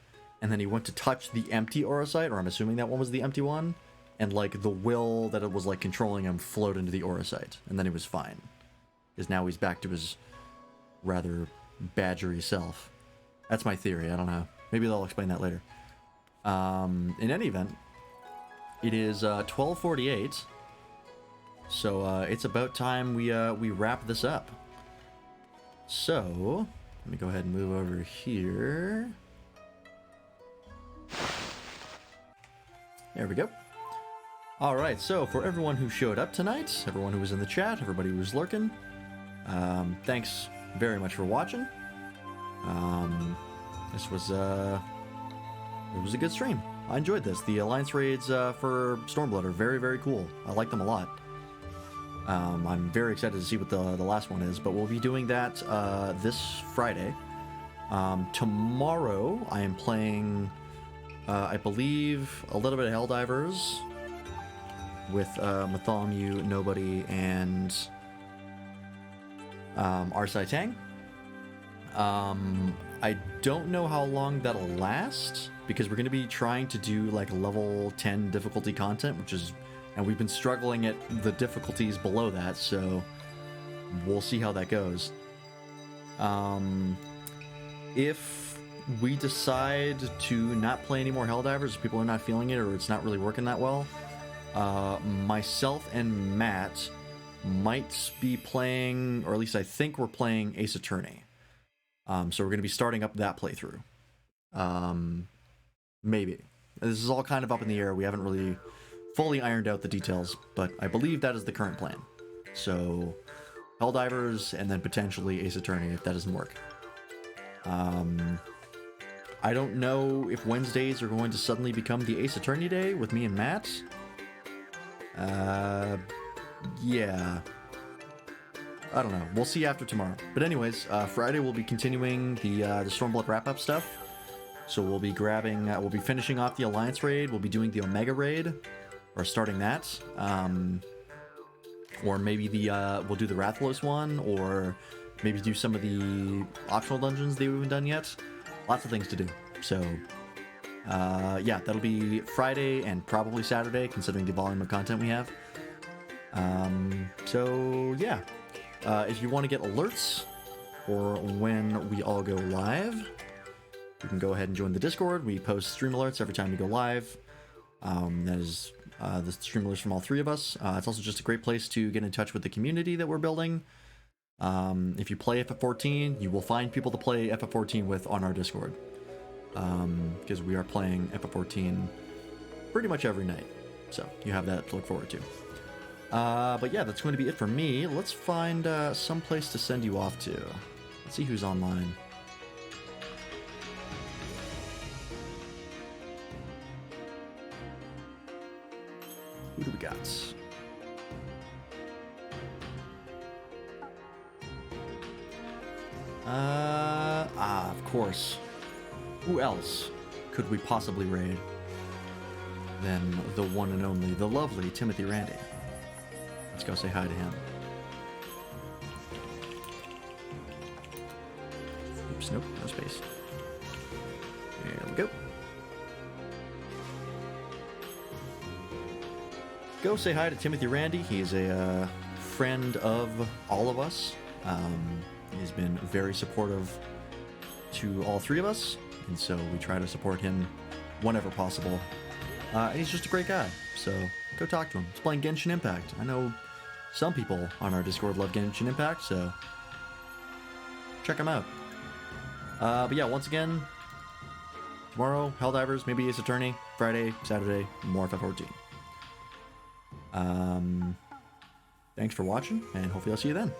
and then he went to touch the empty Auracite, or I'm assuming that one was the empty one, and like the will that it was like controlling him flowed into the Auracite, and then he was fine. Because now he's back to his rather badgery self. That's my theory, I don't know. Maybe they'll explain that later. In any event, it is 12:48, so it's about time we wrap this up. So let me go ahead and move over here. There we go. All right, so for everyone who showed up tonight, everyone who was in the chat, everybody who was lurking, thanks very much for watching. This was it was a good stream. I enjoyed this. The Alliance raids for Stormblood are very, very cool. I like them a lot. I'm very excited to see what the last one is, but we'll be doing that this Friday. Tomorrow I am playing, I believe, a little bit of Helldivers with Bartholomew, Nobody, and Arsai Tang. I don't know how long that'll last, because we're going to be trying to do like level 10 difficulty content, and we've been struggling at the difficulties below that, so we'll see how that goes. If we decide to not play any more Helldivers, if people are not feeling it or it's not really working that well, myself and Matt might be playing, or at least I think we're playing Ace Attorney. So we're going to be starting up that playthrough. Maybe. This is all kind of up in the air. We haven't really fully ironed out the details, but I believe that is the current plan. So, Helldivers, and then potentially Ace Attorney if that doesn't work. I don't know if Wednesdays are going to suddenly become the Ace Attorney day with me and Matt. Yeah. I don't know. We'll see after tomorrow. But anyways, Friday we'll be continuing the Stormblood wrap-up stuff. So we'll be we'll be finishing off the Alliance raid. We'll be doing the Omega raid, or starting that. Or maybe we'll do the Rathalos one, or maybe do some of the optional dungeons that we haven't done yet. Lots of things to do. So, yeah, that'll be Friday and probably Saturday, considering the volume of content we have. So, yeah. If you want to get alerts for when we all go live, you can go ahead and join the Discord. We post stream alerts every time we go live. That is the stream alerts from all three of us. It's also just a great place to get in touch with the community that we're building. If you play FF14, you will find people to play FF14 with on our Discord. Because we are playing FF14 pretty much every night. So you have that to look forward to. But yeah, that's going to be it for me. Let's find some place to send you off to. Let's see who's online. Who do we got? Of course. Who else could we possibly raid than the one and only, the lovely Timothy Randy? Let's go say hi to him. Oops, nope, no space. There we go. Go say hi to Timothy Randy. He's a friend of all of us. He's been very supportive to all three of us, and so we try to support him whenever possible. And he's just a great guy, so go talk to him. He's playing Genshin Impact. I know some people on our Discord love Genshin Impact, so check him out. But yeah, once again, tomorrow, Helldivers, maybe Ace Attorney, Friday, Saturday, more FF14. Thanks for watching, and hopefully I'll see you then.